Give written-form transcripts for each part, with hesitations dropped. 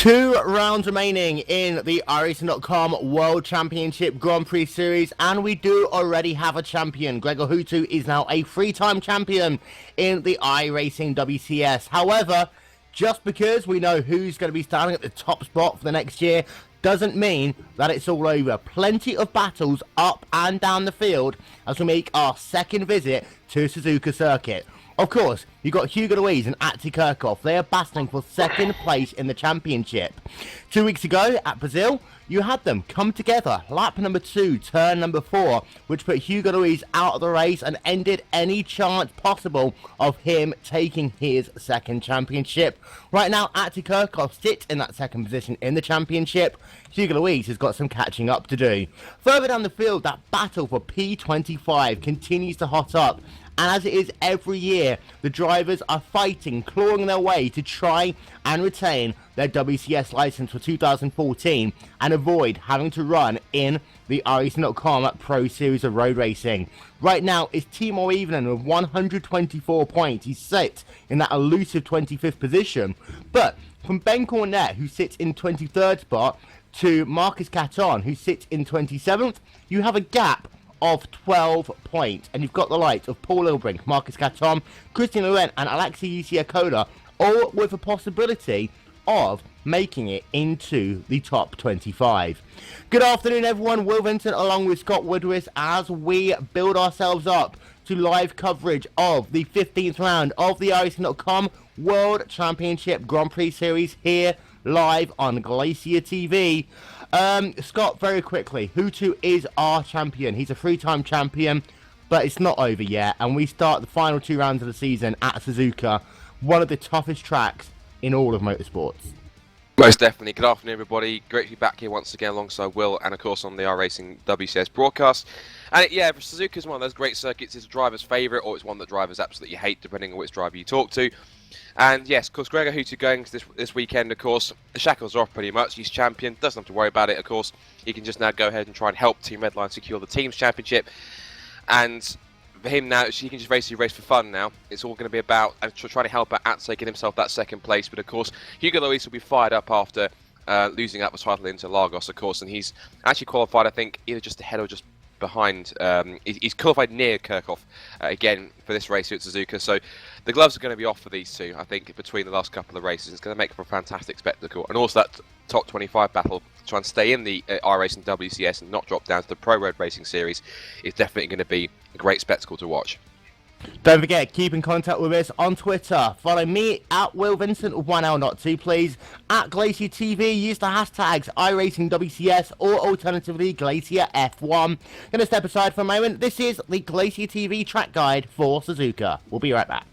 2 rounds remaining in the iRacing.com World Championship Grand Prix Series, and we do already have a champion. Gregor Hutu is now a 3-time champion in the iRacing WCS. However, just because we know who's going to be standing at the top spot for the next year doesn't mean that it's all over. Plenty of battles up and down the field as we make our second visit to Suzuka Circuit. Of course, you've got Hugo Louise and Atty Kirchhoff. They are battling for second place in the championship. 2 weeks ago at Brazil, you had them come together. Lap number 2, turn number 4, which put Hugo Louise out of the race and ended any chance possible of him taking his second championship. Right now, Atty Kirchhoff sits in that second position in the championship. Hugo Louise has got some catching up to do. Further down the field, that battle for P25 continues to hot up. And as it is every year, the drivers are fighting, clawing their way to try and retain their WCS license for 2014 and avoid having to run in the iRacing.com Pro Series of Road Racing. Right now, it's Timo Evening with 124 points. He sits in that elusive 25th position. But from Ben Cornett, who sits in 23rd spot, to Marcus Caton, who sits in 27th, you have a gap of 12 points, and you've got the likes of Paul Ilbrink, Marcus Caton, Christian Laurent and Alexei Yusiakoda, all with a possibility of making it into the top 25. Good afternoon everyone, Will Vincent along with Scott Woodward as we build ourselves up to live coverage of the 15th round of the iRacing.com World Championship Grand Prix Series here live on GlacierTV. Scott, very quickly, Hutu is our champion. He's a 3-time champion, but it's not over yet, and we start the final 2 rounds of the season at Suzuka, one of the toughest tracks in all of motorsports. Most definitely. Good afternoon, everybody. Great to be back here once again alongside Will and, of course, on the iRacing WCS broadcast. And Suzuka is one of those great circuits. It's a driver's favourite, or it's one that drivers absolutely hate, depending on which driver you talk to. And yes, of course, Gregor Hutu going to this weekend, of course, the shackles are off pretty much. He's champion, doesn't have to worry about it, of course. He can just now go ahead and try and help Team Redline secure the team's championship. And for him now, he can just basically race for fun now. It's all going to be about trying to help out taking himself that second place. But of course, Hugo Louise will be fired up after losing out the title into Lagos, of course. And he's actually qualified, I think, either just ahead or just behind. He's qualified near Kirchhoff again for this race here at Suzuka. So the gloves are going to be off for these two, I think, between the last couple of races. It's going to make for a fantastic spectacle. And also that top 25 battle to try and stay in the iRacing WCS and not drop down to the Pro Road Racing Series is definitely going to be a great spectacle to watch. Don't forget, keep in contact with us on Twitter. Follow me at Will Vincent with 1L, not 2, please. At GlacierTV, use the hashtags iRacingWCS or alternatively GlacierF1. Gonna step aside for a moment. This is the GlacierTV track guide for Suzuka. We'll be right back.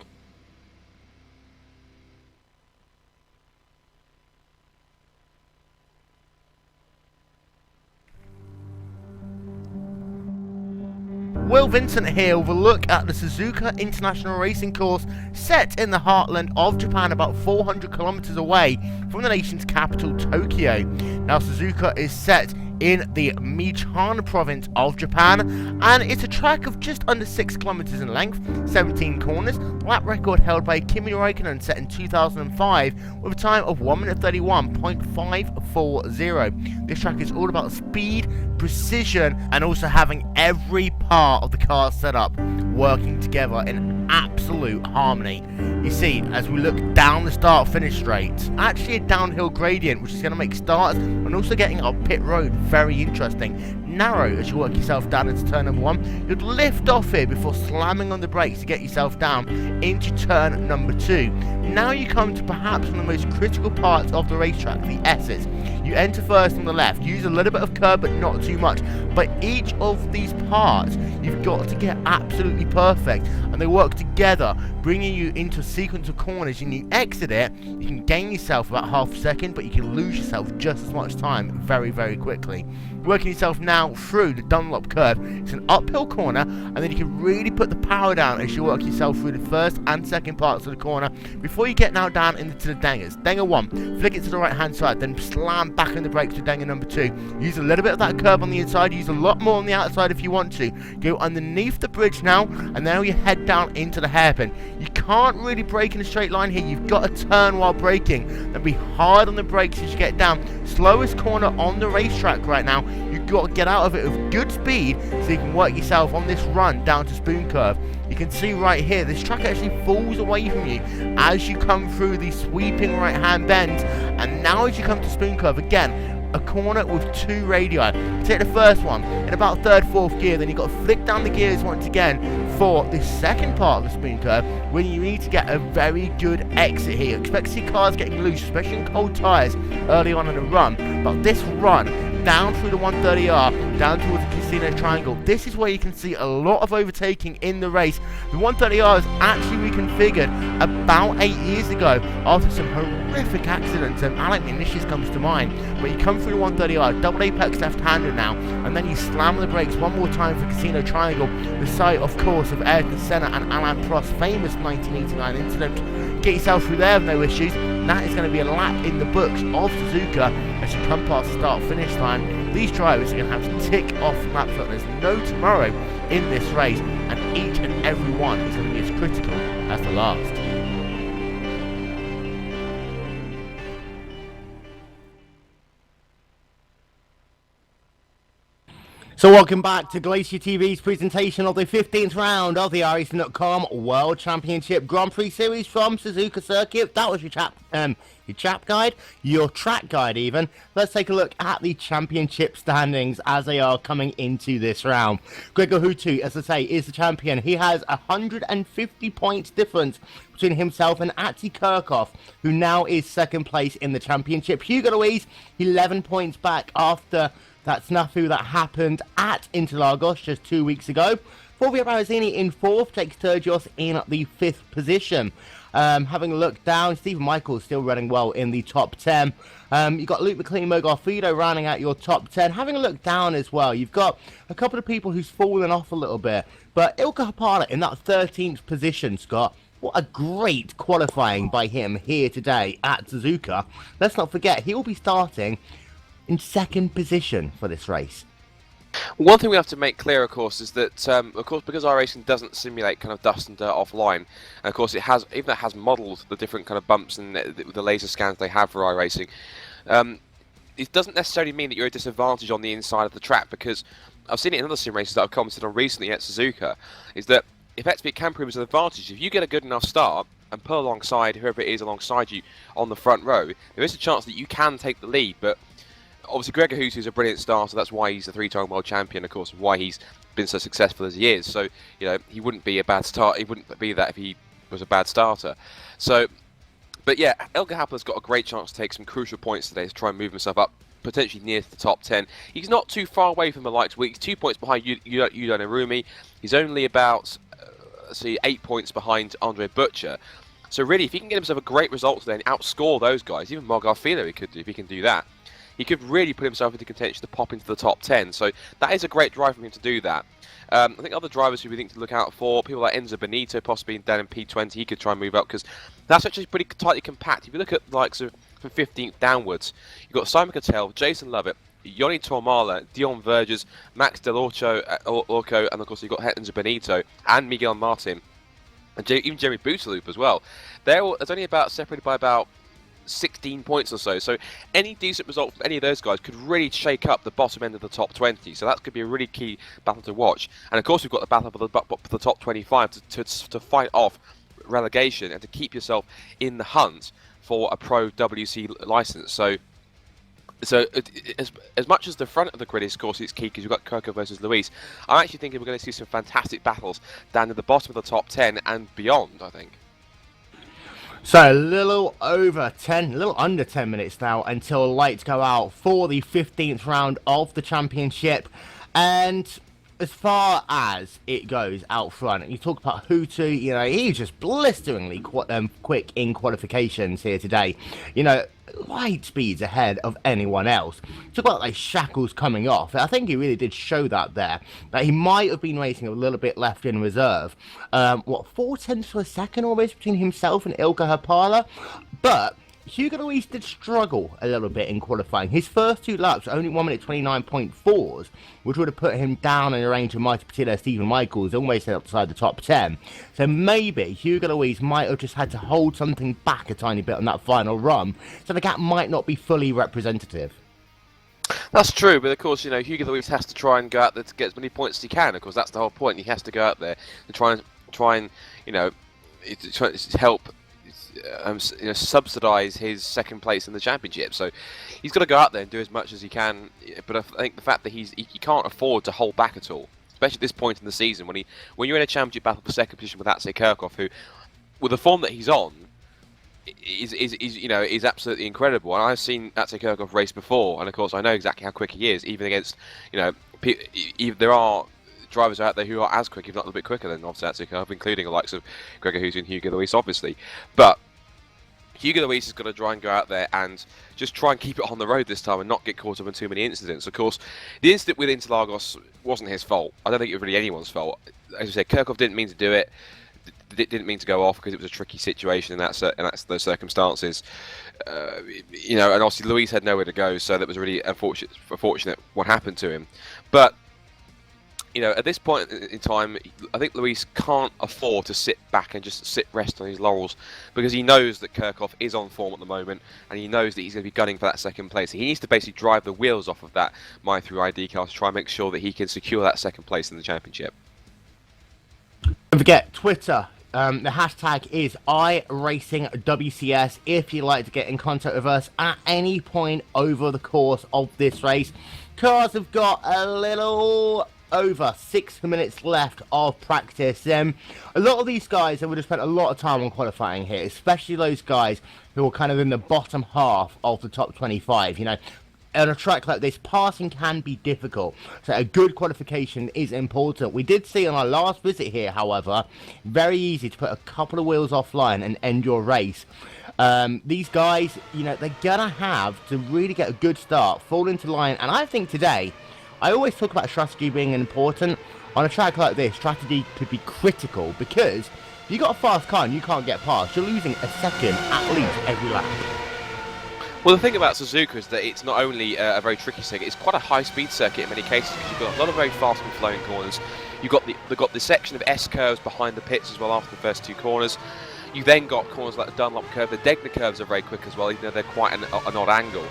Will Vincent here with a look at the Suzuka International Racing Course set in the heartland of Japan, about 400 kilometers away from the nation's capital, Tokyo. Now, Suzuka is set in the Michan province of Japan, and it's a track of just under 6 kilometers in length, 17 corners. Lap record held by Kimi Räikkönen set in 2005 with a time of 1 minute 31.540. This track is all about speed, precision, and also having every part of the car set up working together in absolute harmony. You see, as we look down the start-finish straight, actually a downhill gradient, which is going to make starts and also getting our pit road very interesting. Narrow as you work yourself down into turn number 1. You'd lift off here before slamming on the brakes to get yourself down into turn number 2. Now you come to perhaps one of the most critical parts of the racetrack, the S's. You enter first on the left, use a little bit of curb but not too much. But each of these parts you've got to get absolutely perfect, and they work together, bringing you into a sequence of corners. And you exit it, you can gain yourself about half a second, but you can lose yourself just as much time very, very quickly. Working yourself now through the Dunlop curve. It's an uphill corner, and then you can really put the power down as you work yourself through the first and second parts of the corner before you get now down into the dangers. Danger 1, flick it to the right hand side, then slam back on the brakes to danger number 2. Use a little bit of that curve on the inside, use a lot more on the outside if you want to. Go go underneath the bridge now, and now you head down into the hairpin. You can't really brake in a straight line here. You've got to turn while braking and be hard on the brakes as you get down. Slowest corner on the racetrack right now. You've got to get out of it with good speed so you can work yourself on this run down to Spoon Curve. You can see right here, this track actually falls away from you as you come through these sweeping right-hand bends. And now as you come to Spoon Curve, again, a corner with 2 radii. Take the first one in about 3rd, 4th gear, then you've got to flick down the gears once again for the second part of the Spoon Curve, when you need to get a very good exit here. Expect to see cars getting loose, especially in cold tyres early on in the run. But this run down through the 130R, down towards the Casino Triangle, this is where you can see a lot of overtaking in the race. The 130R is actually reconfigured about 8 years ago after some horrific accidents, and Alec Initius comes to mind. But you come through the 130R, double apex left-hander now, and then you slam the brakes one more time for Casino Triangle, the site, of course, of Ayrton Senna and Alain Prost's famous 1989 incident. Get yourself through there with no issues. That is going to be a lap in the books of Suzuka as you come past the start-finish line. These drivers are going to have to tick off laps like there's no tomorrow in this race, and each and every one is going to be as critical as the last. So welcome back to Glacier TV's presentation of the 15th round of the iRacing.com World Championship Grand Prix Series from Suzuka Circuit. That was your track guide, your track guide even. Let's take a look at the championship standings as they are coming into this round. Gregor Hutu, as I say, is the champion. He has 150 points difference between himself and Atsi Kirchhoff, who now is second place in the championship. Hugo Louise, 11 points back after that snafu that happened at Interlagos just 2 weeks ago. Fulvio Barazini in 4th, Jake Sturgis in the 5th position. Having a look down, Stephen Michaels still running well in the top 10. You've got Luke McLean, Mo Garfido rounding out your top 10. Having a look down as well, you've got a couple of people who's fallen off a little bit. But Ilka Hapala in that 13th position, Scott. What a great qualifying by him here today at Suzuka. Let's not forget, he will be starting in 2nd position for this race. One thing we have to make clear, of course, is that, of course, because iRacing doesn't simulate kind of dust and dirt offline, and of course it has, even though it has modelled the different kind of bumps and the laser scans they have for iRacing, it doesn't necessarily mean that you're at a disadvantage on the inside of the track, because I've seen it in other sim races that I've commented on recently at Suzuka, is that effectively it can prove as an advantage. If you get a good enough start and pull alongside whoever it is alongside you on the front row, there is a chance that you can take the lead, but obviously, Gregor Hutu is a brilliant starter. That's why he's a 3-time world champion, of course, and why he's been so successful as he is. So, you know, he wouldn't be a bad start. He wouldn't be that if he was a bad starter. So, but yeah, Elgar Hapler's got a great chance to take some crucial points today to try and move himself up, potentially near to the top 10. He's not too far away from the likes. He's 2 points behind Yudo Narumi. He's only about 8 points behind Andre Butcher. So really, if he can get himself a great result today and outscore those guys, even Morgarfino he could do if he can do that. He could really put himself into contention to pop into the top 10. So that is a great drive for him to do that. I think other drivers who we think to look out for, people like Enzo Benito, possibly down in P20, he could try and move up, because that's actually pretty tightly compact. If you look at the likes of from 15th downwards, you've got Simon Cattell, Jason Lovett, Yoni Tormala, Dion Verges, Max Del Orco, and of course you've got Enzo Benito and Miguel Martin, and even Jeremy Booterloop as well. It's only about separated by about 16 points or so. So any decent result from any of those guys could really shake up the bottom end of the top 20. So that could be a really key battle to watch. And of course we've got the battle for the top 25 to fight off relegation and to keep yourself in the hunt for a Pro WC license. So as much as the front of the grid is, of course, it's key because you've got Kirko versus Luis, I'm actually thinking we're going to see some fantastic battles down at the bottom of the top 10 and beyond, I think. So a little under 10 minutes now until lights go out for the 15th round of the championship. And as far as it goes out front, you talk about Hutu, you know, he's just blisteringly quick in qualifications here today. You know, light speeds ahead of anyone else. Talk about like shackles coming off. I think he really did show that there. That he might have been racing a little bit left in reserve. 4 tenths of a second almost between himself and Ilka Hapala. But Hugo Luis did struggle a little bit in qualifying. His first 2 laps were only 1 minute 29.4s, which would have put him down in the range of Mighty Patillo, Stephen Michaels, almost outside the top 10. So maybe Hugo Luis might have just had to hold something back a tiny bit on that final run, so the gap might not be fully representative. That's true, but of course, you know, Hugo Luis has to try and go out there to get as many points as he can. Of course, that's the whole point. He has to go out there and try and you know, help subsidise his second place in the championship. So he's got to go out there and do as much as he can. But I think the fact that he can't afford to hold back at all, especially at this point in the season when you're in a championship battle for second position with Atsej Kirchhoff, who, with the form that he's on, is absolutely incredible. And I've seen Atsej Kirchhoff race before, and of course I know exactly how quick he is, even against, there are drivers out there who are as quick, if not a little bit quicker than obviously Atsej Kirchhoff, including the likes of Gregor Houtu and Hugo Luis, obviously. But Hugo Luis has got to try and go out there and just try and keep it on the road this time and not get caught up in too many incidents. Of course, the incident with Interlagos wasn't his fault. I don't think it was really anyone's fault. As I said, Kirchhoff didn't mean to do it. Didn't mean to go off because it was a tricky situation in those circumstances. And obviously Luis had nowhere to go, so that was really unfortunate what happened to him. But at this point in time, I think Luis can't afford to sit back and just rest on his laurels, because he knows that Kirchhoff is on form at the moment, and he knows that he's going to be gunning for that second place. He needs to basically drive the wheels off of that My3 ID car to try and make sure that he can secure that second place in the championship. Don't forget, Twitter. The hashtag is iRacingWCS if you'd like to get in contact with us at any point over the course of this race. Cars have got a little over 6 minutes left of practice. A lot of these guys would have spent a lot of time on qualifying here, especially those guys who are kind of in the bottom half of the top 25. On a track like this, passing can be difficult, so a good qualification is important. We did see on our last visit here, however, very easy to put a couple of wheels offline and end your race. These guys, they're gonna have to really get a good start, fall into line, and I think today, I always talk about strategy being important. On a track like this, strategy could be critical, because if you got a fast car and you can't get past, you're losing a second at least every lap. Well, the thing about Suzuka is that it's not only a very tricky circuit, it's quite a high-speed circuit in many cases, because you've got a lot of very fast and flowing corners. They've got the section of S-curves behind the pits as well after the first 2 corners. You've then got corners like the Dunlop curve. The Degner curves are very quick as well, even though they're quite an odd angle.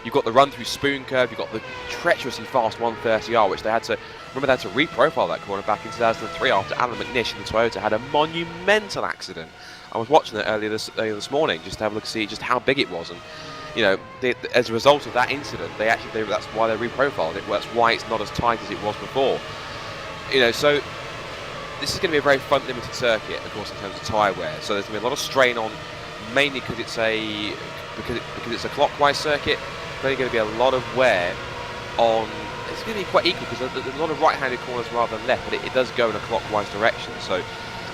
You've got the run-through spoon curve. You've got the treacherously fast 130R, which they had to reprofile that corner back in 2003 after Alan McNish and the Toyota had a monumental accident. I was watching it earlier this morning just to have a look to see just how big it was, and as a result of that incident, that's why they reprofiled it. That's why it's not as tight as it was before. So this is going to be a very front-limited circuit, of course, in terms of tyre wear. So there's going to be a lot of strain on, mainly because it's a clockwise circuit. There's only going to be a lot of wear on. It's going to be quite equal because there's a lot of right-handed corners rather than left, but it does go in a clockwise direction. So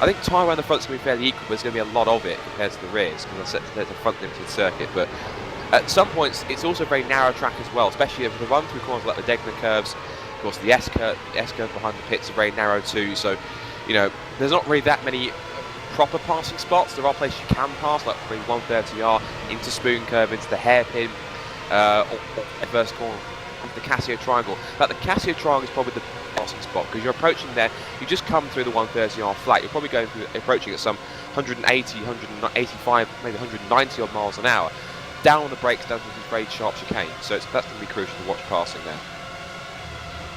I think tyre wear on the front's going to be fairly equal, but there's going to be a lot of it compared to the rears because it's a front-limited circuit. But at some points, it's also a very narrow track as well, especially with the run-through corners like the Degner curves. Of course, the S-curve behind the pits are very narrow too. So, there's not really that many proper passing spots. There are places you can pass, like the 130R into Spoon Curve, into the hairpin, or the first corner, into the Casio Triangle. But the Casio Triangle is probably the passing spot because you're approaching there. You just come through the 130R flat. You're probably approaching at some 180, 185, maybe 190 odd miles an hour. Down on the brakes, down to this very sharp chicane. So that's going to be crucial to watch passing there.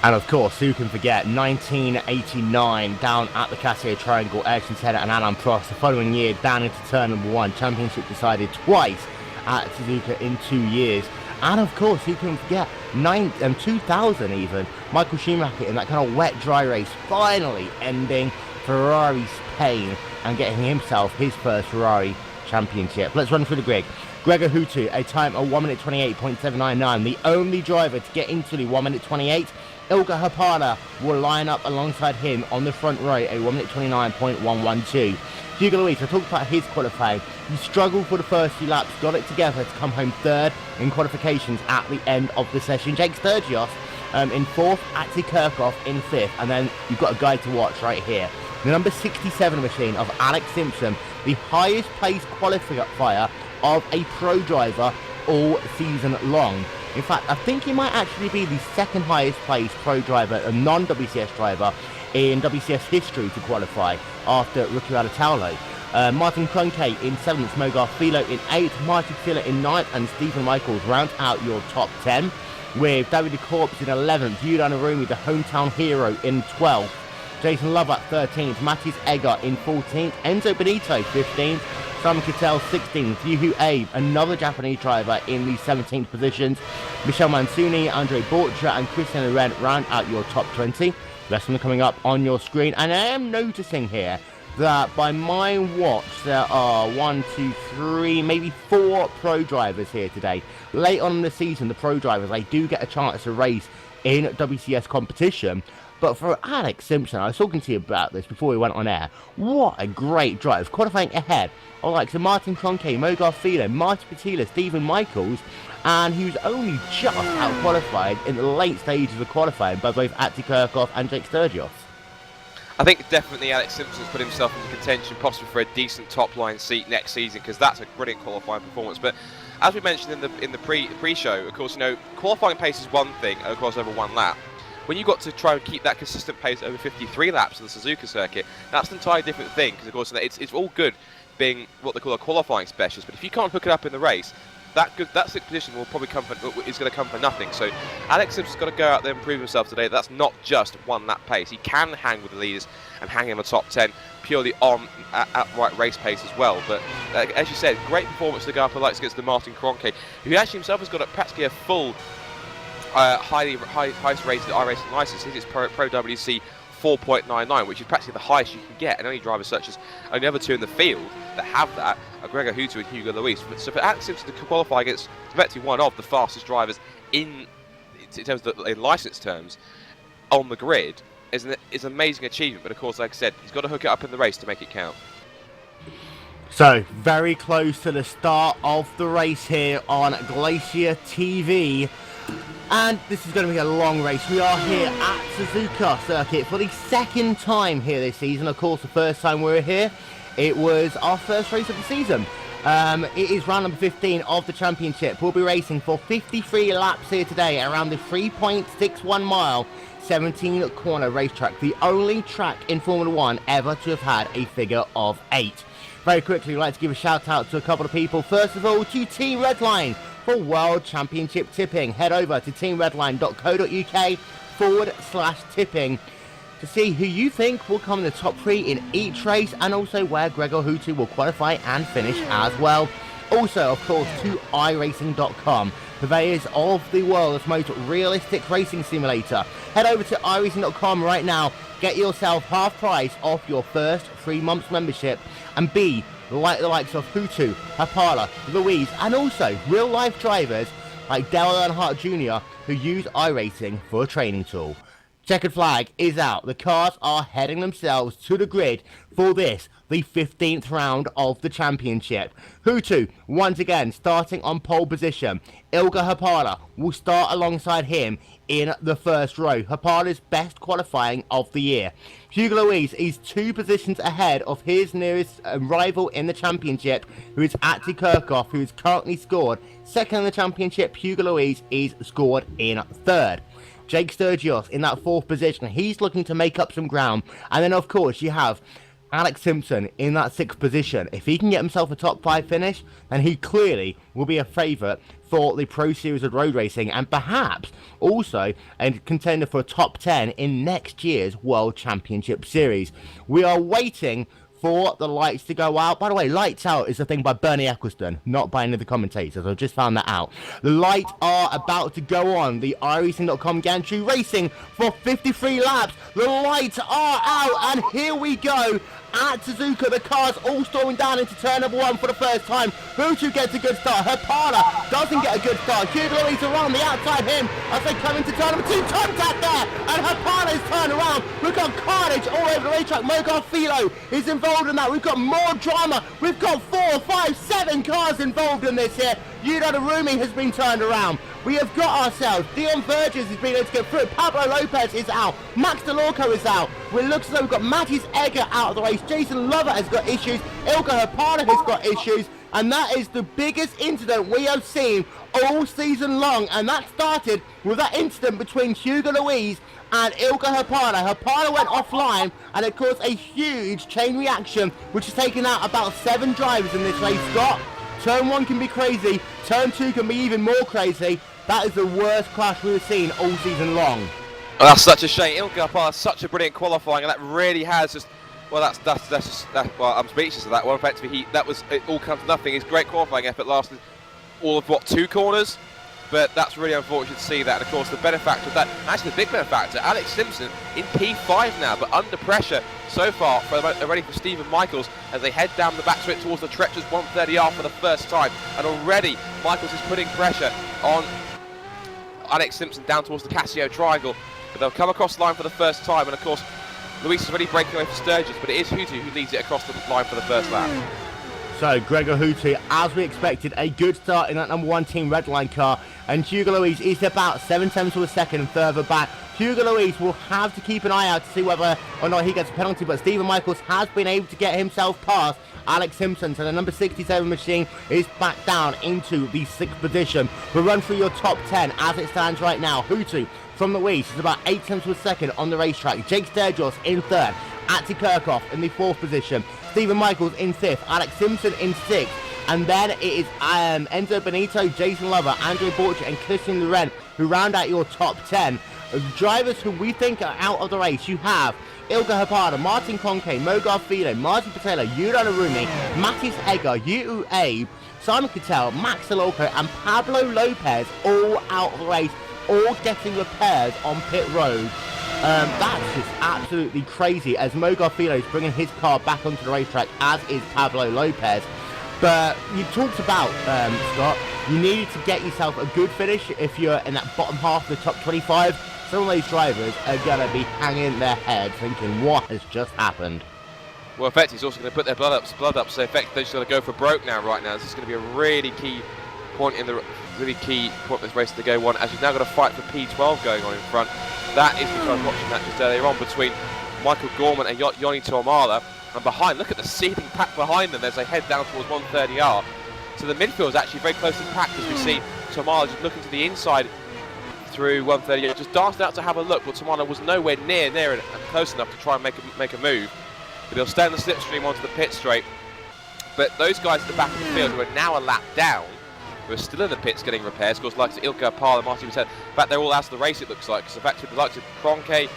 And of course, who can forget 1989 down at the Casio Triangle, Ayrton Senna and Alain Prost. The following year, down into turn number 1, championship decided twice at Suzuka in 2 years. And of course, who can forget 2000 even, Michael Schumacher in that kind of wet, dry race, finally ending Ferrari's pain and getting himself his first Ferrari championship. Let's run through the grid. Gregor Houtu, a time of 1 minute 28.799, the only driver to get into the 1 minute 28. Ilka Hapala will line up alongside him on the front row, a 1 minute 29.112. Hugo Luis, I talked about his qualifying. He struggled for the first few laps, got it together to come home third in qualifications at the end of the session. Jake Sturgis in fourth, Atsej Kirchhoff in fifth, and then you've got a guy to watch right here. The number 67 machine of Alex Simpson, the highest placed qualifier of a pro driver all season long. In fact, I think he might actually be the second highest placed pro driver, a non-WCS driver, in WCS history to qualify after Ricky Alatalo. Martin Kroenke in 7th, Mogar Philo in 8th, Martin Filler in 9th, and Stephen Michaels round out your top 10, with David de Corps in 11th, Yudan Arumi, the hometown hero, in 12th, Jason Love at 13th, Matis Egger in 14th, Enzo Benito 15th, Simon Kittel 16th, Yuhu Abe, another Japanese driver, in the 17th positions, Michel Mansuni, Andre Borcha, and Christian Loren round out your top 20. The rest of them coming up on your screen, and I am noticing here that by my watch there are 1, 2, 3, maybe 4 pro drivers here today. Late on in the season, the pro drivers, they do get a chance to race in WCS competition. But for Alex Simpson, I was talking to you about this before we went on air. What a great drive, qualifying ahead of like Martin Kroenke, Mogar Philo, Martin Patila, Stephen Michaels, and he was only just out-qualified in the late stages of qualifying by both Atty Kirchhoff and Jake Sturgis. I think definitely Alex Simpson's put himself into contention, possibly for a decent top-line seat next season, because that's a brilliant qualifying performance. But as we mentioned in the pre-show, of course, qualifying pace is one thing, of course, over one lap. When you've got to try and keep that consistent pace over 53 laps of the Suzuka circuit, that's an entirely different thing, because of course it's all good being what they call a qualifying specialist, but if you can't hook it up in the race, that 6th position will probably is going to come for nothing. So Alex Simpson's got to go out there and prove himself today. That's not just one lap pace. He can hang with the leaders and hang in the top 10 purely on outright race pace as well. But as you said, great performance to go up the lights against the Martin Kroenke, who actually himself has got practically a full highest rated iRacing license. His is Pro WC 4.99, which is practically the highest you can get, and only drivers such as only other two in the field that have that are Gregor Hutu and Hugo Luis. So for Alex Simpson to qualify against effectively one of the fastest drivers in terms of in license terms on the grid is an amazing achievement. But of course, like I said, he's got to hook it up in the race to make it count. So, very close to the start of the race here on Glacier TV. And this is going to be a long race. We are here at Suzuka circuit for the second time here this season. Of course, the first time we were here, it was our first race of the season. It is round number 15 of the championship. We'll be racing for 53 laps here today around the 3.61 mile 17 corner racetrack. The only track in Formula 1 ever to have had a figure of 8. Very quickly, I'd like to give a shout out to a couple of people. First of all, to Team Redline for World Championship Tipping. Head over to teamredline.co.uk/tipping to see who you think will come in the top 3 in each race, and also where Gregor Hutu will qualify and finish as well. Also, of course, to iRacing.com, purveyors of the world's most realistic racing simulator. Head over to iRacing.com right now, get yourself half price off your first 3 months membership, and be like the likes of Hutu, Hapala, Louise, and also real-life drivers like Dale Earnhardt Jr., who use iRacing for a training tool. Checkered flag is out. The cars are heading themselves to the grid for this, the 15th round of the championship. Hutu, once again, starting on pole position. Ilga Hapala will start alongside him in the first row. Hapala's best qualifying of the year. Hugo Luis is 2 positions ahead of his nearest rival in the championship, who is Atty Kirchhoff, who is currently scored second in the championship. Hugo Luis is scored in 3rd. Jake Sturgis in that 4th position. He's looking to make up some ground. And then, of course, you have Alex Simpson in that 6th position. If he can get himself a top 5 finish, then he clearly will be a favourite for the Pro Series of Road Racing, and perhaps also a contender for a top 10 in next year's World Championship Series. We are waiting for the lights to go out. By the way, lights out is a thing by Bernie Eccleston, not by any of the commentators. I just found that out. The lights are about to go on. The iRacing.com gantry racing for 53 laps. The lights are out, and here we go. At Suzuka, the cars all storming down into turn number 1 for the first time. Hutu gets a good start. Hapala doesn't get a good start. Hugo Luis around the outside him as they come into turn number 2. Contact there, and Hapala's turned around. We've got carnage all over the racetrack. Mogar Philo is involved in that. We've got more drama. We've got 4, 5, 7 cars involved in this here. Yudan Arumi has been turned around. We have got ourselves Dion Verges has been able to get through. Pablo Lopez is out. Max DeLorco is out. It looks as though we've got Matis Egger out of the race. Jason Lover has got issues. Ilka Hapala has got issues. and that is the biggest incident we have seen all season long, and that started with that incident between Hugo Luis and Ilka Hapana. Hapana went offline, and it caused a huge chain reaction, which has taken out about 7 drivers in this race. Scott, turn 1 can be crazy, turn 2 can be even more crazy. That is the worst crash we've seen all season long. Oh, that's such a shame. Ilka Hapana, such a brilliant qualifying, and that really has just... Well, well, I'm speechless of that one. Effectively, it all comes to nothing. His great qualifying effort lasted all of, what, 2 corners? But that's really unfortunate to see that. And of course, the benefactor of that, actually the big benefactor, Alex Simpson in P5 now, but under pressure so far already for Stephen Michaels as they head down the back straight towards the treacherous 130R for the first time. And already Michaels is putting pressure on Alex Simpson down towards the Casio triangle. But they'll come across the line for the first time. And of course, Luis is already breaking away for Sturgis, but it is Hutu who leads it across the line for the first lap. So Gregor Hutu, as we expected, a good start in that number 1 Team Redline car, and Hugo Luis is about 7/10 of a second further back. Hugo Luis will have to keep an eye out to see whether or not he gets a penalty, but Stephen Michaels has been able to get himself past Alex Simpson, so the number 67 machine is back down into the 6th position. We'll run through your top 10 as it stands right now. Hutu from Luis is about 8/10 of a second on the racetrack. Jake Sturgis in 3rd. Atzi Kirchhoff in the 4th position. Stephen Michaels in 5th. Alex Simpson in 6th. And then it is Enzo Benito, Jason Lover, Andre Borcher, and Christian Laurent who round out your top 10. Drivers who we think are out of the race. You have Ilka Hapana, Martin Conke, Mogar Filo, Martin Patella, Yuran Arumi, Mattis Egger, Yu Abe, Simon Cattell, Max Alolco, and Pablo Lopez all out of the race, all getting repairs on pit road. That's just absolutely crazy as Mogar Filo is bringing his car back onto the racetrack, as is Pablo Lopez. But you talked about, Scott, you needed to get yourself a good finish if you're in that bottom half of the top 25. Some of those drivers are going to be hanging their head thinking, what has just happened? Well, effectively, he's also going to put their blood up, so effectively they're just going to go for broke now, right now. This is going to be a really key point in this race to go one, as you've now got a fight for P12 going on in front. That is because I was watching that just earlier on between Michael Gorman and Yoni Tormala. And behind, look at the seething pack behind them as they head down towards 130R. So the midfield is actually very close and packed as we see Tormala just looking to the inside through 130R, just danced out to have a look, but Tormala was nowhere near and close enough to try and make a move. But he'll stay on the slipstream onto the pit straight. But those guys at the back of the field who are now a lap down, who are still in the pits getting repairs, of course, like Ilka Hapana, Martin Patel, in fact, they're all out of the race, it looks like, because in fact, the likes of Cronke,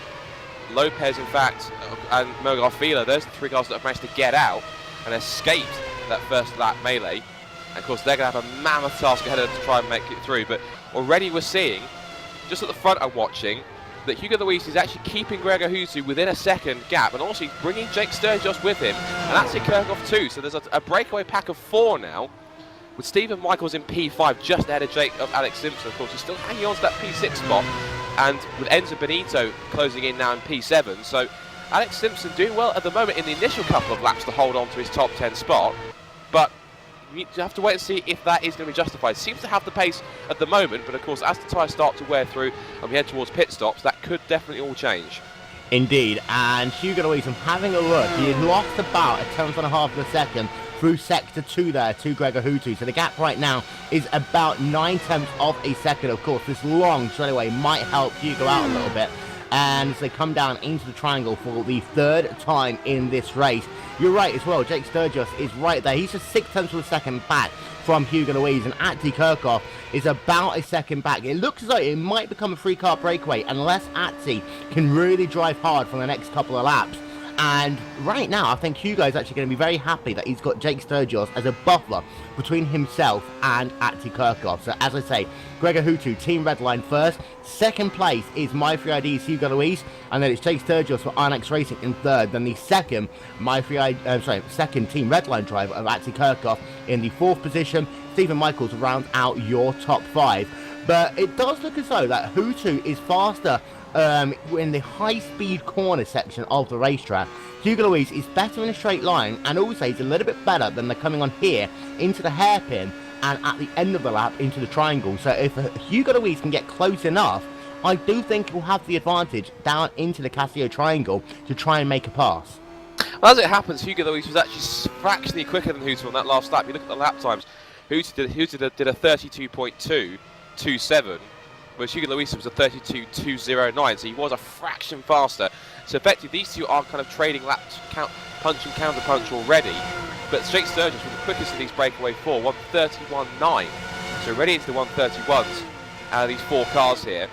Lopez, in fact, and Mogar Filo, those are the 3 guys that have managed to get out and escaped that first lap melee. And of course, they're going to have a mammoth task ahead of them to try and make it through. But already we're seeing, just at the front I'm watching, that Hugo Luis is actually keeping Gregor Hutu within a second gap, and also he's bringing Jake Sturgis with him, and that's in Kirchhoff too. So there's a breakaway pack of 4 now, with Stephen Michaels in P5 just ahead of Alex Simpson. Of course, he's still hanging on to that P6 spot, and with Enzo Benito closing in now in P7. So Alex Simpson doing well at the moment in the initial couple of laps to hold on to his top 10 spot, but you have to wait and see if that is going to be justified. Seems to have the pace at the moment, but of course as the tyres start to wear through and we head towards pit stops, that could definitely all change. Indeed, and Hugo Luis, I'm having a look, he had lost about a 10.5 of a second through sector 2 there to Gregor Hutu, so the gap right now is about 9/10 of a second. Of course, this long straightaway might help Hugo out a little bit, and as they come down into the triangle for the 3rd time in this race. You're right as well, Jake Sturgis is right there. He's just 6/10 of a second back from Hugo Luis, and Atzi Kirchhoff is about a second back. It looks as though it might become a 3-car breakaway unless Atzi can really drive hard for the next couple of laps. And right now, I think Hugo is actually going to be very happy that he's got Jake Sturgis as a buffer between himself and Atzi Kirchhoff. So as I say, Gregor Hutu, Team Redline first. Second place is My3ID's Hugo Luis, and then it's Jake Sturgis for Inex Racing in 3rd. Then the second second Team Redline driver of Atzi Kirchhoff in the 4th position. Stephen Michaels rounds out your top 5. But it does look as though that Hutu is faster in the high-speed corner section of the racetrack. Hugo Luis is better in a straight line, and also he's a little bit better than they're coming on here into the hairpin and at the end of the lap into the triangle. So if Hugo Luis can get close enough, I do think he'll have the advantage down into the Casio triangle to try and make a pass. Well, as it happens, Hugo Luis was actually fractionally quicker than Hutu on that last lap. You look at the lap times, Hutu did a 32.227, whereas Hugo Luis was a 32.209, so he was a fraction faster. So effectively, these two are kind of trading laps, punch and counter punch already. But Jake Sturgis was the quickest of these breakaway four, 1:31.9. So already into the 1:31s out of these four cars here,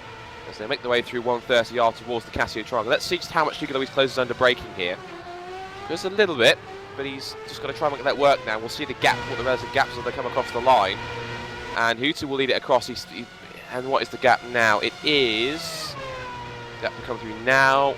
as they make their way through 1:30R towards the Casio Triangle. Let's see just how much Hugo Luis closes under braking here. Just a little bit, but he's just got to try and make that work now. We'll see the gap, what the relative gaps as they come across the line. And Hutu will lead it across. And what is the gap now? It is... That will come through now.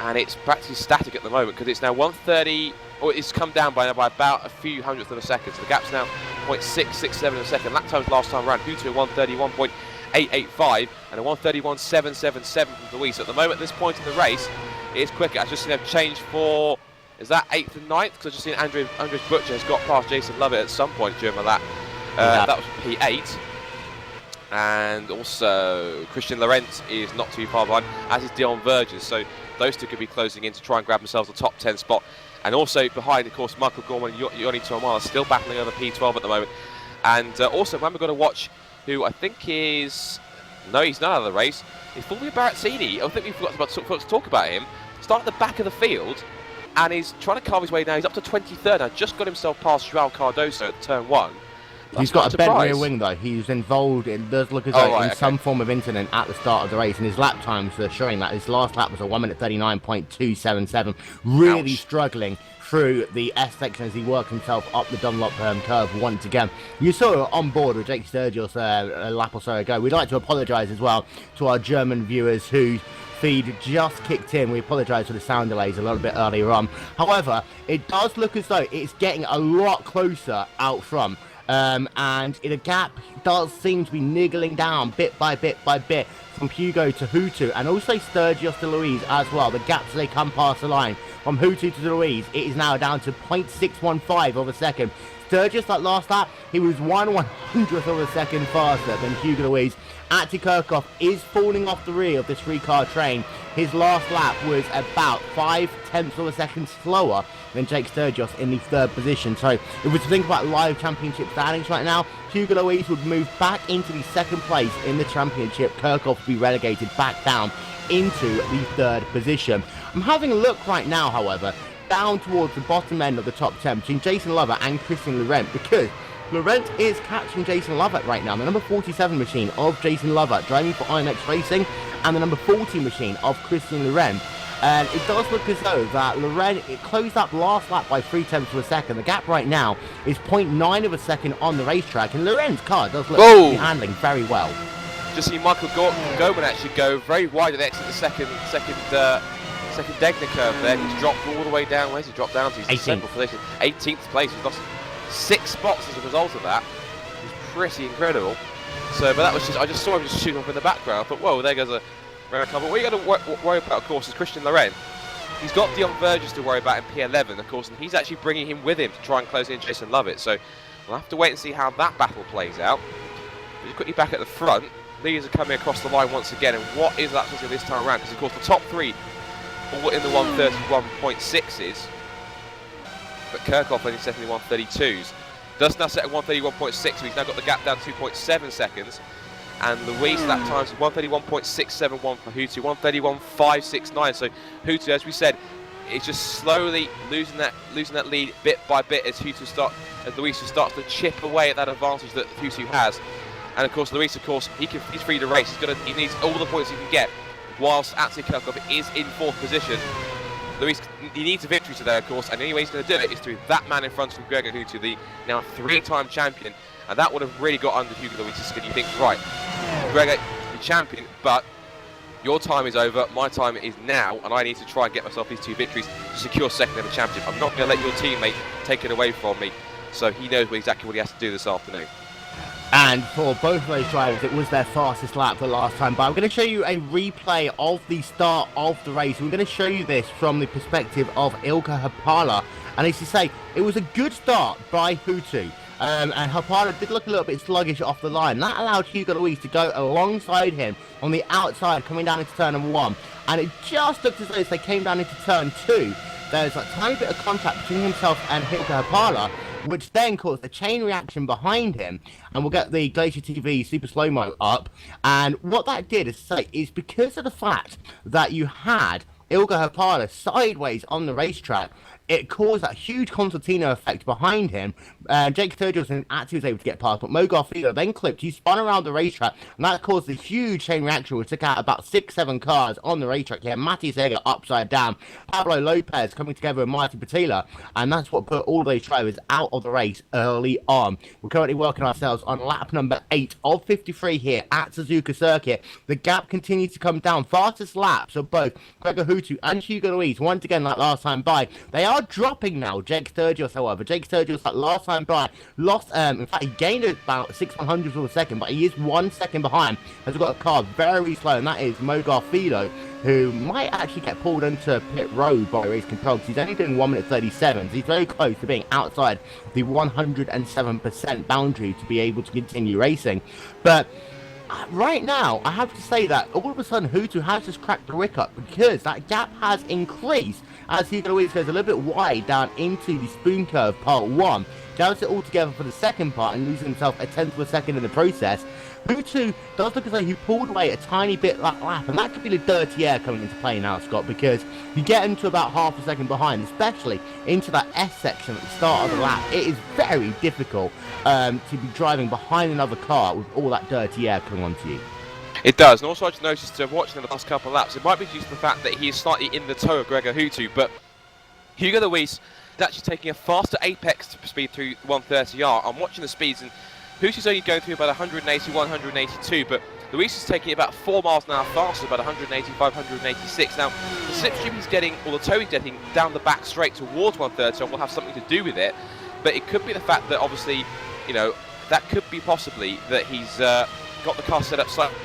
And it's practically static at the moment because it's now 1:30... Or it's come down by about a few hundredths of a second. So the gap's now 0.667 a second. Lap times last time around, Hutu 1:31.885 and a 1:31.777 from Luis. So at the moment, at this point in the race, it is quicker. I've just seen them change for, is that 8th and 9th? Because I've just seen Andres Butcher has got past Jason Lovett at some point during the lap. That was P8. And also, Christian Laurent is not too far behind, as is Dion Verges. So those two could be closing in to try and grab themselves a top 10 spot. And also behind, of course, Michael Gorman and Yoni Tuamala still battling over P12 at the moment. And also, when we're going to watch who I think is... No, he's not out of the race. It's Fulvio Barazzini. I think we forgot to talk about him. Start at the back of the field, and he's trying to carve his way down. He's up to 23rd now. Just got himself past Joao Cardoso at turn 1. He's got a bent rear wing though. He's involved. It does look as though some form of incident at the start of the race, and his lap times are showing that. His last lap was a 1:39.277. Really struggling through the S section as he worked himself up the Dunlop curve once again. You saw it on board with Jake Sturgis a lap or so ago. We'd like to apologise as well to our German viewers whose feed just kicked in. We apologise for the sound delays a little bit earlier on. However, it does look as though it's getting a lot closer out front. And the gap does seem to be niggling down bit by bit from Hugo to Hutu, and also Sturgis to Luis as well. The gaps they come past the line from Hutu to Luis, it is now down to 0.615 of a second. Sturgis, that last lap, he was 1/100th of a second faster than Hugo Luis. Ati Kirchhoff is falling off the rear of this three-car train. His last lap was about 0.5 of a second slower than Jake Sturgis in the third position. So if we think about live championship standings right now, Hugo Luis would move back into the second place in the championship. Kirchhoff would be relegated back down into the third position. I'm having a look right now, however, down towards the bottom end of the top 10 between Jason Lovett and Christian Laurent, because Laurent is catching Jason Lovett right now. The number 47 machine of Jason Lovett driving for IMX Racing, and the number 40 machine of Christian Laurent. And it does look as though that Laurent, it closed up last lap by 0.3 of a second. The gap right now is 0.9 of a second on the racetrack, and Laurent's car does look to be handling very well. Just see Michael Gorman actually go very wide at the exit, the second Degner curve there. He's dropped all the way down. Where's he dropped down to? He's 18th place. He's lost 6 spots as a result of that. It's pretty incredible. So, but that was just, I just saw him just shooting off in the background. I thought, whoa, there goes a rare car. But what you got to worry about, of course, is Christian Laurent. He's got Dion Verges to worry about in P11, of course, and he's actually bringing him with him to try and close in Jason Lovett. So we'll have to wait and see how that battle plays out. Just quickly back at the front, leaders are coming across the line once again, and what is that this time around? Because, of course, the top 3 all in the 1:31.6s, but Kirchhoff only setting the 1:32s. Does now set at 1:31.6, so he's now got the gap down 2.7 seconds. And Luis that time is 1:31.671 for Hutu, 1:31.569. So Hutu, as we said, is just slowly losing that lead bit by bit as Luis starts to chip away at that advantage that Hutu has. And of course, Luis, he's free to race. He needs all the points he can get. Whilst Ati Kirchhoff is in 4th position, Luis, he needs a victory today, of course, and the only way he's going to do it is through that man in front of Gregor Hutu, the now 3-time champion, and that would have really got under Hugo Luis' skin. You think, right, Gregor, you're champion, but your time is over, my time is now, and I need to try and get myself these 2 victories to secure second ever championship. I'm not going to let your teammate take it away from me, so he knows exactly what he has to do this afternoon. And for both of those drivers, it was their fastest lap the last time. But I'm going to show you a replay of the start of the race. We're going to show you this from the perspective of Ilka Hapala. And as you say, it was a good start by Hutu. And Hapala did look a little bit sluggish off the line. That allowed Hugo Luis to go alongside him on the outside, coming down into turn number 1. And it just looked as though as they came down into turn 2, there's a tiny bit of contact between himself and Hilka Hapala, which then caused a chain reaction behind him, and we'll get the GlacierTV super slow-mo up. And what that did is because of the fact that you had Ilga Hapala sideways on the racetrack, it caused that huge concertina effect behind him. Jake Sturgill actually was able to get past, but Mo Garfield then clipped. He spun around the racetrack, and that caused a huge chain reaction, which took out about 6-7 cars on the racetrack. You had Mati Sega upside down, Pablo Lopez coming together with Marty Patila, and that's what put all those drivers out of the race early on. We're currently working ourselves on lap number 8 of 53 here at Suzuka Circuit. The gap continues to come down. Fastest laps of both Gregor Hutu and Hugo Luis, once again like last time by. They are dropping now. Jake Sturgill, however. Jake Sturgill, like last time by, lost, in fact, he gained about 6/100ths of a second, but he is 1 second behind. Has got a car very slow, and that is Mo Garfido, who might actually get pulled into pit road by race control, because he's only doing 1 minute 37, so he's very close to being outside the 107% boundary to be able to continue racing. But right now, I have to say that all of a sudden Hutu has just cracked the wick up, because that gap has increased as Hugo Luis goes a little bit wide down into the spoon curve part 1. Does it all together for the second part and loses himself a tenth of a second in the process. Hutu does look as though he pulled away a tiny bit that lap, and that could be the dirty air coming into play now, Scott, because you get into about half a second behind, especially into that S section at the start of the lap. It is very difficult to be driving behind another car with all that dirty air coming onto you. It does, and also I just noticed watching the last couple of laps, it might be due to the fact that he is slightly in the toe of Gregor Hutu, but Hugo Luis is actually taking a faster apex speed through 130R. I'm watching the speeds, and Huti's only going through about 180, 182, but Luis is taking about 4 miles an hour faster, about 185, 186. Now, the slipstream he's getting, or the toe he's getting down the back straight towards 130 will have something to do with it, but it could be the fact that obviously, you know, that could be possibly that he's got the car set up slightly.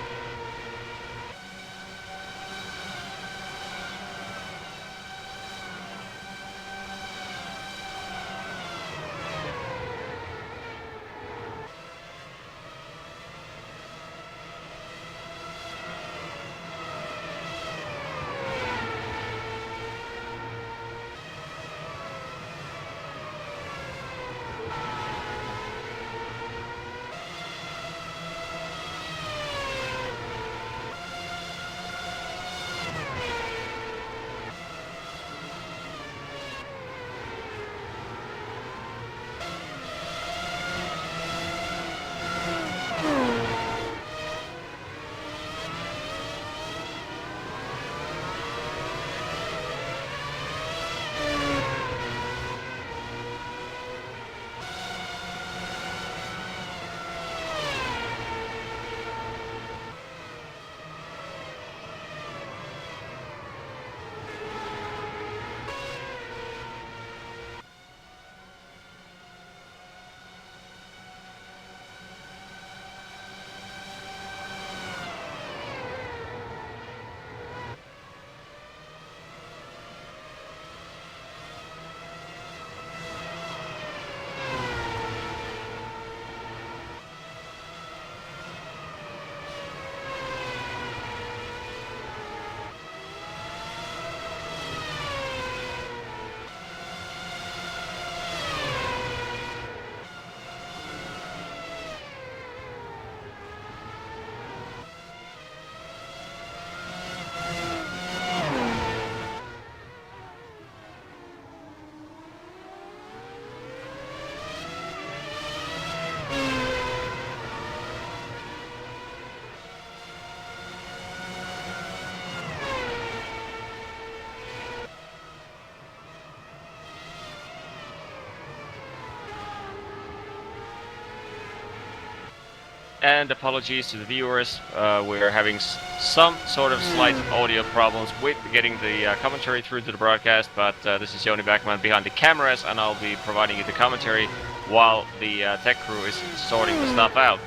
And apologies to the viewers, we're having some sort of slight audio problems with getting the commentary through to the broadcast, but this is Joni Backman behind the cameras, and I'll be providing you the commentary while the tech crew is sorting the stuff out.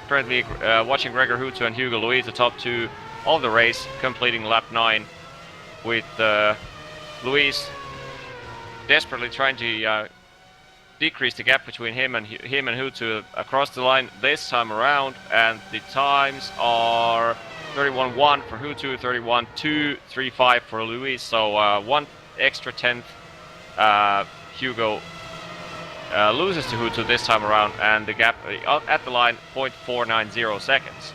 Currently watching Gregor Hutu and Hugo Luis, the top two of the race, completing lap 9, with Luis desperately trying to decrease the gap between him and Hutu across the line this time around, and the times are 31.1 for Hutu, 31.2, 3.5 for Louis. So 1 extra tenth. Hugo loses to Hutu this time around, and the gap at the line 0.490 seconds.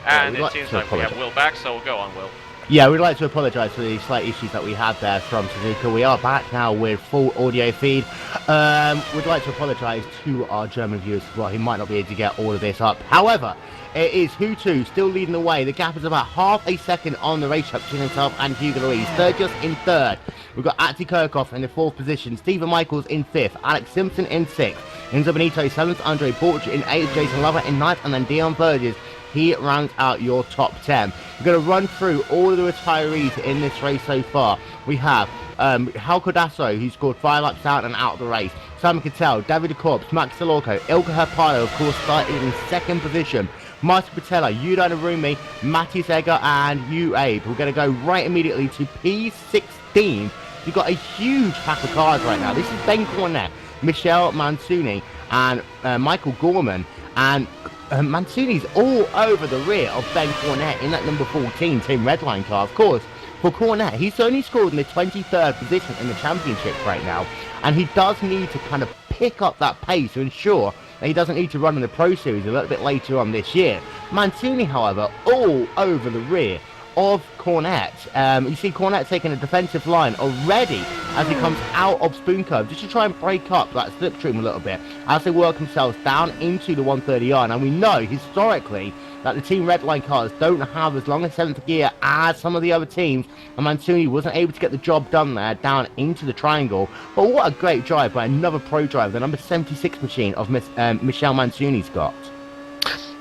And it seems like we have Will back, so go on, Will. Yeah, we'd like to apologise for the slight issues that we had there from Suzuka. We are back now with full audio feed. We'd like to apologise to our German viewers as well. He might not be able to get all of this up. However, it is Hutu still leading the way. The gap is about half a second on the racetrack between himself and Hugo Louise. They're just in third. We've got Ati Kirchhoff in the fourth position. Stephen Michaels in fifth. Alex Simpson in sixth. Enzo Benito seventh. Andre Borch in eighth. Jason Lover in ninth. And then Dion Burgess. He rounds out your top 10. We're going to run through all of the retirees in this race so far. We have Hal Cordasso, who scored 5 laps out and out of the race. Simon Cattell, David de Korps, Max Salorco, Ilka Herpalo, of course, started in second position. Martin Patella, Yudan Arumi, Matthias Egger, and you, Abe. We're going to go right immediately to P16. You've got a huge pack of cars right now. This is Ben Cornet, Michelle Mansuni, and Michael Gorman. And Mansuni's all over the rear of Ben Cornet in that number 14 Team Redline car. Of course, for Cornet, he's only scored in the 23rd position in the championship right now, and he does need to kind of pick up that pace to ensure that he doesn't need to run in the Pro Series a little bit later on this year. Mancini, however, all over the rear of Cornet. You see Cornet taking a defensive line already as he comes out of Spoon Curve just to try and break up that slipstream a little bit as they work themselves down into the 130R. And we know historically that the Team Redline cars don't have as long a 7th gear as some of the other teams, and Mansuni wasn't able to get the job done there down into the triangle. But what a great drive by another pro driver, the number 76 machine of Michelle Mansuni's got.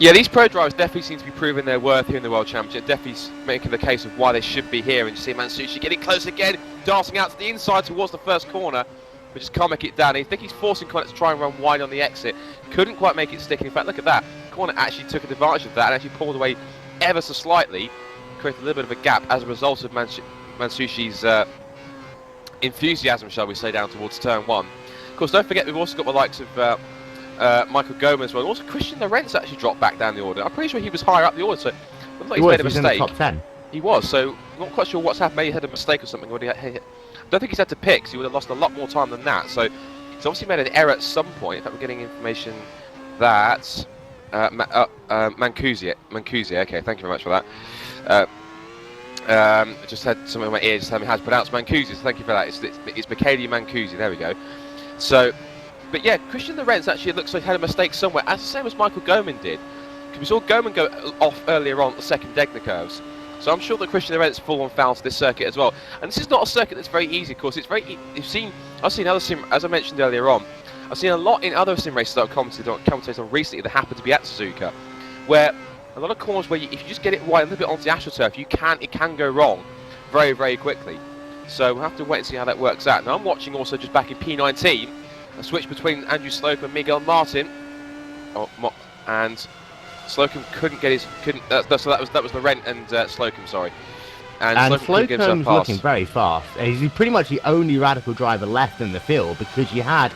Yeah, these pro drivers definitely seem to be proving their worth here in the World Championship. Definitely making the case of why they should be here. And you see Mansucci getting close again, dancing out to the inside towards the first corner, but just can't make it down. I think he's forcing Cornet to try and run wide on the exit. Couldn't quite make it stick. In fact, look at that. Cornet actually took advantage of that and actually pulled away ever so slightly, created a little bit of a gap as a result of Mansucci's enthusiasm, shall we say, down towards turn 1. Of course, don't forget we've also got the likes of Michael Gomez as well. Also, Christian Lorenz actually dropped back down the order. I'm pretty sure he was higher up the order, so it looks like he's made a mistake. In the top 10. He was, so I'm not quite sure what's happened. Maybe he had a mistake or something. I don't think he's had to pick, so he would have lost a lot more time than that. So he's obviously made an error at some point. In fact, we're getting information that Mancusi. Okay, thank you very much for that. I just had something in my ear just telling me how to pronounce Mancusi, so thank you for that. It's Michele Mancusi, there we go. So, but yeah, Christian Lorenz actually looks like he had a mistake somewhere, as the same as Michael Goman did. Because we saw Goman go off earlier on the second Degner curves. So I'm sure that Christian Lorenz full on foul to this circuit as well. And this is not a circuit that's very easy, of course. It's very. I've seen other sim, as I mentioned earlier on. I've seen a lot in other sim races that I've commentated on recently that happen to be at Suzuka, where a lot of corners where if you just get it right a little bit onto the AstroTurf, it can go wrong very, very quickly. So we'll have to wait and see how that works out. Now I'm watching also just back in P19 a switch between Andrew Slocum and Miguel Martin, and Slocum couldn't get his so that was Laurent and Slocum, sorry. And Slocum's looking very fast. He's pretty much the only radical driver left in the field, because you had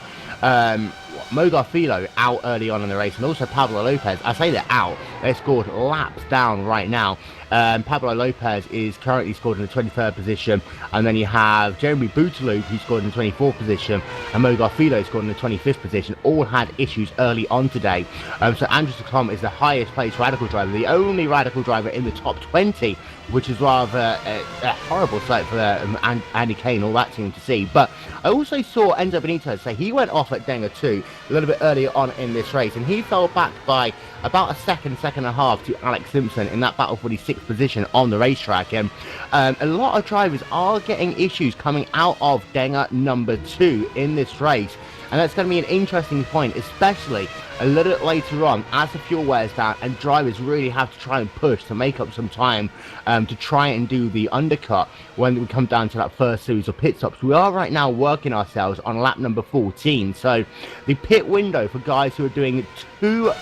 Mo Garfilo out early on in the race, and also Pablo Lopez. I say they're out. They scored laps down right now. Pablo Lopez is currently scored in the 23rd position, and then you have Jeremy Bouteloup, who scored in the 24th position, and Mo Garfilo scored in the 25th position. All had issues early on today. So Andrew Slocum is the highest placed radical driver, the only radical driver in the top 20, which is rather a horrible sight for Andy Kane, all that team to see. But I also saw Enzo Benito say he went off at Denga 2 a little bit earlier on in this race, and he fell back by about a second and a half to Alex Simpson in that battle for the 6th position on the racetrack. And a lot of drivers are getting issues coming out of Denga number 2 in this race. And that's going to be an interesting point, especially a little bit later on as the fuel wears down and drivers really have to try and push to make up some time to try and do the undercut when we come down to that first series of pit stops. We are right now working ourselves on lap number 14. So the pit window for guys who are doing 2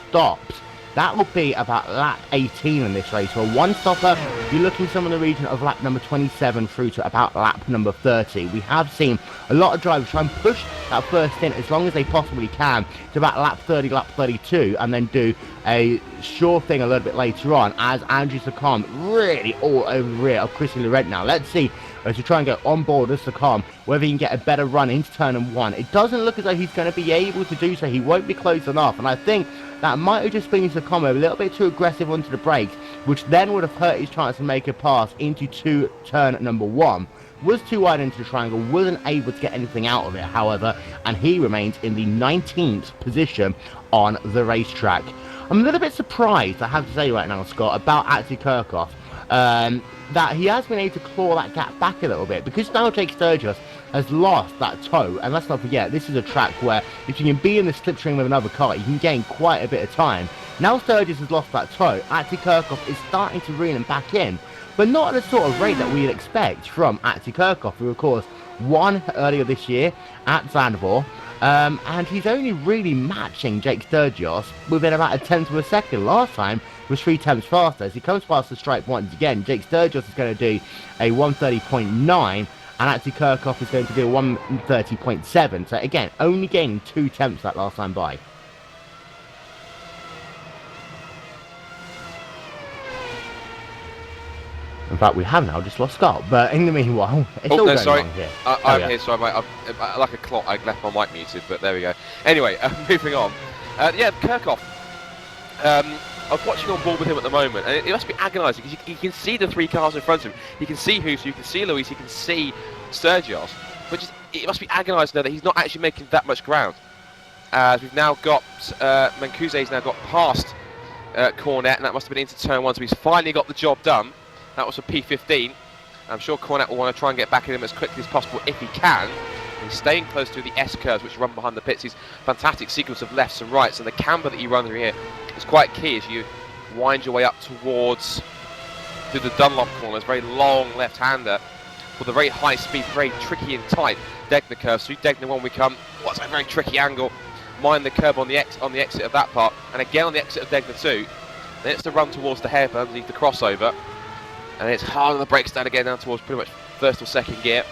stops, that will be about lap 18 in this race. For a one-stopper, you're looking somewhere in the region of lap number 27 through to about lap number 30. We have seen a lot of drivers try and push that first stint as long as they possibly can to about lap 30, lap 32, and then do a sure thing a little bit later on as Andrew Sakam really all over the rear of Christian Laurent now. Let's see as we try and get on board with Sakam whether he can get a better run into turn 1. It doesn't look as though he's going to be able to do so. He won't be close enough, and I think that might have just been Sakam a little bit too aggressive onto the brakes, which then would have hurt his chance to make a pass into turn 1. Was too wide into the triangle, wasn't able to get anything out of it, however, and he remains in the 19th position on the racetrack. I'm a little bit surprised, I have to say right now, Scott, about actually Kirchhoff, that he has been able to claw that gap back a little bit, because now Jake Sturgis has lost that toe, and let's not forget, this is a track where if you can be in the slipstream with another car, you can gain quite a bit of time. Now Sturgis has lost that toe, actually Kirchhoff is starting to reel him back in, but not at the sort of rate that we'd expect from Atty Kirchhoff, who of course won earlier this year at Zandvoort, and he's only really matching Jake Sturgis within about a tenth of a second. Last time was 3 tenths faster. As he comes past the stripe once again, Jake Sturgis is going to do a 130.9, and Atty Kirchhoff is going to do a 130.7. So again, only gaining 2 tenths that last time by. In fact, we have now just lost Scott, but in the meanwhile, it's all going wrong here. I'm here, sorry, mate. Like a clock, I left my mic muted, but there we go. Anyway, moving on. Yeah, Kirchhoff. I was watching on board with him at the moment, and it must be agonising, because you can see the 3 cars in front of him. You can see Husu, you can see Luis, you can see Sturgis, but it must be agonising that he's not actually making that much ground. As we've now got, Mancuse's now got past Cornet, and that must have been into turn 1, so he's finally got the job done. That was for P15. I'm sure Cornet will want to try and get back in him as quickly as possible if he can. He's staying close to the S-curves which run behind the pits. He's fantastic sequence of lefts and rights, and the camber that he runs through here is quite key as you wind your way up towards through the Dunlop corners. Very long left-hander with a very high speed, very tricky and tight Degner curve. So Degner 1 we come. What's a very tricky angle. Mind the curb on the exit of that part, and again on the exit of Degner 2. Then it's the run towards the hairpin underneath the crossover. And it's hard on the brakes down again, down towards pretty much first or second gear.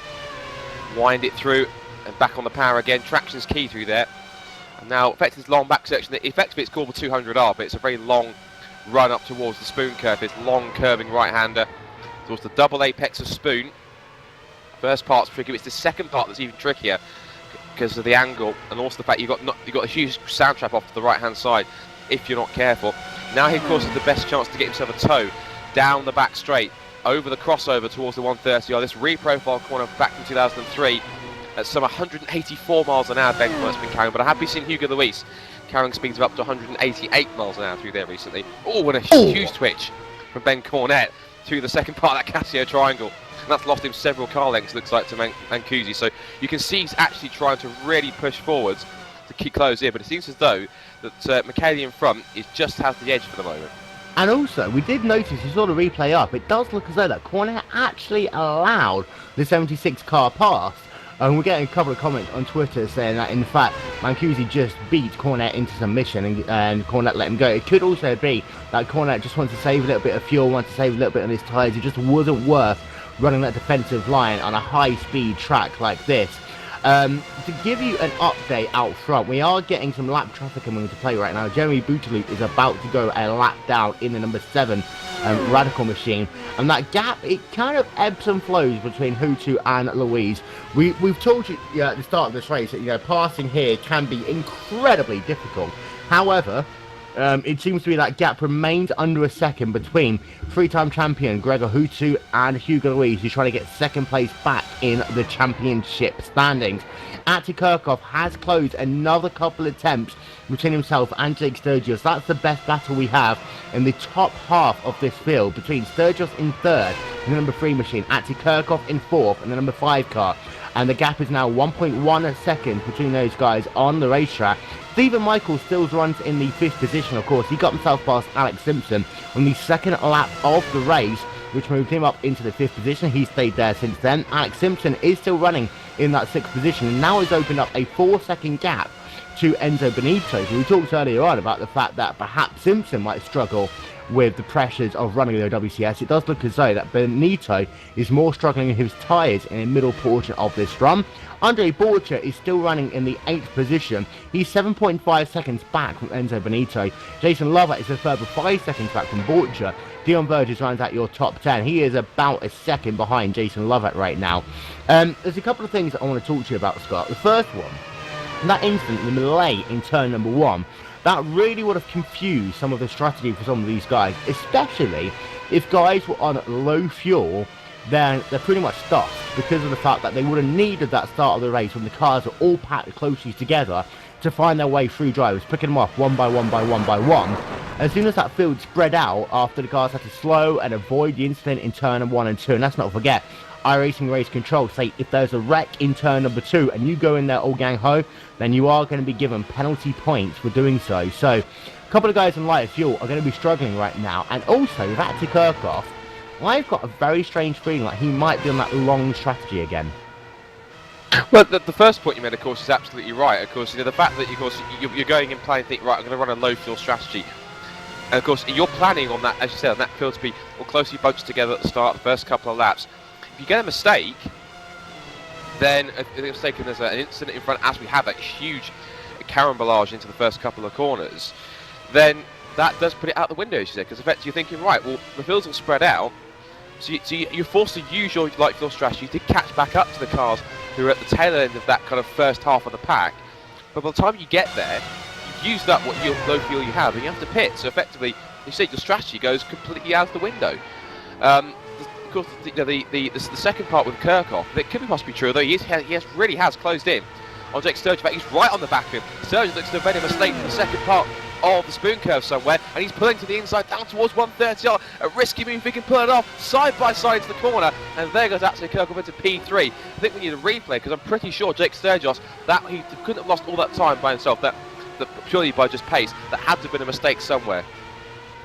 Wind it through and back on the power again. Traction's key through there. And now, effectively, this long back section. Effectively, it's called the 200R, but it's a very long run up towards the Spoon curve. This long curving right-hander towards the double apex of Spoon. First part's tricky. It's the second part that's even trickier because of the angle and also the fact you've got a huge sound trap off to the right-hand side if you're not careful. Now he, of course, has the best chance to get himself a toe down the back straight, over the crossover towards the 130R. This reprofile corner back from 2003 at some 184 miles an hour Ben Cornet's been carrying, but I have been seeing Hugo Luis carrying speeds of up to 188 miles an hour through there recently. Oh, and a huge twitch from Ben Cornet through the second part of that Casio triangle. And that's lost him several car lengths, looks like, to Mancusi. So you can see he's actually trying to really push forwards to keep close here, but it seems as though that Michele in front just has the edge for the moment. And also, we did notice, you saw the replay up, it does look as though that Cornet actually allowed the 76 car past. And we're getting a couple of comments on Twitter saying that, in fact, Mancusi just beat Cornet into submission and Cornet let him go. It could also be that Cornet just wants to save a little bit of fuel, wants to save a little bit on his tyres. It just wasn't worth running that defensive line on a high-speed track like this. To give you an update out front, we are getting some lap traffic coming into play right now. Jeremy Bouteloup is about to go a lap down in the number 7 Radical machine, and that gap, it kind of ebbs and flows between Hutu and Louise. We've told you at the start of this race that passing here can be incredibly difficult. However, it seems to be that gap remains under a second between 3-time champion Gregor Hutu and Hugo Luis, who's trying to get second place back in the championship standings. Atty Kirchhoff has closed another couple of attempts between himself and Jake Sturgis. That's the best battle we have in the top half of this field between Sturgis in 3rd in the number 3 machine, Atty Kirchhoff in 4th in the number 5 car. And the gap is now 1.1 seconds between those guys on the racetrack. Stephen Michael still runs in the 5th position, of course. He got himself past Alex Simpson on the 2nd lap of the race, which moved him up into the 5th position. He stayed there since then. Alex Simpson is still running in that 6th position and now has opened up a 4-second gap to Enzo Benito. So we talked earlier on about the fact that perhaps Simpson might struggle with the pressures of running the WCS. It does look as though that Benito is more struggling with his tyres in the middle portion of this run. Andre Borcher is still running in the 8th position. He's 7.5 seconds back from Enzo Benito. Jason Lovett is a further 5 seconds back from Borcher. Dion Burgess runs out your top 10. He is about a second behind Jason Lovett right now. There's a couple of things that I want to talk to you about, Scott. The first one, that instant, the melee in turn number 1, that really would have confused some of the strategy for some of these guys, especially if guys were on low fuel. Then they're pretty much stuffed because of the fact that they would have needed that start of the race when the cars are all packed closely together to find their way through drivers, picking them off one by one by one by one. As soon as that field spread out, after the cars had to slow and avoid the incident in turn 1 and 2, and let's not forget, iRacing Race Control say if there's a wreck in turn number 2 and you go in there all gang ho, then you are going to be given penalty points for doing so. So a couple of guys in lighter fuel are going to be struggling right now, and also with Ati Kirchhoff, I've got a very strange feeling like he might be on that long strategy again. Well, the first point you made, of course, is absolutely right. Of course, the fact that you're going in planning, think, right, I'm going to run a low fuel strategy. And of course, you're planning on that, as you said, on that field to be all closely bunched together at the start, the first couple of laps. If you get a mistake, then there's an incident in front, as we have that huge carambolage into the first couple of corners, then that does put it out the window, as you said, because effectively you're thinking, right, well, the fields will spread out, so you're forced to use your light fuel strategy to catch back up to the cars who are at the tail end of that kind of first half of the pack. But by the time you get there, you've used up what low fuel you have, and you have to pit. So effectively, you see, your strategy goes completely out the window. Of course, the second part with Kirchhoff, that could be possibly true, although he really has closed in on Jake Sturgeon. In fact, he's right on the back of him. Sturgeon looks to have made a mistake in the second part of the spoon curve somewhere, and he's pulling to the inside down towards 130. A risky move, he can pull it off side by side to the corner, and there goes actually Kirchhoff into P3. I think we need a replay, because I'm pretty sure Jake Sturgeon, that he couldn't have lost all that time by himself, that purely by just pace. That had to have been a mistake somewhere.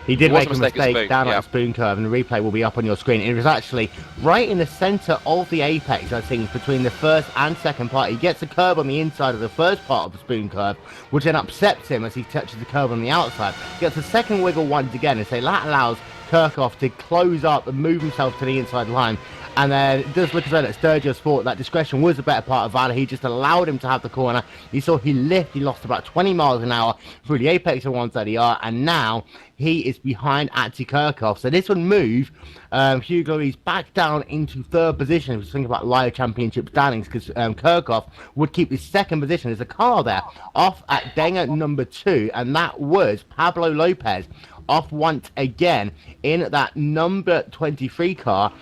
He did make a mistake down at the spoon curve, and the replay will be up on your screen. It was actually right in the centre of the apex, I think, between the first and second part. He gets a curb on the inside of the first part of the spoon curve, which then upsets him as he touches the curb on the outside. Gets a second wiggle once again, and so that allows Kirchhoff to close up and move himself to the inside line. And then it does look as though that Sturgis thought that discretion was a better part of Valor. He just allowed him to have the corner. You saw he lost about 20 miles an hour through the apex of 130R, and now he is behind Ati Kirchhoff. So this would move Hugo Louise back down into 3rd position if you think about Live Championship standings, because Kirchhoff would keep his 2nd position. There's a car there off at Denga number 2, and that was Pablo Lopez off once again in that number 23 car,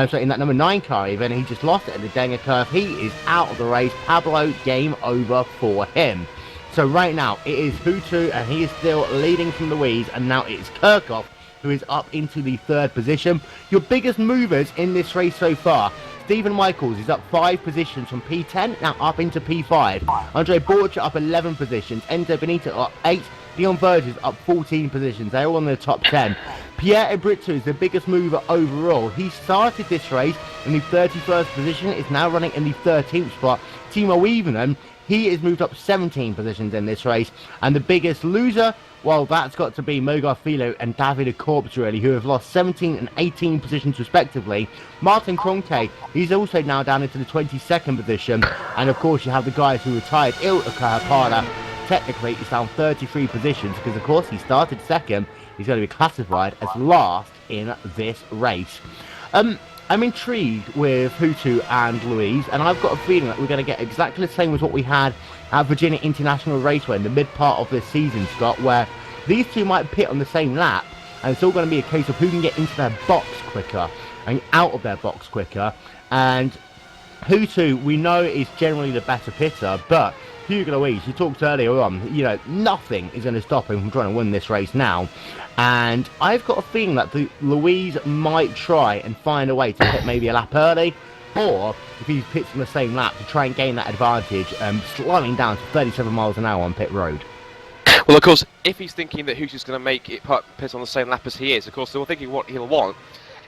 so in that number 9 car even. He just lost it at the Denga curve. He is out of the race. Pablo, game over for him. So right now it is Hutu, and he is still leading from Louise, and now it's Kirchhoff who is up into the 3rd position. Your biggest movers in this race so far: Stephen Michaels is up 5 positions from P10, now up into P5. Andre Borcher up 11 positions. Enzo Benito up 8. Dion Burgess up 14 positions. They're all in the top 10. Pierre Ebrito is the biggest mover overall. He started this race in the 31st position, is now running in the 13th spot. Timo Weavenham, he is moved up 17 positions in this race. And the biggest loser, well, that's got to be Mogar Filo and Davide Corpus, really, who have lost 17 and 18 positions respectively. Martin Kroenke, he's also now down into the 22nd position. And of course, you have the guys who retired. Ilka Kahapala, technically, he's down 33 positions because, of course, he started 2nd. He's going to be classified as last in this race. I'm intrigued with Hutu and Louise, and I've got a feeling that we're going to get exactly the same as what we had at Virginia International Raceway in the mid part of this season, Scott, where these two might pit on the same lap, and it's all going to be a case of who can get into their box quicker and out of their box quicker. And Hutu, we know, is generally the better pitter, but Hugo Louise, you talked earlier on, you know, nothing is going to stop him from trying to win this race now. And I've got a feeling that Louise might try and find a way to pit maybe a lap early, or if he pits on the same lap, to try and gain that advantage, slowing down to 37 miles an hour on pit road. Well, of course, if he's thinking that Hutu's going to make it pit on the same lap as he is, of course, they're thinking what he'll want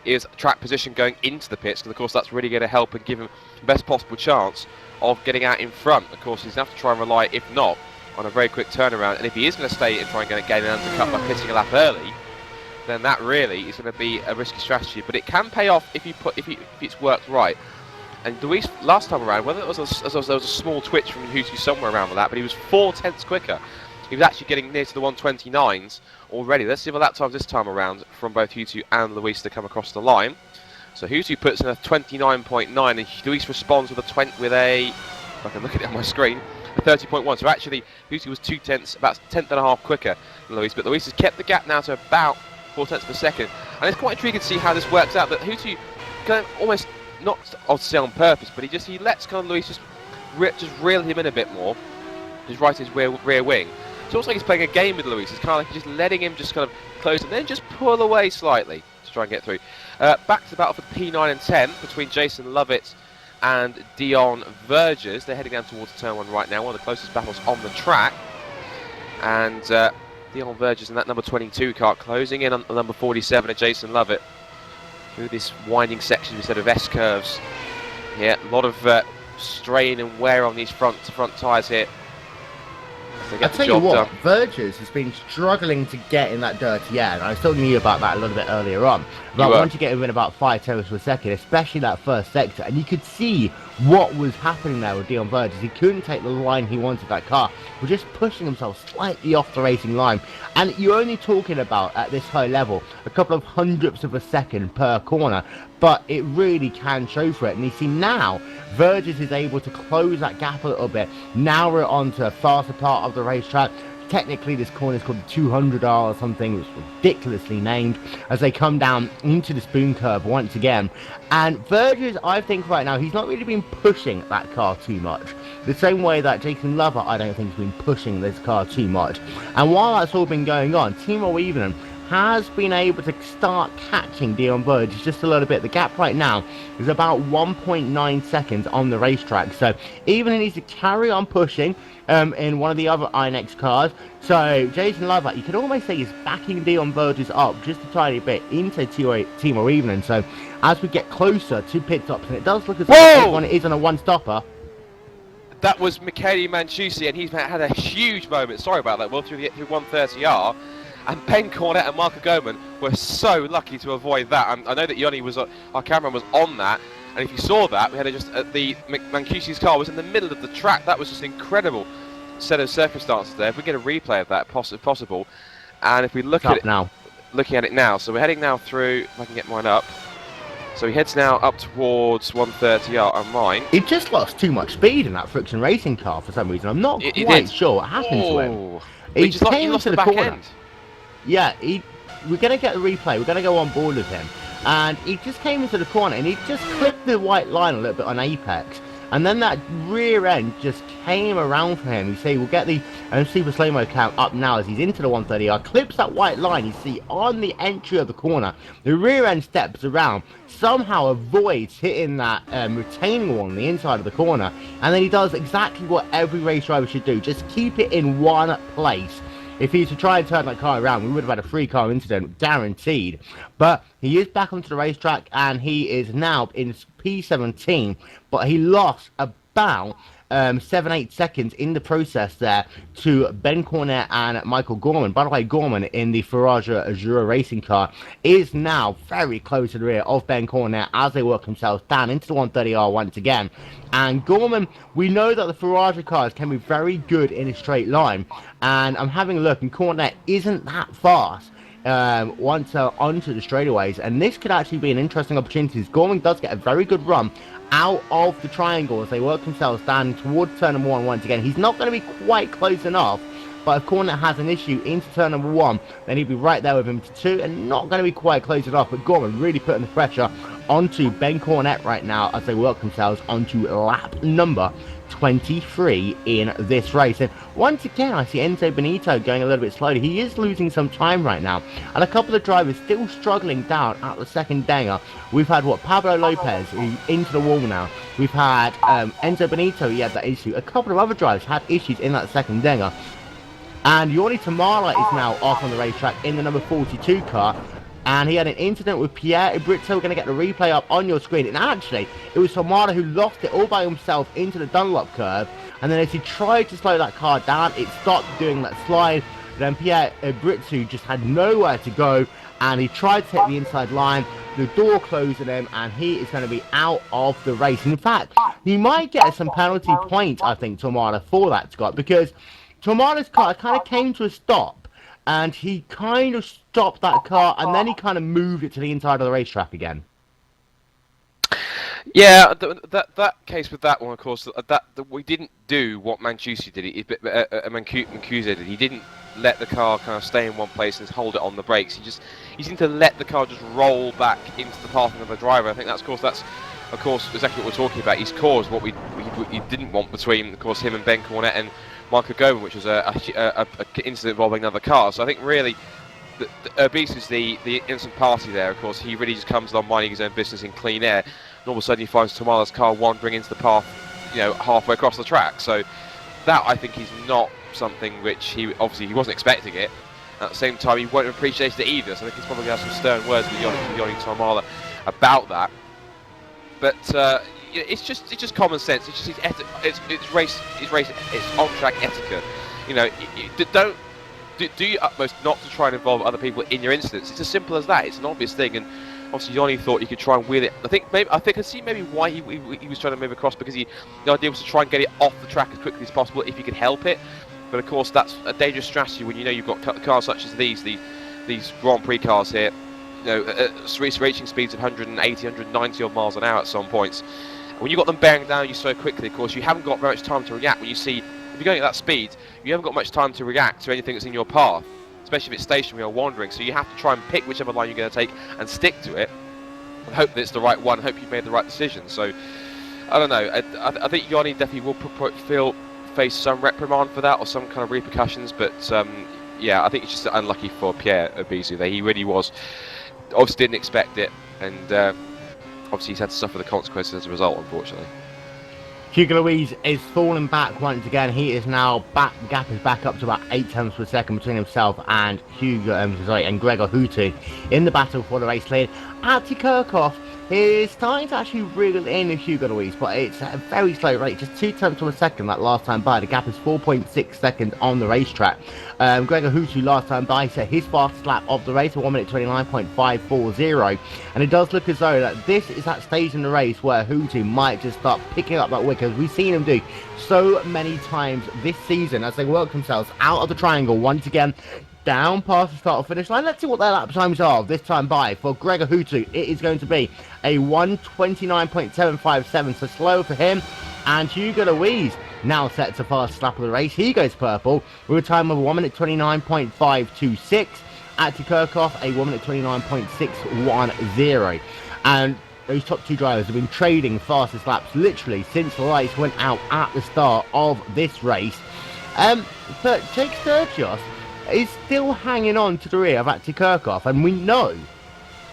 is track position going into the pits, because of course that's really going to help and give him the best possible chance of getting out in front. Of course, he's going to have to try and rely, if not on a very quick turnaround, and if he is going to stay and try and gain an undercut by pitting a lap early, then that really is going to be a risky strategy. But it can pay off if it's worked right. And Luis last time around, whether it was there was a small twitch from Hutu somewhere around the lap, but he was 4/10 quicker. He was actually getting near to the 129s already. Let's see the lap times this time around from both Hutu and Luis to come across the line. So Hutu puts in a 29.9, and Luis responds with a if I can look at it on my screen, a 30.1. So actually, Hutu was 2/10, about a tenth and a half quicker than Luis, but Luis has kept the gap now to about 4/10 per second. And it's quite intriguing to see how this works out. That Hutu kind of almost, not obviously on purpose, but he lets kind of Luis just reel him in a bit more, just right his rear wing. It's almost like he's playing a game with Luis. It's kind of like just letting him just kind of close and then just pull away slightly to try and get through. Back to the battle for P9 and 10 between Jason Lovett and Dion Vergers. They're heading down towards turn 1 right now, one of the closest battles on the track. And Dion Vergers in that number 22 car closing in on the number 47 of Jason Lovett through this winding section instead of S-curves. Yeah, a lot of strain and wear on these front tyres here. I'll tell you what, Vergers has been struggling to get in that dirty air, and I still knew about that a little bit earlier on. But once you get within about 5 tenths per second, especially that first sector, and you could see what was happening there with Dion Vergers. He couldn't take the line he wanted that car. We're just pushing himself slightly off the racing line. And you're only talking about, at this high level, a couple of hundredths of a second per corner. But it really can show for it. And you see now, Vergers is able to close that gap a little bit, narrow it onto a faster part of the racetrack. Technically, this corner is called the 200R or something, which is ridiculously named, as they come down into the spoon curve once again. And Vergers, I think right now, he's not really been pushing that car too much. The same way that Jason Lover, I don't think, has been pushing this car too much. And while that's all been going on, Timo Evening has been able to start catching Dion Vergers just a little bit. The gap right now is about 1.9 seconds on the racetrack. So even needs to carry on pushing in one of the other INX cars. So Jason Lover, you could almost say he's backing Dion Vergers up just a tiny bit into Timo Evening. So as we get closer to pit stops, and it does look as though everyone is on a one-stopper. That was Michele Mancusi, and he's had a huge moment. Sorry about that. Well, through 130R. And Ben Cornett and Marco Goman were so lucky to avoid that. I know that Yoni was, our cameraman was on that, and if you saw that, we had the Mancusi's car was in the middle of the track. That was just an incredible set of circumstances there. If we get a replay of that, if possible, and if we look at it now, looking at it now, so we're heading now through. If I can get mine up. So he heads now up towards 130R on mine. He just lost too much speed in that friction racing car for some reason. I'm not quite sure what happened to him. He came into the corner. End. Yeah, we're going to get a replay. We're going to go on board with him. And he just came into the corner and he just clipped the white line a little bit on apex. And then that rear end just came around for him. You see, we'll get the super slow-mo count up now as he's into the 130R. Clips that white line you see on the entry of the corner. The rear end steps around, somehow avoids hitting that retaining wall on the inside of the corner. And then he does exactly what every race driver should do. Just keep it in one place. If he was to try and turn that car around, we would have had a 3-car incident, guaranteed. But he is back onto the racetrack, and he is now in P17. But he lost about 7-8 seconds in the process there to Ben Cornett and Michael Gorman. By the way, Gorman in the Ferrari Azura racing car is now very close to the rear of Ben Cornett as they work themselves down into the 130R once again. And Gorman, we know that the Ferrari cars can be very good in a straight line, and I'm having a look, and Cornett isn't that fast once onto the straightaways, and this could actually be an interesting opportunity. Gorman does get a very good run out of the triangle as they work themselves down towards turn number 1 once again. He's not going to be quite close enough, but if Cornett has an issue into turn number 1, then he'll be right there with him to 2, and not going to be quite close enough. But Gorman really putting the pressure onto Ben Cornett right now as they work themselves onto lap number 23 in this race. And once again, I see Enzo Benito going a little bit slowly. He is losing some time right now, and a couple of drivers still struggling down at the second dinger. We've had Pablo Lopez into the wall now. We've had Enzo Benito, he had that issue. A couple of other drivers had issues in that second dinger, and Yordi Tamala is now off on the racetrack in the number 42 car. And he had an incident with Pierre Ibrito. We're going to get the replay up on your screen. And actually, it was Tamara who lost it all by himself into the Dunlop curve. and then as he tried to slow that car down, it stopped doing that slide. Then Pierre Britsu just had nowhere to go, and he tried to hit the inside line. The door closed on him, and he is going to be out of the race. In fact, he might get some penalty points, I think, Tomada, for that, Scott, because Tomada's car kind of came to a stop, and he kind of stopped that car, and then he kind of moved it to the inside of the racetrack again. Yeah, that case with that one, of course, that we didn't do what Mancusi did. Mancusi did. He didn't let the car kind of stay in one place and hold it on the brakes. He seemed to let the car just roll back into the path of the driver. I think that's of course exactly what we're talking about. He's caused what we didn't want between, of course, him and Ben Cornette and Michael Gobin, which was a incident involving another car. So I think really, Urbis is the innocent party there. Of course, he really just comes along minding his own business in clean air, and all of a sudden he finds Tomada's car wandering into the path, halfway across the track. So that, I think, is not something which he wasn't expecting it. At the same time, he won't have appreciated it either. So I think he's probably going to have some stern words with Yoni Tomala about that. But it's just common sense. It's just it's on track etiquette. Don't do your utmost not to try and involve other people in your incidents. It's as simple as that. It's an obvious thing, and obviously Yoni thought he could try and wheel it. I can see maybe why he was trying to move across, because the idea was to try and get it off the track as quickly as possible if he could help it. But of course, that's a dangerous strategy when you've got cars such as these Grand Prix cars here, reaching speeds of 180, 190 odd miles an hour at some points. When you've got them bearing down you so quickly, of course, you haven't got very much time to react. When if you're going at that speed, you haven't got much time to react to anything that's in your path, especially if it's stationary or wandering. So you have to try and pick whichever line you're going to take and stick to it, and hope that it's the right one, hope you've made the right decision. So, I don't know, I think Yoni definitely will face some reprimand for that, or some kind of repercussions, but yeah, I think it's just unlucky for Pierre Urbis there. He really was, obviously didn't expect it, and obviously he's had to suffer the consequences as a result, unfortunately. Hugo Louise is falling back once again. He is now back. The gap is back up to about 8 tenths per second between himself and and Gregor Houtu in the battle for the race lead. Artie Kirchhoff is starting to actually reel in Hugo Louise, but it's at a very slow rate, just 2 tenths of a second that last time by. The gap is 4.6 seconds on the racetrack. Gregor Houtu last time by set his fastest lap of the race, 1 minute 29.540, and it does look as though that this is that stage in the race where Houtu might just start picking up that wick, as we've seen him do so many times this season as they work themselves out of the triangle once again, down past the start of finish line. Let's see what their lap times are this time by. For Gregor Houtu, it is going to be a 1:29.757, so slow for him. And Hugo Louise now set to fastest lap of the race. He goes purple with a time of 1 minute 29.526. Artie Kirchhoff, a 1 minute 29.610. And those top two drivers have been trading fastest laps literally since the lights went out at the start of this race. But Jake Sturgis is still hanging on to the rear of Artie Kirchhoff, and we know,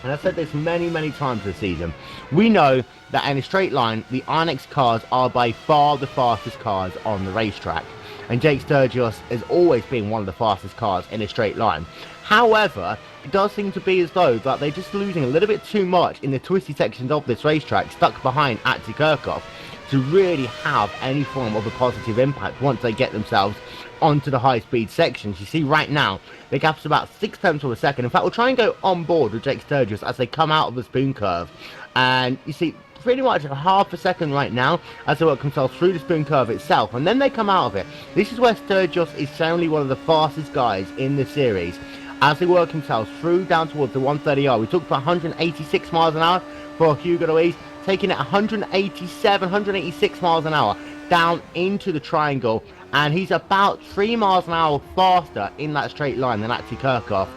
and I've said this many times this season, we know that in a straight line the Onyx cars are by far the fastest cars on the racetrack, and Jake Sturgis has always been one of the fastest cars in a straight line. However, it does seem to be as though that they're just losing a little bit too much in the twisty sections of this racetrack, stuck behind Artie Kirchhoff, to really have any form of a positive impact once they get themselves onto the high-speed sections. You see right now, the gap's about 6 tenths of a second. In fact, we'll try and go on board with Jake Sturgis as they come out of the spoon curve. And you see pretty much a half a second right now as they work themselves through the spoon curve itself. And then they come out of it. This is where Sturgis is certainly one of the fastest guys in the series, as they work themselves through down towards the 130R. We talked about 186 miles an hour for Hugo Louise, taking it 187, 186 miles an hour down into the triangle, and he's about 3 miles an hour faster in that straight line than Artie Kirchhoff.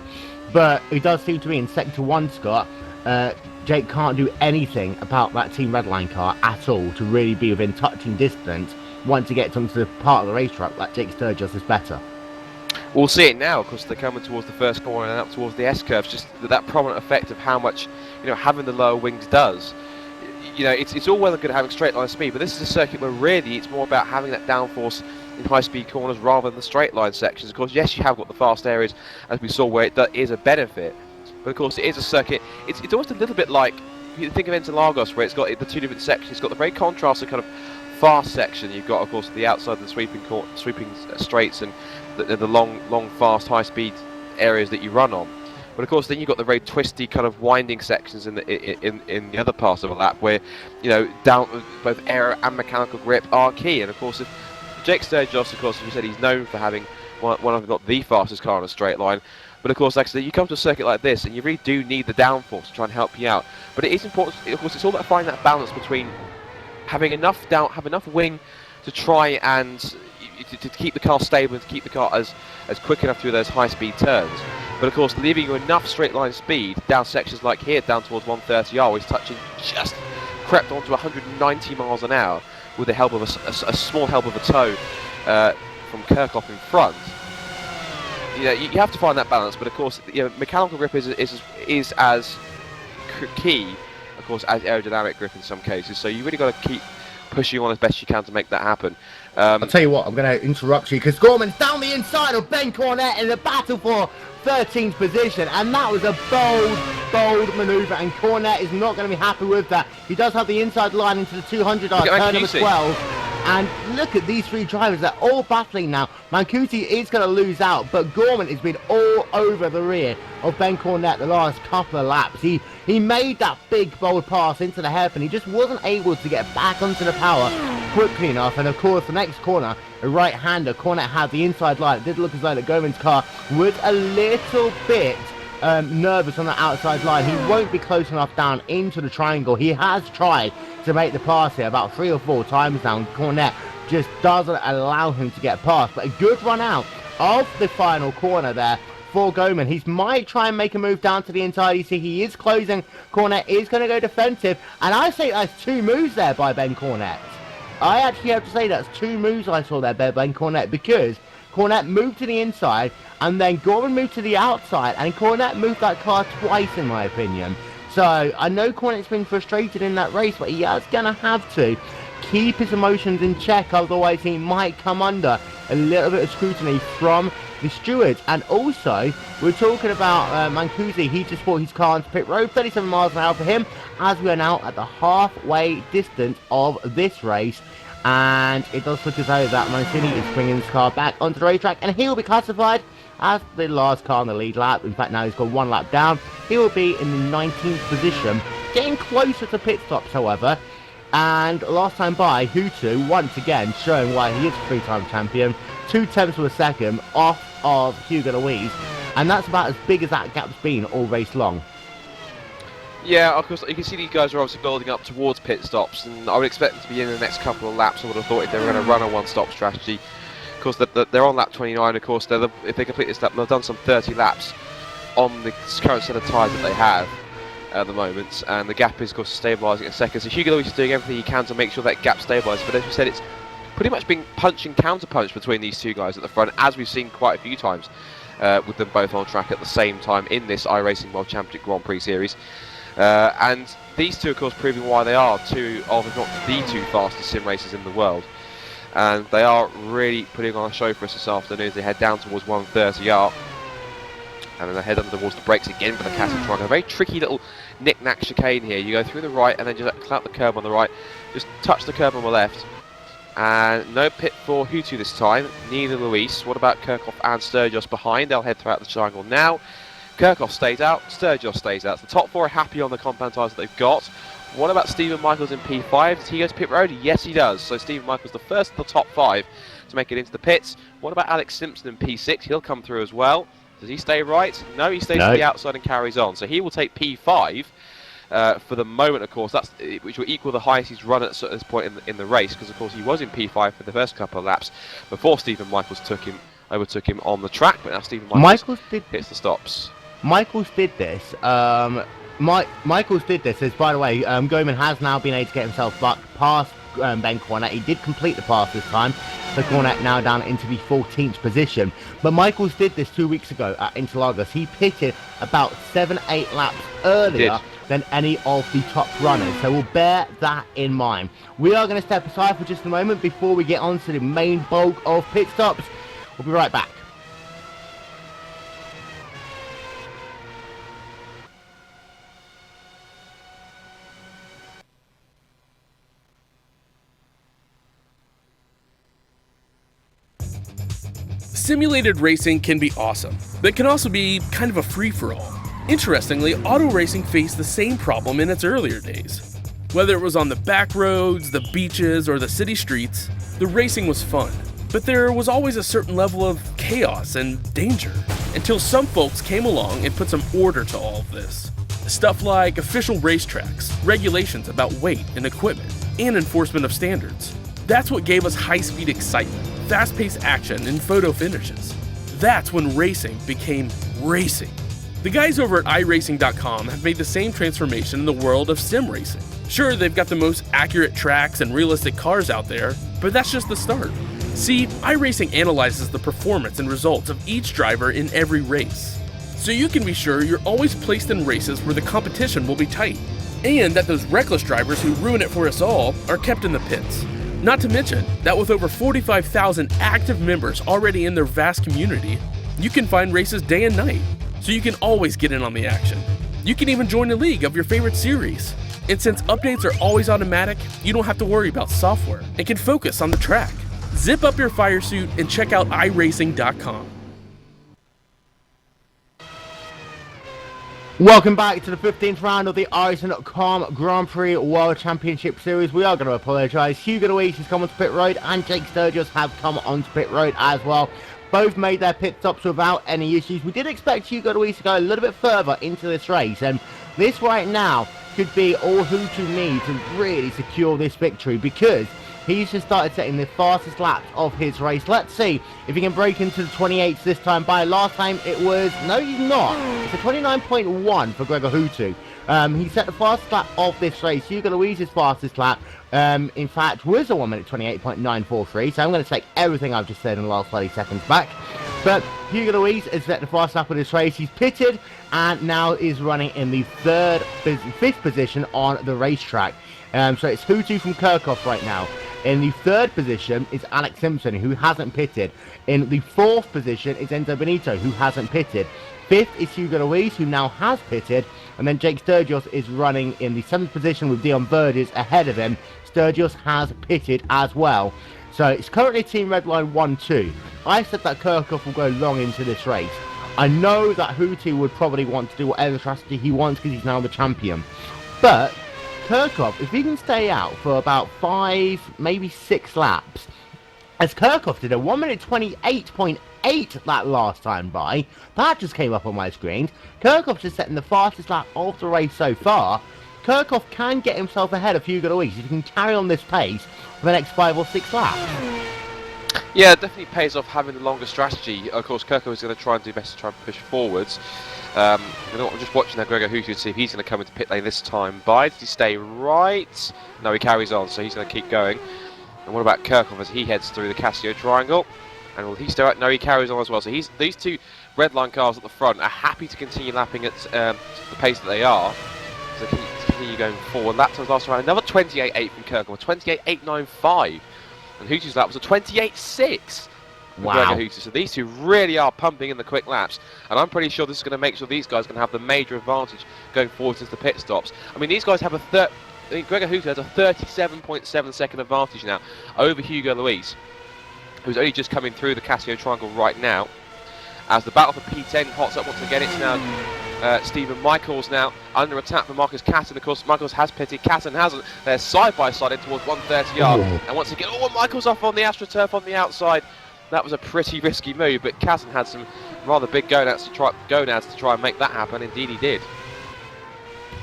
But it does seem to be in sector 1, Scott. Jake can't do anything about that Team Redline car at all to really be within touching distance once he gets onto the part of the racetrack that Jake Sturgis is better. We'll see it now, because they're coming towards the first corner and up towards the S-curves. Just that prominent effect of how much having the lower wings does. It's all well and good having straight line speed, but this is a circuit where really it's more about having that downforce in high-speed corners rather than the straight line sections. Of course, yes, you have got the fast areas, as we saw, where it is a benefit, but of course it is a circuit. It's almost a little bit like, you think of Interlagos, where it's got the two different sections. It's got the very contrasted kind of fast section, you've got, of course, the outside of the sweeping straights and the long, fast, high-speed areas that you run on. But of course, then you've got the very twisty, kind of winding sections in the other parts of a lap, where, you know, both aero and mechanical grip are key. And of course, if Jake Sturgis, of course, as you said, he's known for having one of, if not the fastest car on a straight line. But of course, like I said, you come to a circuit like this, and you really do need the downforce to try and help you out. But it is important, of course, it's all about finding that balance between having enough wing to try and to keep the car stable and to keep the car as quick enough through those high-speed turns. But of course, leaving you enough straight line speed down sections like here, down towards 130R, where he's touching just crept onto 190 miles an hour with the help of a small help of a toe from Kirchhoff in front. You know, you have to find that balance, but of course, you know, mechanical grip is as key, of course, as aerodynamic grip in some cases. So you really got to keep pushing on as best you can to make that happen. I'll tell you what, I'm going to interrupt you because Gorman's down the inside of Ben Cornette in the battle for 13th position, and that was a bold manoeuvre, and Cornette is not going to be happy with that. He does have the inside line into the 200R, turn number 12. And look at these three drivers, they're all battling now. Mancusi is going to lose out, but Gorman has been all over the rear of Ben Cornette the last couple of laps. He made that big, bold pass into the hairpin. He just wasn't able to get back onto the power quickly enough. And of course, the next corner, a right-hander, Cornette had the inside line. It did look as though that Gorman's car was a little bit nervous on the outside line. He won't be close enough down into the triangle. He has tried to make the pass here about 3 or 4 times now. Cornette just doesn't allow him to get past. But a good run out of the final corner there for Goman. He might try and make a move down to the inside. You see, he is closing. Cornette is going to go defensive. And I say that's 2 moves there by Ben Cornette. I actually have to say that's 2 moves I saw there by Ben Cornette, because Cornette moved to the inside, and then Gorman moved to the outside, and Cornette moved that car twice, in my opinion. So, I know Cornette's been frustrated in that race, but he is going to have to keep his emotions in check, otherwise he might come under a little bit of scrutiny from the stewards. And also, we're talking about Mancusi. He just brought his car onto pit road, 37 miles an hour for him, as we are now at the halfway distance of this race. And it does look as though that Mancini is bringing his car back onto the racetrack, and he will be classified as the last car on the lead lap. In fact, now he's got 1 lap down. He will be in the 19th position, getting closer to pit stops, however. And last time by, Hutu, once again, showing why he is a 3-time champion, 2/10 of a second off of Hugo Louise, and that's about as big as that gap's been all race long. Yeah, of course, you can see these guys are obviously building up towards pit stops, and I would expect them to be in the next couple of laps. I would have thought if they were going to run a one-stop strategy. Of course, they're on lap 29, of course, if they complete this lap, they've done some 30 laps on the current set of tyres that they have at the moment, and the gap is, of course, stabilising in a second. So Hugo Louis is doing everything he can to make sure that gap stabilises, but as we said, it's pretty much been punch and counter-punch between these two guys at the front, as we've seen quite a few times with them both on track at the same time in this iRacing World Championship Grand Prix Series. And these two, of course, proving why they are 2 of, if not the 2 fastest sim racers in the world. And they are really putting on a show for us this afternoon as they head down towards 130R. And then they head under towards the brakes again for the Castle Triangle. A very tricky little knick-knack chicane here. You go through the right and then just clout the curb on the right. Just touch the curb on the left. And no pit for Hutu this time. Neither Luis. What about Kirchhoff and Sturgis behind? They'll head throughout the triangle now. Kirchhoff stays out, Sturgis stays out. So the top 4 are happy on the compound tyres that they've got. What about Stephen Michaels in P5? Does he go to pit road? Yes, he does. So Stephen Michaels the first of the top 5 to make it into the pits. What about Alex Simpson in P6? He'll come through as well. Does he stay right? No, he stays to the outside and carries on. So he will take P5 for the moment, of course. That's which will equal the highest he's run at this point in the race, because, of course, he was in P5 for the first couple of laps before Stephen Michaels overtook him on the track. But now Stephen Michaels hits the stops. Michaels did this. Michaels did this. As by the way, Goman has now been able to get himself back past Ben Cornette. He did complete the pass this time, so Cornette now down into the 14th position. But Michaels did this 2 weeks ago at Interlagos. He pitted about 7-8 laps earlier than any of the top runners, so we'll bear that in mind. We are going to step aside for just a moment before we get on to the main bulk of pit stops. We'll be right back. Simulated racing can be awesome, but it can also be kind of a free-for-all. Interestingly, auto racing faced the same problem in its earlier days. Whether it was on the back roads, the beaches, or the city streets, the racing was fun. But there was always a certain level of chaos and danger, until some folks came along and put some order to all of this. Stuff like official racetracks, regulations about weight and equipment, and enforcement of standards. That's what gave us high-speed excitement, fast-paced action, and photo finishes. That's when racing became racing. The guys over at iRacing.com have made the same transformation in the world of sim racing. Sure, they've got the most accurate tracks and realistic cars out there, but that's just the start. See, iRacing analyzes the performance and results of each driver in every race, so you can be sure you're always placed in races where the competition will be tight, and that those reckless drivers who ruin it for us all are kept in the pits. Not to mention that with over 45,000 active members already in their vast community, you can find races day and night, so you can always get in on the action. You can even join a league of your favorite series. And since updates are always automatic, you don't have to worry about software and can focus on the track. Zip up your fire suit and check out iRacing.com. Welcome back to the 15th round of the iRacing.com Grand Prix World Championship Series. We are going to apologise. Hugo Luis has come onto pit road and Jake Sturgis have come onto pit road as well. Both made their pit stops without any issues. We did expect Hugo Luis to go a little bit further into this race, and this right now could be all Hutu needs to really secure this victory, because he's just started setting the fastest laps of his race. Let's see if he can break into the 28s this time. By last time it was, no he's not, it's a 29.1 for Gregor Hutu. He set the fastest lap of this race. Hugo Luis's fastest lap, in fact, was a 1 minute 28.943. So I'm going to take everything I've just said in the last 30 seconds back. But Hugo Luis has set the fastest lap of this race. He's pitted and now is running in the fifth position on the racetrack. So it's Hutu from Kirchhoff right now. In the third position is Alex Simpson, who hasn't pitted. In the fourth position is Enzo Benito, who hasn't pitted. Fifth is Hugo Luis, who now has pitted. And then Jake Sturgis is running in the 7th position with Dion Verdes ahead of him. Sturgis has pitted as well. So it's currently Team Redline 1-2. I said that Kirchhoff will go long into this race. I know that Hutu would probably want to do whatever strategy he wants because he's now the champion. But Kirchhoff, if he can stay out for about 5, maybe 6 laps, as Kirchhoff did a 1 minute 28.8 that last time by, that just came up on my screen. Kirchhoff's just setting the fastest lap of the race so far. Kirchhoff can get himself ahead of Hugo Luis if he can carry on this pace for the next 5 or 6 laps. Yeah, it definitely pays off having the longer strategy. Of course, Kirchhoff is going to try and do best to try and push forwards. You know what, I'm just watching now Gregor Hutu to see if he's going to come into pit lane this time. Does he stay right? No, he carries on, so he's going to keep going. And what about Kirchhoff as he heads through the Casio triangle? And will he stay right? No, he carries on as well. So these two red line cars at the front are happy to continue lapping at the pace that they are. So continue going forward. Lap times last round, another 28.8 from Kirchhoff, 28.895. And Hutu's lap was a 28.6. Wow. So these two really are pumping in the quick laps, and I'm pretty sure this is going to make sure these guys can have the major advantage going forward into the pit stops. I mean, these guys have Gregor Hutu has a 37.7 second advantage now over Hugo Luis, who's only just coming through the Casio triangle right now. As the battle for P10 hots up once again, it's now Stephen Michaels now under attack from Marcus Catton. Of course, Michaels has pitted, Catton hasn't. They're side by side in towards 130 yard, and once again, Michaels off on the AstroTurf on the outside. That was a pretty risky move, but Catton had some rather big gonads to try and make that happen. Indeed, he did.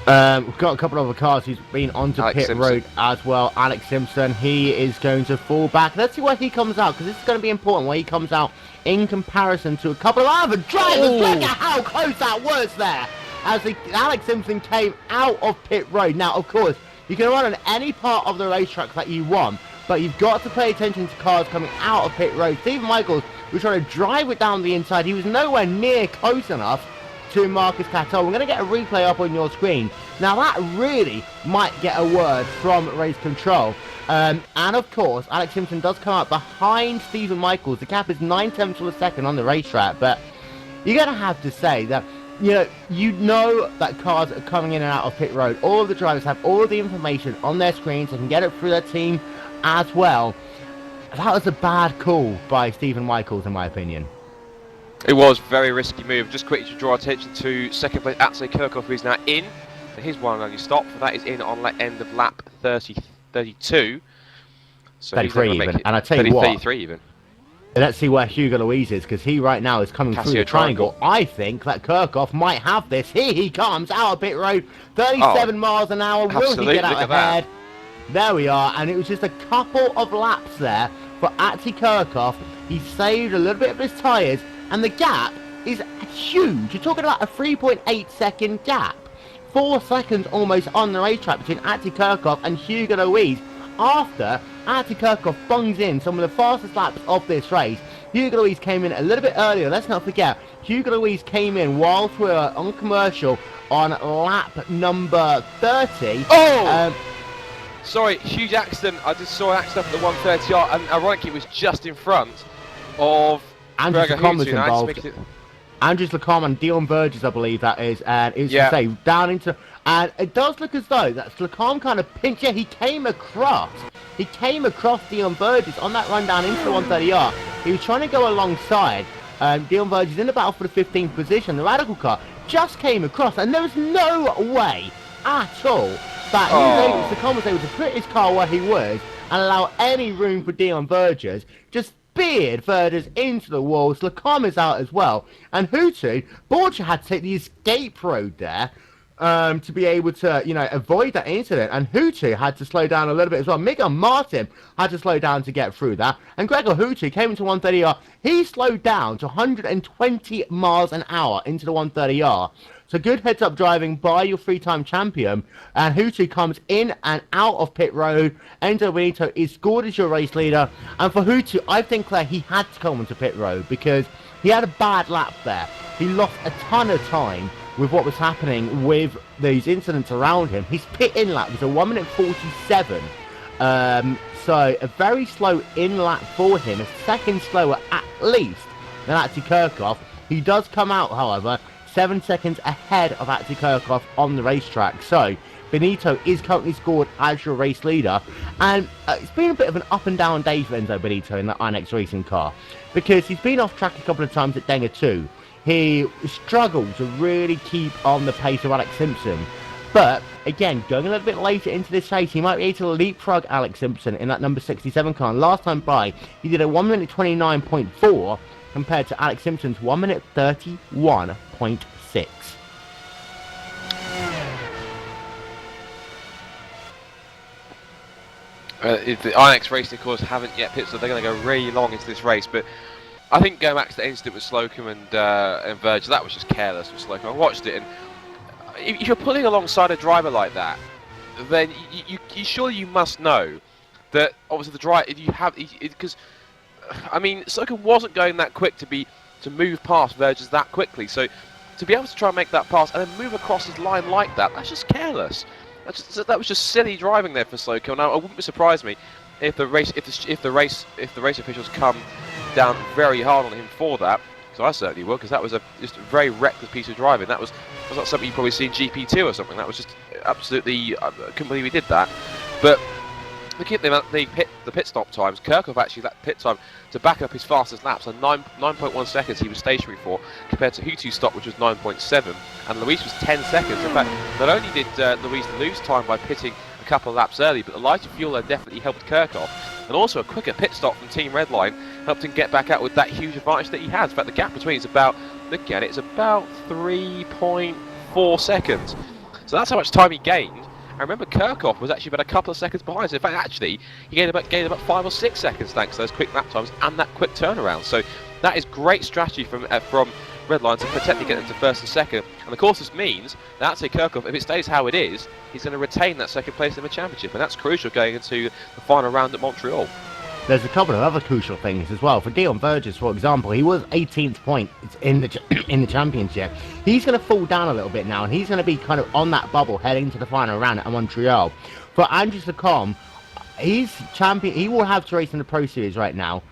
We've got a couple of other cars who's been onto pit road as well. Alex Simpson, he is going to fall back. Let's see where he comes out, because this is going to be important where he comes out in comparison to a couple of other drivers. Look at how close that was there as Alex Simpson came out of pit road. Now, of course, you can run on any part of the racetrack that you want, but you've got to pay attention to cars coming out of pit road. Stephen Michaels was trying to drive it down the inside. He was nowhere near close enough to Marcus Catton. We're going to get a replay up on your screen. Now that really might get a word from race control. And of course, Alex Simpson does come up behind Stephen Michaels. The gap is 9/10 of a second on the racetrack, but you're going to have to say that you know that cars are coming in and out of pit road. All of the drivers have all of the information on their screens. They can get it through their team as well. That was a bad call by Stephen Michaels, in my opinion. It was a very risky move. Just quickly to draw attention to second place Atsay Kirchhoff, who's now in. So his one and only stop for that is in on end of lap 32. So 33 he's even. And I tell you what, 33 even. let's see where Hugo Louise is, because he right now is coming through the triangle. I think that Kirchhoff might have this. Here he comes out of pit road, 37 miles an hour. Will he get out ahead? There we are, and it was just a couple of laps there for Atsay Kirchhoff. He saved a little bit of his tyres, and the gap is huge. You're talking about a 3.8 second gap. 4 seconds almost on the racetrack between Atsay Kirchhoff and Hugo Louise. After Atsay Kirchhoff bungs in some of the fastest laps of this race, Hugo Louise came in a little bit earlier. Let's not forget, Hugo Louise came in whilst we were on commercial on lap number 30. Oh! Sorry, huge accident. I just saw an accident at the 130R, and ironically, it was just in front of Andrews Lacombe was involved. Andrews Lacombe and Dion Burgess, I believe that is, and it was to say down into, and it does look as though that's Lacombe kind of pinched. Yeah, he came across Dion Burgess on that run down into the 130R. He was trying to go alongside Dion Burgess in the battle for the 15th position. The Radical car just came across, and there was no way at all that Lacombe was able to put his car where he was and allow any room for Dion Burgess. Just speared Verdes into the walls. Lacombe is out as well, and Borja had to take the escape road there to be able to, avoid that incident, and Hutu had to slow down a little bit as well. Miguel Martin had to slow down to get through that, and Gregor Hutu came into 130R. He slowed down to 120 miles an hour into the 130R. So good heads-up driving by your three-time champion, and Hutu comes in and out of pit road. Enzo Benito is scored as your race leader, and for Hutu, I think that he had to come into pit road because he had a bad lap there. He lost a ton of time with what was happening with these incidents around him. His pit-in lap was a 1 minute 47, so a very slow in lap for him, a second slower at least than Atsay Kirchhoff. He does come out, however, 7 seconds ahead of Atsay Kirchhoff on the racetrack. So Benito is currently scored as your race leader, and it's been a bit of an up and down day for Enzo Benito in the INX racing car, because he's been off track a couple of times at Denga 2. He struggled to really keep on the pace of Alex Simpson, but again, going a little bit later into this race, he might be able to leapfrog Alex Simpson in that number 67 car. And last time by, he did a 1 minute 29.4 compared to Alex Simpson's 1 minute 31.6. The INX racing course haven't yet pitted, so they're going to go really long into this race. But I think going back to the incident with Slocum and Virgil, that was just careless with Slocum. I watched it, and if you're pulling alongside a driver like that, then you surely you must know that obviously the driver because I mean Slocum wasn't going that quick to move past Virgil that quickly. So to be able to try and make that pass and then move across his line like that's just careless. That was just silly driving there for Slocum. Now, it wouldn't surprise me if the race officials come down very hard on him for that. So I certainly will, because that was just a very reckless piece of driving. That was not something you probably see in GP2 or something. That was just absolutely, I couldn't believe he did that. But looking at the pit stop times, Kirchhoff actually that pit time to back up his fastest laps, and 9.1 seconds he was stationary for, compared to Hutu's stop, which was 9.7, and Luis was 10 seconds. In fact, not only did Luis lose time by pitting a couple of laps early, but the lighter fuel there definitely helped Kirchhoff, and also a quicker pit stop from Team Redline helped him get back out with that huge advantage that he has. In fact, the gap between is about, look at it, it's about 3.4 seconds. So that's how much time he gained. I remember Kirchhoff was actually about a couple of seconds behind. So in fact, actually, he gained about 5 or 6 seconds thanks to those quick lap times and that quick turnaround. So that is great strategy from Redline to potentially get into first and second. And of course, this means that Atsay Kirchhoff, if it stays how it is, he's going to retain that second place in the championship, and that's crucial going into the final round at Montreal. There's a couple of other crucial things as well. For Dion Burgess, for example, he was 18th point in the championship. He's going to fall down a little bit now, and he's going to be kind of on that bubble heading to the final round at Montreal. For Andrews Lacombe, he's champion. He will have to race in the Pro Series right now,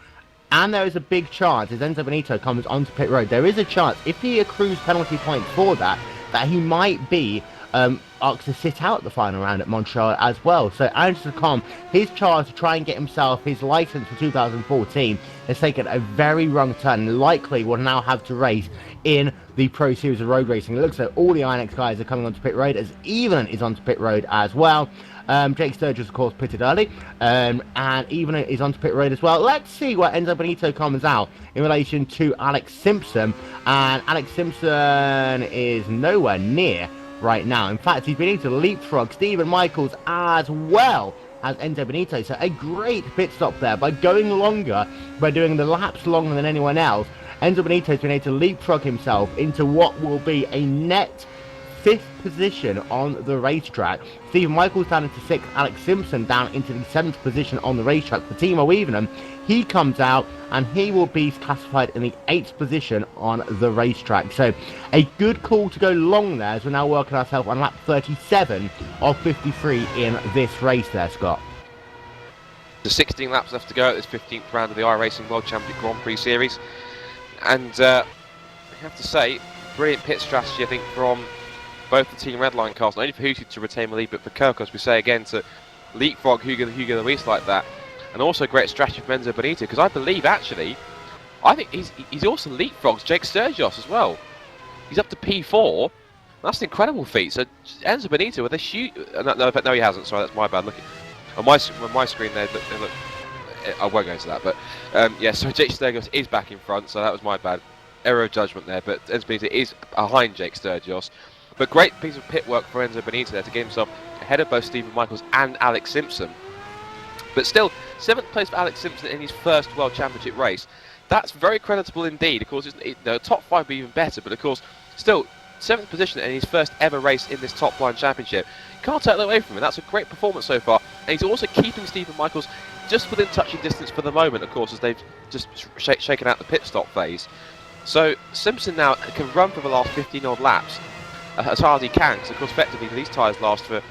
and there is a big chance as Enzo Benito comes onto pit road. There is a chance if he accrues penalty points for that he might be asked to sit out the final round at Montreal as well. So Alex Lecombe, his charge to try and get himself his license for 2014 has taken a very wrong turn and likely will now have to race in the Pro Series of Road Racing. It looks like all the INX guys are coming onto pit road, as Evelyn is onto pit road as well. Jake Sturgis, of course, pitted early, and Evelyn is onto pit road as well. Let's see what Enzo Benito comes out in relation to Alex Simpson, and Alex Simpson is nowhere near right now. In fact, he's been able to leapfrog Stephen Michaels as well as Enzo Benito. So a great pit stop there by going longer, by doing the laps longer than anyone else. Enzo Benito's been able to leapfrog himself into what will be a net 5th position on the racetrack. Stephen Michaels down into 6th, Alex Simpson down into the 7th position on the racetrack. For Timo Evening, he comes out and he will be classified in the 8th position on the racetrack. So a good call to go long there, as we're now working ourselves on lap 37 of 53 in this race there, Scott. There's 16 laps left to go at this 15th round of the iRacing World Championship Grand Prix Series. And I have to say, brilliant pit strategy, I think, from both the Team Redline cars, not only for Hootie to retain the lead, but for Kirk, as we say again, to leapfrog Hugo Luis like that. And also great strategy from Enzo Benito, because I believe, actually, I think he's also leapfrogged Jake Sturgis as well. He's up to P4. That's an incredible feat. So Enzo Benito with a huge... No, he hasn't. Sorry, that's my bad. Look on my screen there. Look, I won't go into that, but yeah. So Jake Sturgis is back in front, so that was my bad error of judgment there. But Enzo Benito is behind Jake Sturgis. But great piece of pit work for Enzo Benito there to get himself ahead of both Stephen Michaels and Alex Simpson. But still, 7th place for Alex Simpson in his first World Championship race. That's very creditable indeed. Of course, the top 5 would be even better, but of course, still, 7th position in his first ever race in this top line championship. Can't take that away from him. That's a great performance so far. And he's also keeping Stephen Michaels just within touching distance for the moment, of course, as they've just shaken out the pit stop phase. So Simpson now can run for the last 15 odd laps as hard as he can, because of course effectively these tyres last for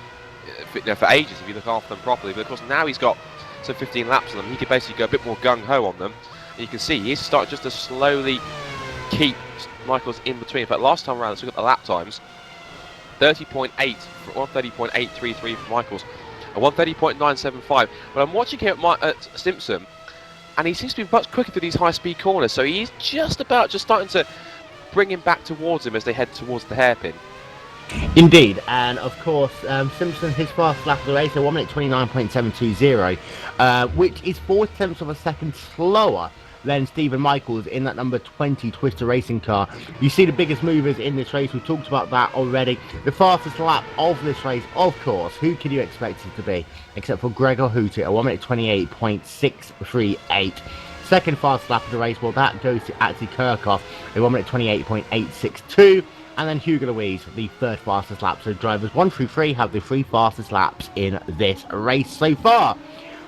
ages if you look after them properly. But of course now he's got some 15 laps on them, he can basically go a bit more gung-ho on them. And you can see he is starting just to slowly keep Michaels in between. In fact, last time around, let's look at the lap times. 30.8 for 130.833 for Michaels and 130.975. But I'm watching here at Simpson, and he seems to be much quicker through these high-speed corners. So he's just starting to bring him back towards him as they head towards the hairpin. Indeed, and of course, Simpson, his fast lap of the race, 1 minute 29.720, which is 4/10 of a second slower than Stephen Michaels in that number 20 Twister Racing car. You see the biggest movers in this race, we've talked about that already. The fastest lap of this race, of course, who can you expect it to be? Except for Gregor Hootie at 1 minute 28.638. Second fastest lap of the race, well, that goes to Atzi Kirchhoff at 1 minute 28.862. And then Hugo Luis, the third fastest lap. So drivers 1 through 3 have the 3 fastest laps in this race so far.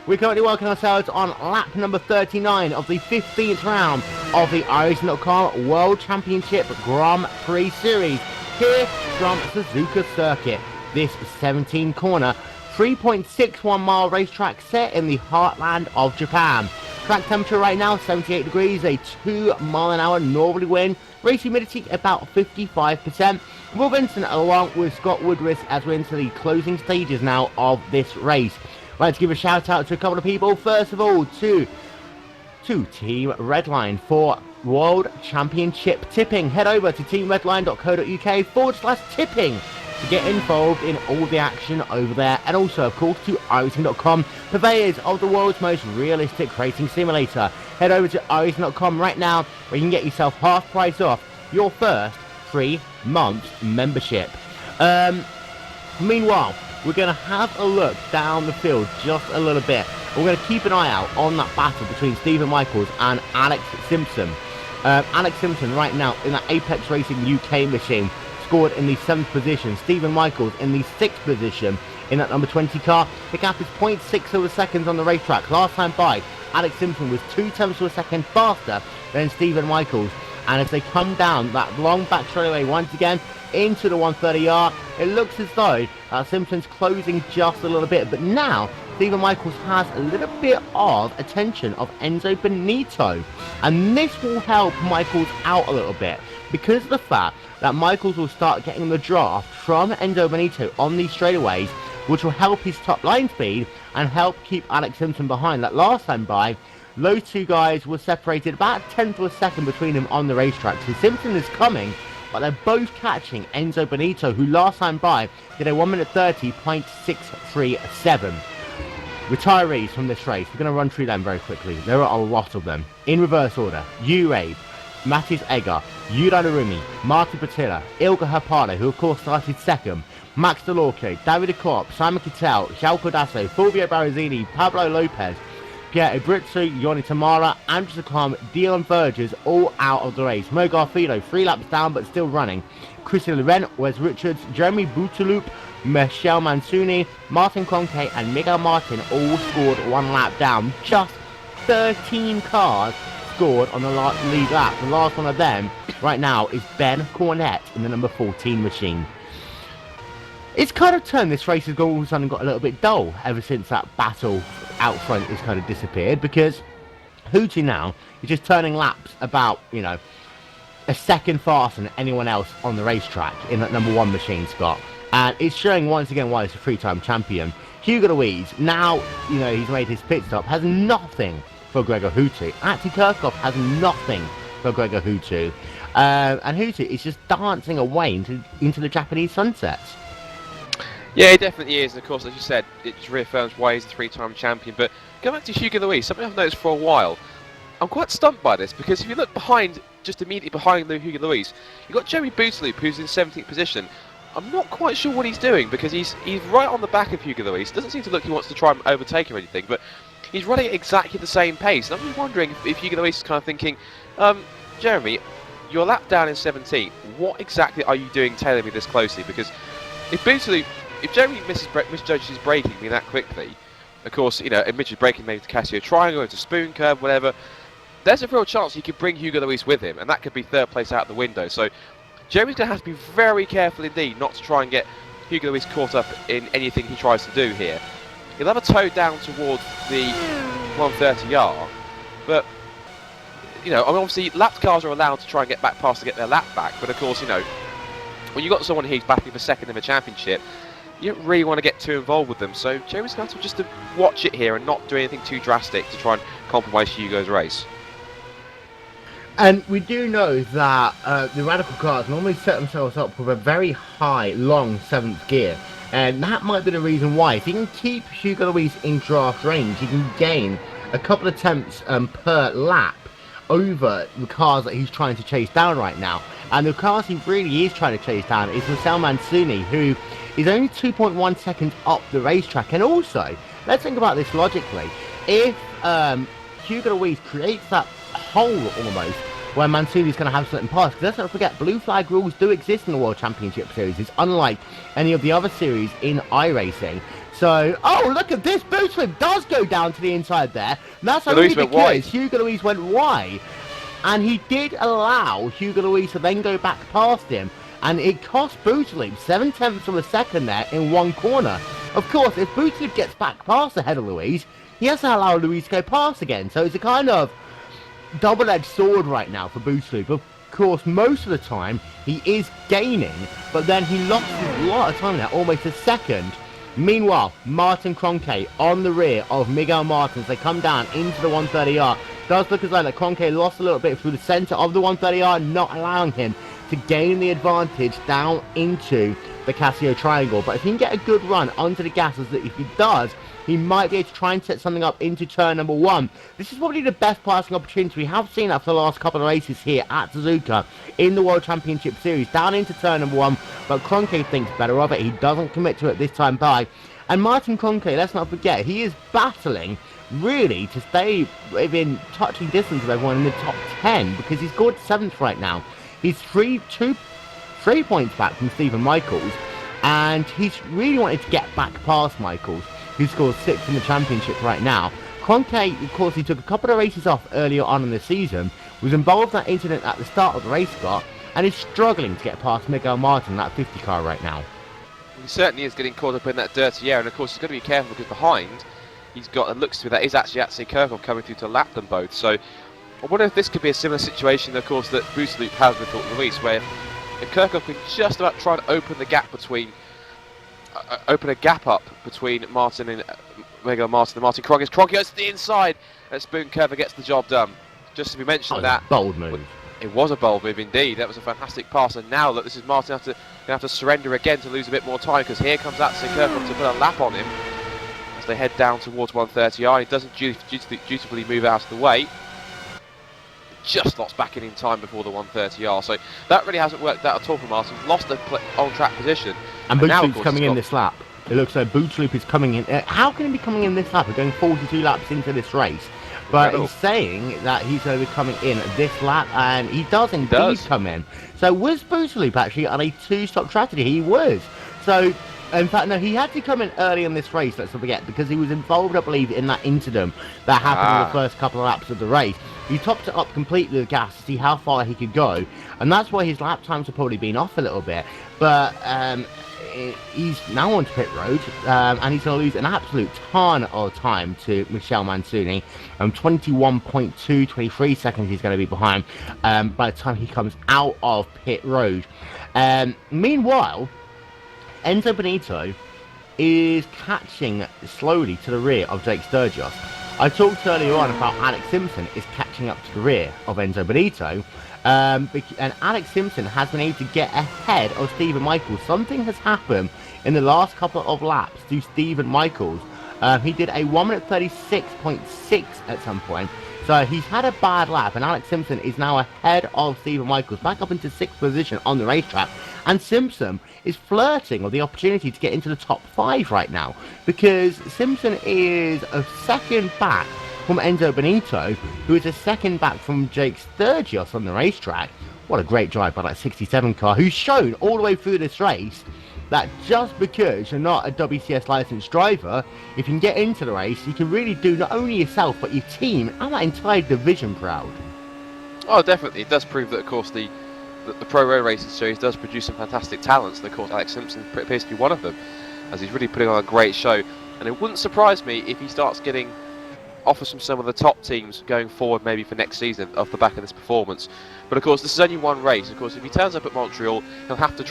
We're currently working ourselves on lap number 39 of the 15th round of the iRacing.com World Championship Grand Prix Series here from Suzuka Circuit. This 17-corner, 3.61 mile racetrack set in the heartland of Japan. Track temperature right now, 78 degrees, a 2-mile-an-hour northerly wind. Race humidity about 55%. Will Vincent along with Scott Woodris as we're into the closing stages now of this race. I'd like to give a shout out to a couple of people. First of all, to Team Redline for World Championship tipping. Head over to teamredline.co.uk/tipping to get involved in all the action over there. And also, of course, to iRacing.com, purveyors of the world's most realistic racing simulator. Head over to iRacing.com right now, where you can get yourself half price off your first 3-month membership. Meanwhile, we're going to have a look down the field just a little bit. We're going to keep an eye out on that battle between Stephen Michaels and Alex Simpson. Alex Simpson right now in that Apex Racing UK machine scored in the 7th position. Stephen Michaels in the 6th position in that number 20 car. The gap is 0.6 of a second on the racetrack. Last time by, Alex Simpson was 0.2 of a second faster than Stephen Michaels. And as they come down that long back straightaway once again into the 130R, it looks as though Simpson's closing just a little bit. But now Stephen Michaels has a little bit of attention of Enzo Benito. And this will help Michaels out a little bit because of the fact that Michaels will start getting the draft from Enzo Benito on these straightaways, which will help his top line speed and help keep Alex Simpson behind. That last time by, those two guys were separated about a tenth of a second between them on the racetrack. So Simpson is coming, but they're both catching Enzo Benito, who last time by did a 1 minute 30.637. Retirees from this race, we're going to run through them very quickly. There are a lot of them. In reverse order: Urabe, Matis Egger, Yuda Narumi, Martin Patilla, Ilga Hapado, who of course started second, Max Delorco, David Corp, Simon Kittel, João Cordasso, Fulvio Barazini, Pablo Lopez, Pierre Abritsu, Yoni Tamara, Andrew Sakam, Dion Vergers, all out of the race. Mo Garfido, 3 laps down but still running. Christian Laurent, Wes Richards, Jeremy Boutaloop, Michel Mansuni, Martin Conke and Miguel Martin all scored 1 lap down. Just 13 cars scored on the lead lap. The last one of them right now is Ben Cornette in the number 14 machine. It's kind of turned, this race has all of a sudden got a little bit dull ever since that battle out front has kind of disappeared, because Hootie now is just turning laps about, you know, a second faster than anyone else on the racetrack in that number 1 machine, Scott. And it's showing once again why he's a 3-time champion. Hugo Louise, now, you know, he's made his pit stop, has nothing for Gregor Hootie. Actually, Kirchhoff has nothing for Gregor Hootie. And Hootie is just dancing away into the Japanese sunsets. Yeah, he definitely is, and of course, as you said, it just reaffirms why he's a 3-time champion. But going back to Hugo Louise, something I've noticed for a while, I'm quite stumped by this, because if you look behind, just immediately behind Hugo Louise, you've got Jeremy Boutaloop, who's in 17th position. I'm not quite sure what he's doing, because he's right on the back of Hugo Louise. Doesn't seem to look he wants to try and overtake or anything, but he's running at exactly the same pace. And I'm just wondering if Hugo Louise is kind of thinking, Jeremy, you're lap down in 17th. What exactly are you doing tailing me this closely? Because if Jeremy misjudges his braking me that quickly, of course, you know, admitted braking maybe to Casio Triangle, into Spoon Curve, whatever, there's a real chance he could bring Hugo Louise with him, and that could be 3rd place out the window. So Jeremy's going to have to be very careful indeed not to try and get Hugo Louise caught up in anything he tries to do here. He'll have a toe down towards the 130R, but, you know, I mean, obviously lapped cars are allowed to try and get back past to get their lap back, but of course, you know, when you've got someone who's battling for second in the championship, you don't really want to get too involved with them, so Jeremy's going to have to just watch it here and not do anything too drastic to try and compromise Hugo's race. And we do know that the Radical cars normally set themselves up with a very high, long 7th gear. And that might be the reason why. If he can keep Hugo Louise in draft range, he can gain a couple of tenths per lap over the cars that he's trying to chase down right now. And the cars he really is trying to chase down is Michel Mansuni, who is only 2.1 seconds up the racetrack. And also, let's think about this logically. If Hugo Louise creates that hole almost where Mansuni's going to have certain pass, because let's not forget, blue flag rules do exist in the World Championship Series. It's unlike any of the other series in iRacing. So, oh, look at this, Boutaloop does go down to the inside there. And that's only because Hugo Louise went wide, and he did allow Hugo Louise to then go back past him, and it cost Boutaloop 7 tenths of a second there in one corner. Of course, if Boutaloop gets back past ahead of Louise, he has to allow Louise to go past again. So it's a kind of double-edged sword right now for Boutaloop. Of course, most of the time he is gaining, but then he lost a lot of time there, almost a second. Meanwhile, Martin Cronke on the rear of Miguel Martin as they come down into the 130R. Does look as though that Cronke lost a little bit through the centre of the 130R, not allowing him to gain the advantage down into the Casio Triangle. But if he can get a good run onto the gases, that if he does, he might be able to try and set something up into turn number 1. This is probably the best passing opportunity. We have seen that for the last couple of races here at Suzuka in the World Championship Series, down into turn number 1, but Cronke thinks better of it. He doesn't commit to it this time by. And Martin Cronke, let's not forget, he is battling really to stay within touching distance of everyone in the top 10, because he's scored 7th right now. He's 3 points back from Stephen Michaels, and he's really wanted to get back past Michaels, who scores 6th in the championship right now. Cronke, of course, he took a couple of races off earlier on in the season, was involved in that incident at the start of the race, Scott, and is struggling to get past Miguel Martin, that 50 car right now. He certainly is getting caught up in that dirty air, and of course he's got to be careful because behind he's got, and looks to be that is actually Kirchhoff coming through to lap them both. So I wonder if this could be a similar situation, of course, that Bootaloop has with Luis, where if Kirchhoff can just about try and open the gap between, open a gap up between Martin and regular Martin and Martin Krogius. Krogius to the inside, and Spoon Curver gets the job done. Just to be mentioned that. Bold move. It was a bold move indeed. That was a fantastic pass, and now look, this is Martin going to have to surrender again to lose a bit more time, because here comes Kirchhoff to put a lap on him as they head down towards 130R. He doesn't dutifully move out of the way. Just lost back in time before the 130R, so that really hasn't worked out at all for Martin. Lost the on-track position. And Bootaloop's coming in this lap. It looks like Bootaloop is coming in. How can he be coming in this lap? We're going 42 laps into this race. But he's saying that he's going to be coming in this lap, and he does indeed come in. So was Bootaloop actually on a two-stop strategy? He was. So, in fact, no, he had to come in early in this race, let's not forget, because he was involved, I believe, in that incident that happened in the first couple of laps of the race. He topped it up completely with gas to see how far he could go, and that's why his lap times have probably been off a little bit. But he's now on pit road, and he's going to lose an absolute ton of time to Michele Mansuni. 23 seconds he's going to be behind by the time he comes out of pit road. Meanwhile, Enzo Benito is catching slowly to the rear of Jake Sturgis. I talked earlier on about Alex Simpson is catching up to the rear of Enzo Benito. And Alex Simpson has been able to get ahead of Stephen Michaels. Something has happened in the last couple of laps to Stephen Michaels. He did a 1 minute 36.6 at some point. So he's had a bad lap, and Alex Simpson is now ahead of Stephen Michaels, back up into 6th position on the racetrack. And Simpson is flirting with the opportunity to get into the top 5 right now, because Simpson is a second back from Enzo Benito, who is a second back from Jake Sturgis on the racetrack. What a great drive by that 67 car, who's shown all the way through this race that just because you're not a WCS licensed driver, if you can get into the race, you can really do not only yourself, but your team and that entire division proud. Oh, definitely. It does prove that, of course, the Pro Road Racing Series does produce some fantastic talents, and of course Alex Simpson appears to be one of them, as he's really putting on a great show. And it wouldn't surprise me if he starts getting offers from some of the top teams going forward, maybe for next season, off the back of this performance. But of course, this is only one race. Of course, if he turns up at Montreal, he'll have to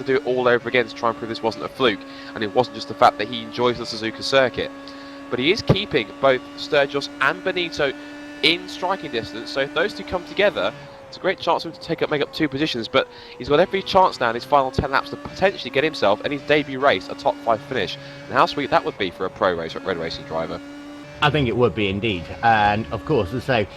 do it all over again to try and prove this wasn't a fluke, and it wasn't just the fact that he enjoys the Suzuka circuit. But he is keeping both Sturgis and Benito in striking distance, so if those two come together, it's a great chance for him to make up 2 positions. But he's got every chance now in his final 10 laps to potentially get himself, in his debut race, a top 5 finish. And how sweet that would be for a pro race red racing driver. I think it would be indeed. And of course, as I say,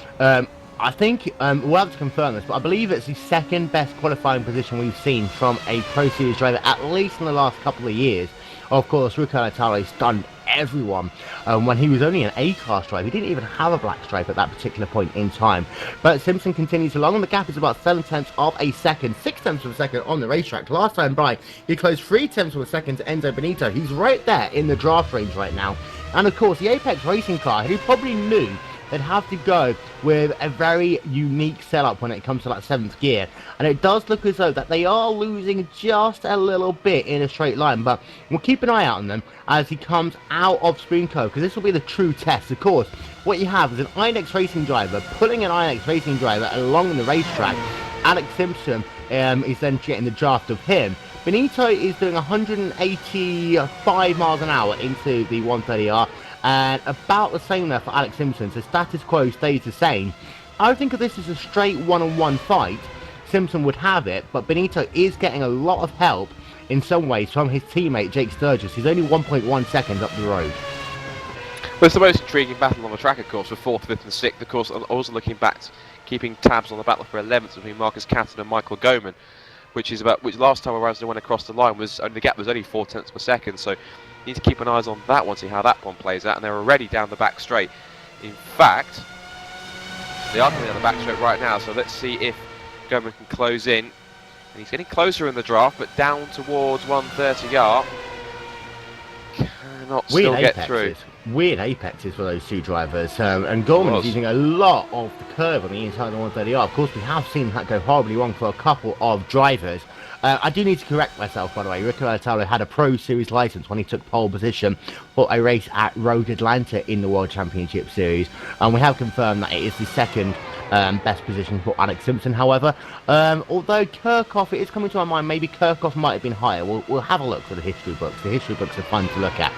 I think we'll have to confirm this, but I believe it's the second best qualifying position we've seen from a Pro Series driver, at least in the last couple of years. Of course, Luca Natale stunned everyone when he was only an A-class driver. He didn't even have a black stripe at that particular point in time. But Simpson continues along, and the gap is about 7/10 of a second, 6/10 of a second on the racetrack. Last time by, he closed 3/10 of a second to Enzo Benito. He's right there in the draft range right now. And of course, the Apex racing car, who probably knew they'd have to go with a very unique setup when it comes to that 7th gear. And it does look as though that they are losing just a little bit in a straight line, but we'll keep an eye out on them as he comes out of Spoon Cove, because this will be the true test. Of course, what you have is an INX racing driver pulling an INX racing driver along the racetrack. Alex Simpson is then getting the draft of him. Benito is doing 185 miles an hour into the 130R, and about the same there for Alex Simpson, so status quo stays the same. I think if this is a straight one-on-one fight, Simpson would have it, but Benito is getting a lot of help in some ways from his teammate Jake Sturgis. He's only 1.1 seconds up the road. Well, it's the most intriguing battle on the track, of course, for 4th, 5th and 6th. Of course, also looking back, keeping tabs on the battle for 11th between Marcus Catton and Michael Goman, which last time around they went across the line the gap was only 4/10 of a second, so you need to keep an eye on that one, see how that one plays out, and they're already down the back straight. In fact, they are coming down the back straight right now, so let's see if Goman can close in. And he's getting closer in the draft, but down towards 130R. Can cannot still get through. Weird apexes for those two drivers. And Gorman is using a lot of the curve on the inside of the 130R. Of course, we have seen that go horribly wrong for a couple of drivers. I do need to correct myself, by the way. Rico Latalo had a Pro Series license when he took pole position for a race at Road Atlanta in the World Championship Series. And we have confirmed that it is the second best position for Alex Simpson. However, although Kirchhoff, it is coming to my mind, maybe Kirchhoff might have been higher. We'll have a look for the history books. The history books are fun to look at.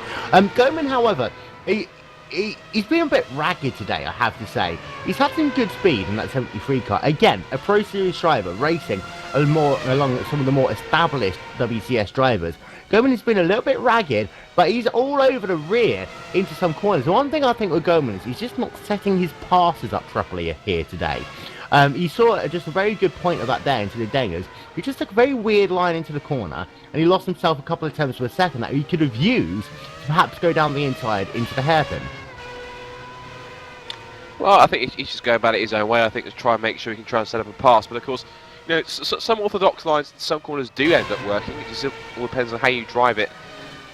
Gorman, however, he's been a bit ragged today, I have to say. He's had some good speed in that 73 car. Again, a Pro Series driver racing along some of the more established WCS drivers. Gorman has been a little bit ragged, but he's all over the rear into some corners. The one thing I think with Gorman is he's just not setting his passes up properly here today. You saw just a very good point of that there into the dangers. He just took a very weird line into the corner, and he lost himself a couple of attempts for a second that he could have used to perhaps go down the inside into the hairpin. Well, I think he's just going about it his own way. I think to try and make sure he can try and set up a pass. But of course, you know, some orthodox lines, some corners do end up working. It just all depends on how you drive it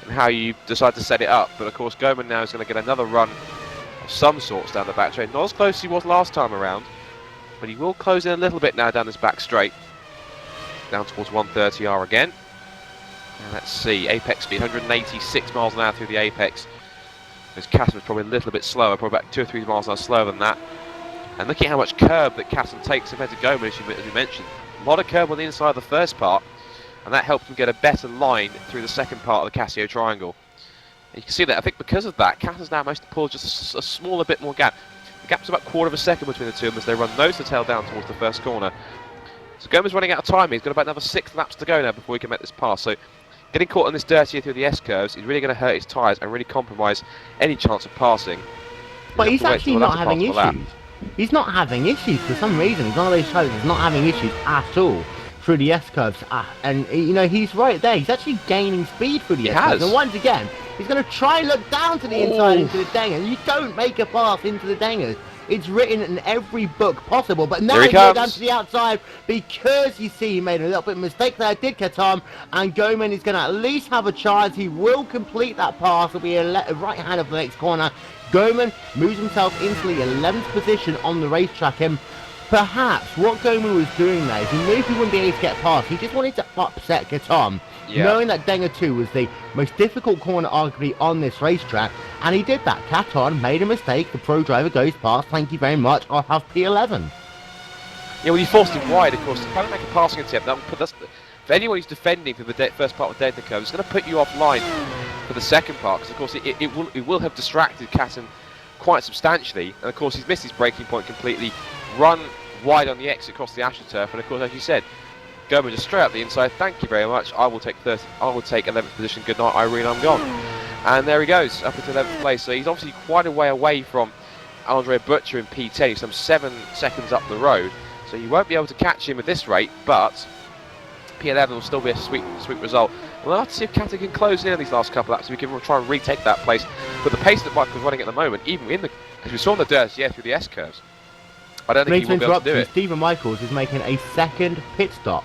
and how you decide to set it up. But of course, Gorman now is going to get another run of some sorts down the back straight. Not as close as he was last time around, but he will close in a little bit now down this back straight. Down towards 130R again. And let's see, apex speed, 186 miles an hour through the apex. Because Kassen was probably a little bit slower, probably about 2 or 3 miles an hour slower than that. And looking at how much curb that Kassen takes compared to Gorman, as you mentioned. A lot of curb on the inside of the first part, and that helped him get a better line through the second part of the Casio triangle. And you can see that, I think because of that, Kassen's now managed to pull just a smaller bit more gap. The gap's about 1/4 second between the two of them as they run nose to tail down towards the first corner. So Gorman's running out of time. He's got about another 6 laps to go now before he can make this pass. So getting caught on this dirtier through the S-curves is really going to hurt his tyres and really compromise any chance of passing. But he's actually not having issues. He's not having issues for some reason. He's one of those drivers that's not having issues at all through the S-curves. And, you know, he's right there. He's actually gaining speed through the S-curves. And once again, he's going to try and look down to the inside into the dangers. You don't make a pass into the dangers. It's written in every book possible, but now he's going down to the outside because you see he made a little bit of a mistake there. Did Katam, and Gorman is going to at least have a chance. He will complete that pass. It'll be a right hand of the next corner. Gorman moves himself into the 11th position on the racetrack, and perhaps what Gorman was doing there is he knew he wouldn't be able to get past. He just wanted to upset Katam. Yeah. Knowing that Denga 2 was the most difficult corner arguably on this racetrack, and he did that. Katon made a mistake, the pro driver goes past, thank you very much, I'll have P11. Yeah, well, you forced him wide, of course, to kind of make a passing attempt. That will put us, for anyone who's defending for the first part of the data curve, it's going to put you offline for the second part, because of course it will have distracted Katon quite substantially, and of course he's missed his braking point completely, run wide on the exit across the AstroTurf, and of course, as you said, Gorman just straight up the inside. Thank you very much. I will take 11th position. Good night, Irene. I'm gone. And there he goes, up into 11th place. So he's obviously quite a way away from Andrea Butcher in P10. He's some 7 seconds up the road. So you won't be able to catch him at this rate, but P11 will still be a sweet result. We'll have to see if Katon can close in on these last couple laps so we can try and retake that place. But the pace that Michael's running at the moment, even in the, as we saw in the dirt, through the S-curves, I don't think he will be able to do it. Stephen Michaels is making a second pit stop.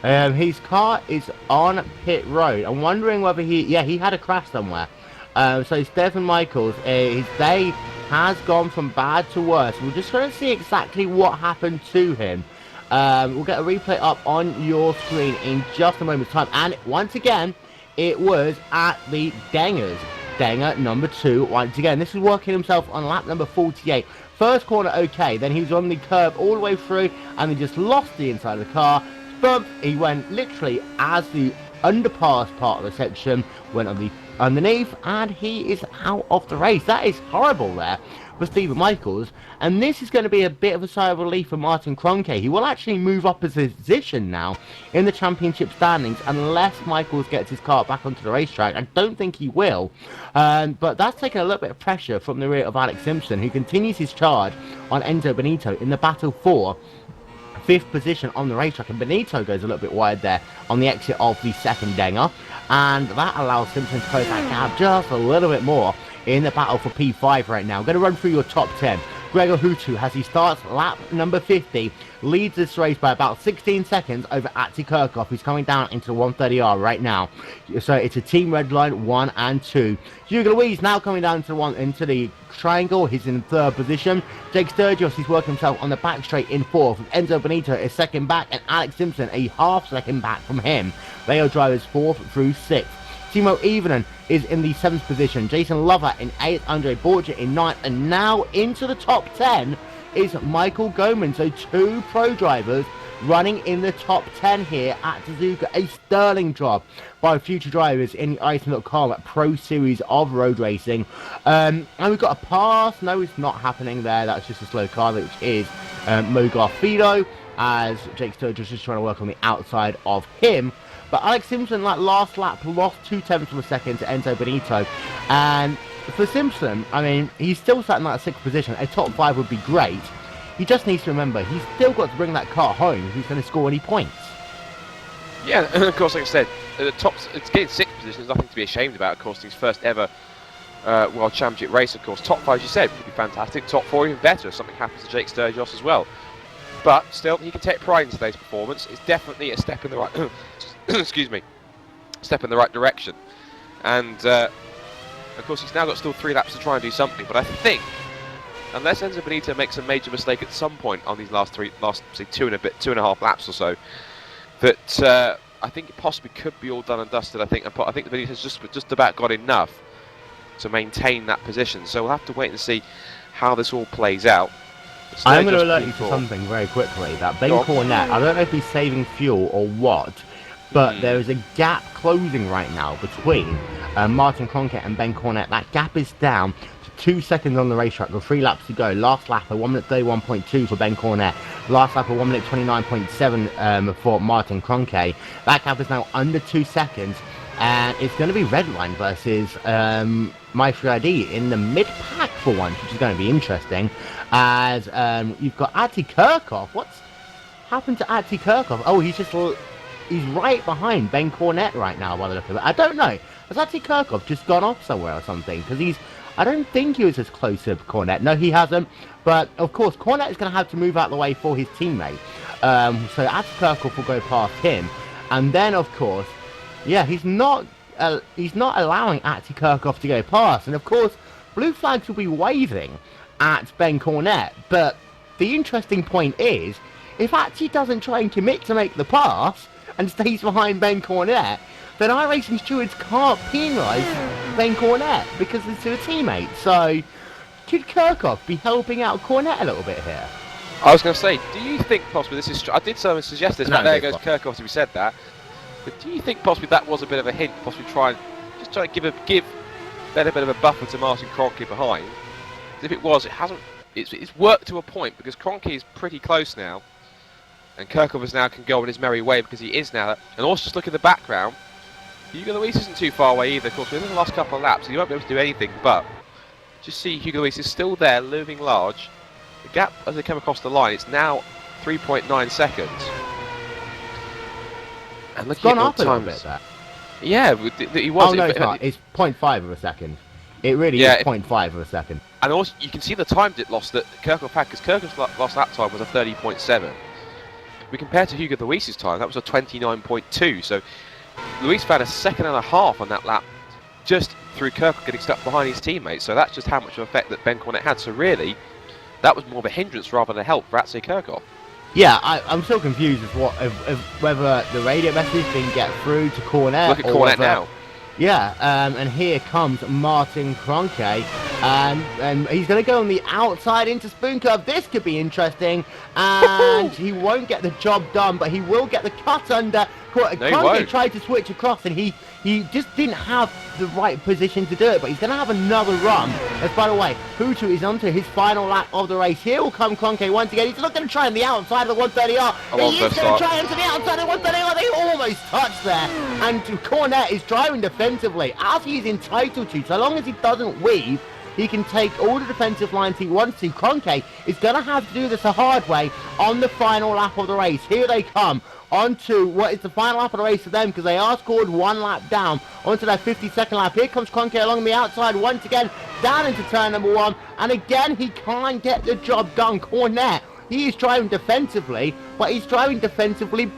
His car is on pit road. I'm wondering whether he had a crash somewhere. So Stephen Michaels, his day has gone from bad to worse. We're just going to see exactly what happened to him. We'll get a replay up on your screen in just a moment's time. And once again, it was at the Dengers. Denger number 2 once again. This is working himself on lap number 48. First corner okay, then he was on the curb all the way through and he just lost the inside of the car. Bump, he went literally as the underpass part of the section went on the underneath, and he is out of the race. That is horrible there for Stephen Michaels, and this is going to be a bit of a sigh of relief for Martin Kroenke. He will actually move up his position now in the championship standings unless Michaels gets his car back onto the racetrack. I don't think he will, but that's taken a little bit of pressure from the rear of Alex Simpson, who continues his charge on Enzo Benito in the battle for 5th position on the racetrack, and Benito goes a little bit wide there on the exit of the second Denger, and that allows Simpson to close that gap just a little bit more in the battle for P5 right now. I'm going to run through your top 10. Gregor Hutu, as he starts lap number 50, leads this race by about 16 seconds over Atsi Kirkhoff, who's coming down into the 130R right now. So it's a team red line 1 and 2. Hugo Louise now coming down into the triangle. He's in third position. Jake Sturgis, he's working himself on the back straight in fourth. Enzo Benito is second back, and Alex Simpson a half second back from him. They are drivers 4th through 6th. Timo Ivanen is in the 7th position. Jason Lover in 8th. Andre Borgia in 9th. And now into the top 10 is Michael Goman. So 2 pro drivers running in the top 10 here at Suzuka. A sterling job by future drivers in the iRacing.com Pro Series of road racing. And we've got a pass. No, it's not happening there. That's just a slow car, which is Mo Garfido, as Jake Sturgis is just trying to work on the outside of him. But Alex Simpson, like last lap, lost 0.2 of a second to Enzo Benito. And for Simpson, I mean, he's still sat in that 6th position. A top 5 would be great. He just needs to remember, he's still got to bring that car home if he's going to score any points. Yeah, and of course, like I said, at the top, it's getting 6th position. There's nothing to be ashamed about. Of course, his first ever World Championship race, of course. Top 5, as you said, would be fantastic. Top 4, even better if something happens to Jake Sturgis as well. But still, he can take pride in today's performance. It's definitely a step in the right... excuse me, step in the right direction. And of course he's now got still 3 laps to try and do something, but I think unless Enzo Benito makes a major mistake at some point on these last say 2.5 laps or so, that I think it possibly could be all done and dusted. I think Benito's just about got enough to maintain that position, so we'll have to wait and see how this all plays out. I'm going to alert you to something very quickly, that Ben Cornette, I don't know if he's saving fuel or what, but there is a gap closing right now between Martin Cronkite and Ben Cornette. That gap is down to 2 seconds on the racetrack with 3 laps to go. Last lap, a 1 minute 31.2 for Ben Cornette. Last lap, a 1 minute 29.7 for Martin Cronkite. That gap is now under 2 seconds, and it's going to be Redline versus My3 ID in the mid-pack for once, which is going to be interesting, as you've got Atsi Kirkhoff. What's happened to Atsi Kirkhoff? Oh, he's right behind Ben Cornette right now by the look of it. I don't know. Has Atsi Kirkhoff just gone off somewhere or something? Because I don't think he was as close to Cornette. No, he hasn't. But, of course, Cornette is going to have to move out of the way for his teammate. So Atsi Kirkhoff will go past him. And then, of course, yeah, he's not allowing Atsi Kirkhoff to go past. And, of course, blue flags will be waving at Ben Cornette. But the interesting point is, if Atsi doesn't try and commit to make the pass and stays behind Ben Cornette, then iRacing stewards can't penalise Ben Cornette because it's to a teammate. So, could Kirkhoff be helping out Cornette a little bit here? I was going to say, do you think possibly this is... I did suggest this, but there goes Kirkhoff to be said that. But do you think possibly that was a bit of a hint, possibly try to give Ben a bit of a buffer to Martin Cronkite behind? If it was, it's worked to a point, because Cronkite is pretty close now. And Kirkhoff now can go on his merry way because he is now. And also just look at the background. Hugo Luis isn't too far away either. Of course, within the last couple of laps, he won't be able to do anything. But just see Hugo Luis is still there, looming large. The gap as they come across the line, it's now 3.9 seconds. And looking gone at up the a little times, bit there. Yeah, he was. Oh no, it's not. It's 0.5 of a second. It really is 0.5 of a second. And also, you can see the time it lost that Kirkhoff had, because Kirkhoff's last lap time was a 30.7. We compare to Hugo Luis's time, that was a 29.2. So Luis found a second and a half on that lap just through Kirkhoff getting stuck behind his teammates. So that's just how much of an effect that Ben Cornette had. So really, that was more of a hindrance rather than a help for Atsi Kirkhoff. Yeah, I'm still confused as whether the radio message didn't get through to Cornette. Look at Cornette now. Yeah, and here comes Martin Cronkite, and he's going to go on the outside into Spoon Curve. This could be interesting, and he won't get the job done, but he will get the cut under. Cronkite tried to switch across, and he just didn't have the right position to do it, but he's going to have another run. As by the way, Hutu is onto his final lap of the race. Here will come Cronkite once again. He's not going to try on the outside of the 130R. He is going to try onto the outside of the 130R. They almost touched there, and Cornette is driving defensively, as he is entitled to. So long as he doesn't weave, he can take all the defensive lines he wants to. Cronkite is going to have to do this the hard way on the final lap of the race. Here they come onto what is the final lap of the race for them, because they are scored 1 lap down onto their 52nd lap. Here comes Cronkite along the outside once again. down into turn number 1, and again he can't get the job done. Cornette, he is driving defensively, but he's driving defensively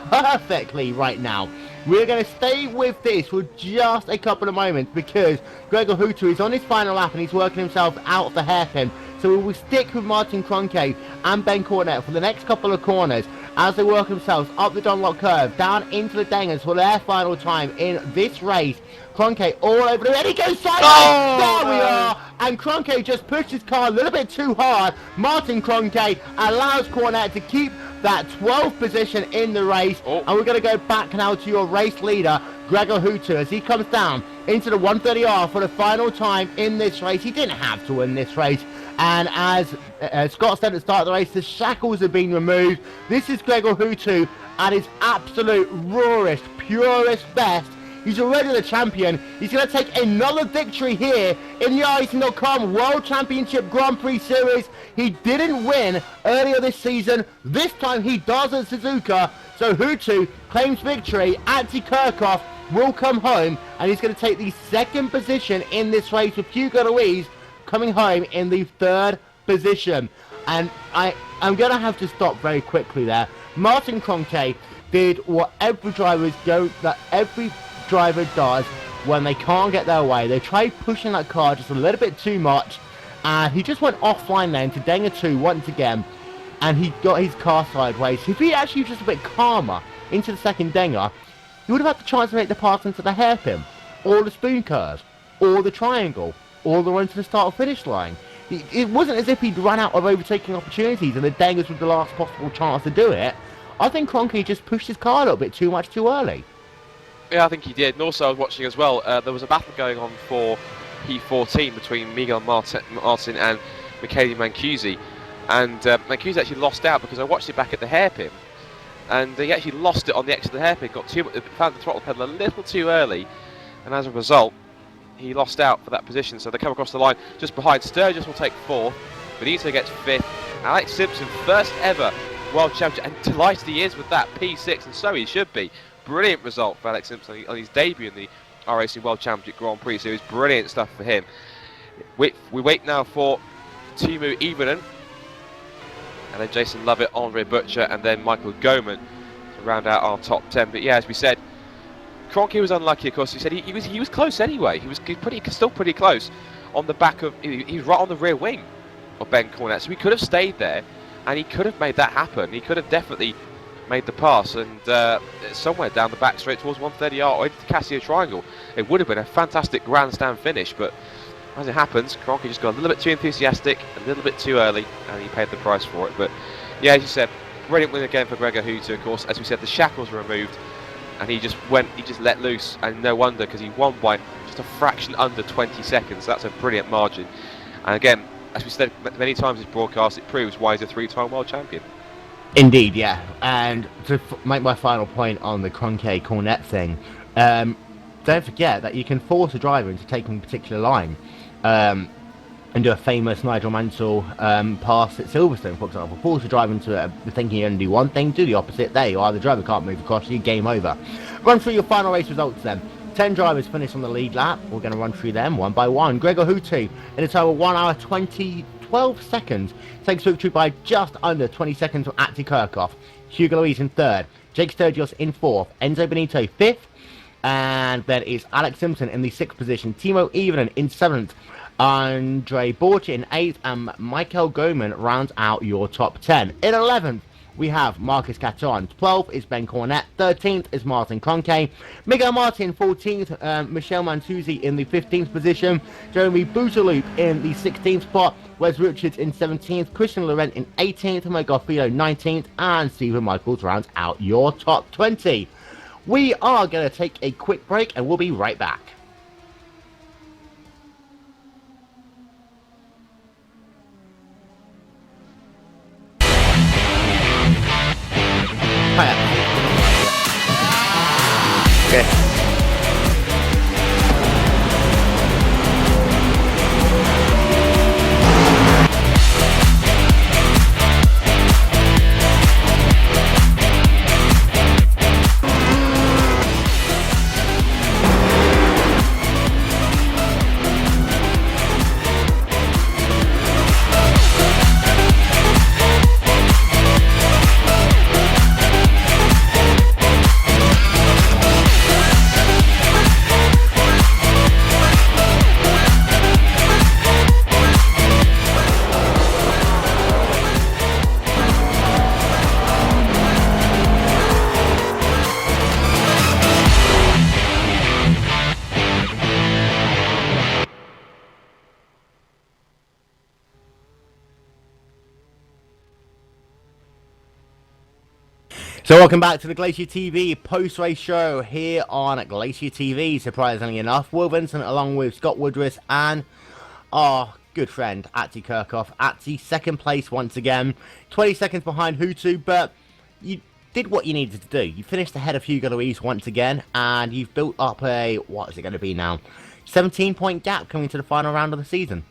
perfectly right now. We're going to stay with this for just a couple of moments because Gregor Hutu is on his final lap and he's working himself out of the hairpin. So we will stick with Martin Kroenke and Ben Cornette for the next couple of corners as they work themselves up the Dunlop curve, down into the Dangers for their final time in this race. Kroenke all over the... And he goes sideways! Oh, there we are! And Kroenke just pushed his car a little bit too hard. Martin Kroenke allows Cornette to keep that 12th position in the race. And we're going to go back now to your race leader, Gregor Hutu, as he comes down into the 130R for the final time in this race. He didn't have to win this race. And as Scott said at the start of the race, the shackles have been removed. This is Gregor Hutu at his absolute rawest, purest best. He's already the champion. He's going to take another victory here in the iRacing.com World Championship Grand Prix Series. He didn't win earlier this season. This time he does at Suzuka. So Hutu claims victory. Antti Kirchhoff will come home, and he's going to take the second position in this race with Hugo Luis coming home in the third position. And I'm going to have to stop very quickly there. Martin Kroenke did what every driver does when they can't get their way. They tried pushing that car just a little bit too much, and he just went offline then to Denga 2 once again, and he got his car sideways. If he actually was just a bit calmer into the second Denga, he would have had the chance to make the pass into the hairpin, or the spoon curve, or the triangle, or the run to the start-finish line. It wasn't as if he'd run out of overtaking opportunities and the Dengas was the last possible chance to do it. I think Kroenke just pushed his car a little bit too much too early. Yeah, I think he did. And also, I was watching as well, there was a battle going on for P14 between Miguel Martin and Michele Mancusi. And Mancusi actually lost out because I watched it back at the hairpin. And he actually lost it on the exit of the hairpin, found the throttle pedal a little too early. And as a result, he lost out for that position. So they come across the line just behind. Sturgis will take 4th. Benito gets 5th. Alex Simpson, first ever world champion. And delighted he is with that P6, and so he should be. Brilliant result for Alex Simpson on his debut in the iRacing World Championship Grand Prix Series. Brilliant stuff for him. We wait now for Teemu Ivonen, and then Jason Lovett, Andre Butcher, and then Michael Goman to round out our top 10. But yeah, as we said, Kroenke was unlucky. Of course, he said he was close anyway. He was still pretty close on the back of. He was right on the rear wing of Ben Cornette, so he could have stayed there, and he could have made that happen. He could have definitely made the pass, and somewhere down the back straight towards 130R or into the Casio Triangle, it would have been a fantastic grandstand finish. But as it happens, Kroenke just got a little bit too enthusiastic, a little bit too early, and he paid the price for it. But yeah, as you said, brilliant win again for Gregor Hutu. Of course, as we said, the shackles were removed, and he just let loose, and no wonder, because he won by just a fraction under 20 seconds. That's a brilliant margin. And again, as we said many times in this broadcast, it proves why he's a 3-time world champion. Indeed, yeah. And to make my final point on the Kroenke Cornette thing, don't forget that you can force a driver into taking a particular line, and do a famous Nigel Mansell pass at Silverstone, for example. Force a driver into thinking you only do one thing, do the opposite. There you are, the driver can't move across, you game over. Run through your final race results then. 10 drivers finished on the lead lap. We're going to run through them one by one. Gregor Hutu, in a total of 1 hour 12 seconds, takes victory by just under 20 seconds from Antti Kirchhoff. Hugo Luis in 3rd. Jake Sturgis in 4th. Enzo Benito 5th. And then is Alex Simpson in the 6th position. Teemu Ivonen in 7th. Andre Borchi in 8th. And Michael Goman rounds out your top 10. In 11th, we have Marcus Caton. 12th is Ben Cornette. 13th is Martin Kroenke. Miguel Martin 14th. Michele Mancusi in the 15th position. Jeremy Boutaloop in the 16th spot. Wes Richards in 17th. Christian Laurent in 18th. Omega Garfido 19th. And Stephen Michaels rounds out your top 20. We are going to take a quick break and we'll be right back. Okay. So welcome back to the Glacier TV post-race show here on Glacier TV. Surprisingly enough, Will Vincent along with Scott Woodruss and our good friend Atzi Kirchhoff. Atzi, second place once again, 20 seconds behind Hutu, but you did what you needed to do. You finished ahead of Hugo Luis once again, and you've built up a, what is it going to be now, 17-point gap coming to the final round of the season.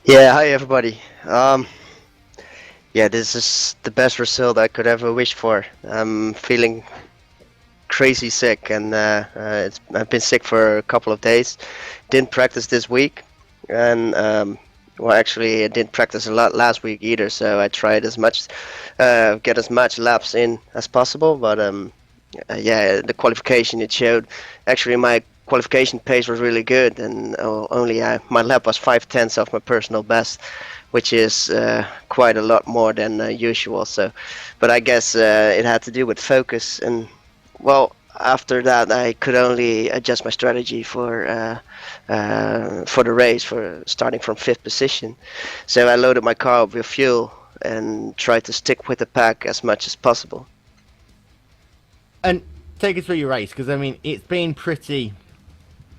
Yeah, hi everybody. Yeah, this is the best result I could ever wish for. I'm feeling crazy sick, and I've been sick for a couple of days. Didn't practice this week, and well, actually, I didn't practice a lot last week either. So I tried get as much laps in as possible. But yeah, the qualification it showed. Actually, my qualification pace was really good, and only my lap was 5/10 of my personal best, which is quite a lot more than usual. So, but I guess it had to do with focus, and well, after that I could only adjust my strategy for the race, for starting from 5th position. So I loaded my car up with fuel and tried to stick with the pack as much as possible. And take us through your race, because I mean it's been pretty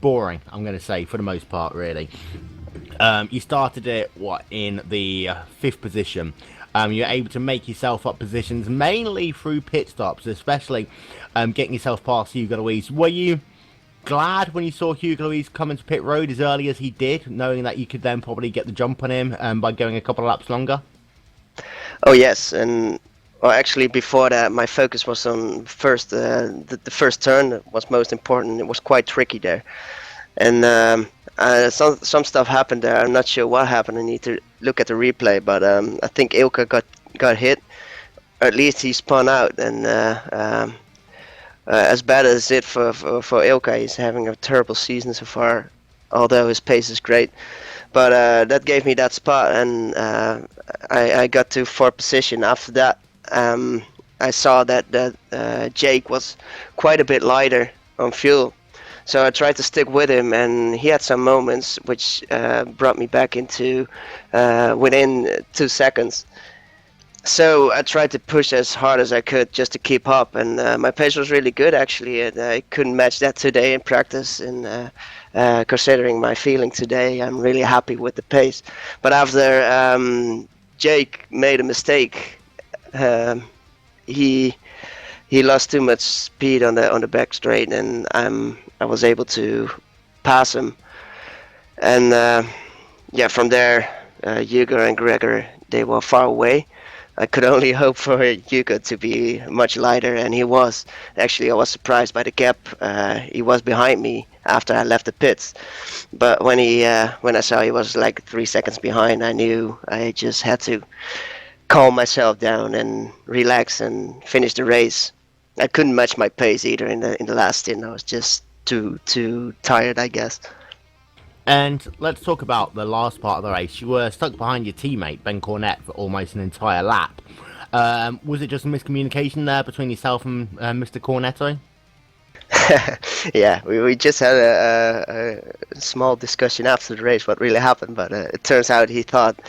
boring, I'm going to say, for the most part, really. You started it, in the 5th position. You're able to make yourself up positions, mainly through pit stops, especially getting yourself past Hugo Luis. Were you glad when you saw Hugo Luis come into pit road as early as he did, knowing that you could then probably get the jump on him by going a couple of laps longer? Oh yes, and well, actually before that my focus was on first the first turn was most important. It was quite tricky there, and some stuff happened there. I'm not sure what happened. I need to look at the replay, but I think Ilka got hit, or at least he spun out, and as bad as it for Ilka, he's having a terrible season so far, although his pace is great. But that gave me that spot, and I got to 4th position. After that, I saw that Jake was quite a bit lighter on fuel. So I tried to stick with him, and he had some moments which brought me back into within 2 seconds. So I tried to push as hard as I could just to keep up, and my pace was really good actually, and I couldn't match that today in practice. And considering my feeling today, I'm really happy with the pace. But after Jake made a mistake, he lost too much speed on the back straight, and I was able to pass him. And yeah, from there, Hugo and Gregor, they were far away. I could only hope for Hugo to be much lighter, and he was. Actually, I was surprised by the gap. He was behind me after I left the pits, but when I saw he was like 3 seconds behind, I knew I just had to calm myself down and relax and finish the race. I couldn't match my pace either in the last stint. I was just too tired, I guess. And let's talk about the last part of the race. You were stuck behind your teammate, Ben Cornette, for almost an entire lap. Was it just a miscommunication there between yourself and Mr. Cornetto? Yeah, we just had a small discussion after the race, what really happened, but it turns out he thought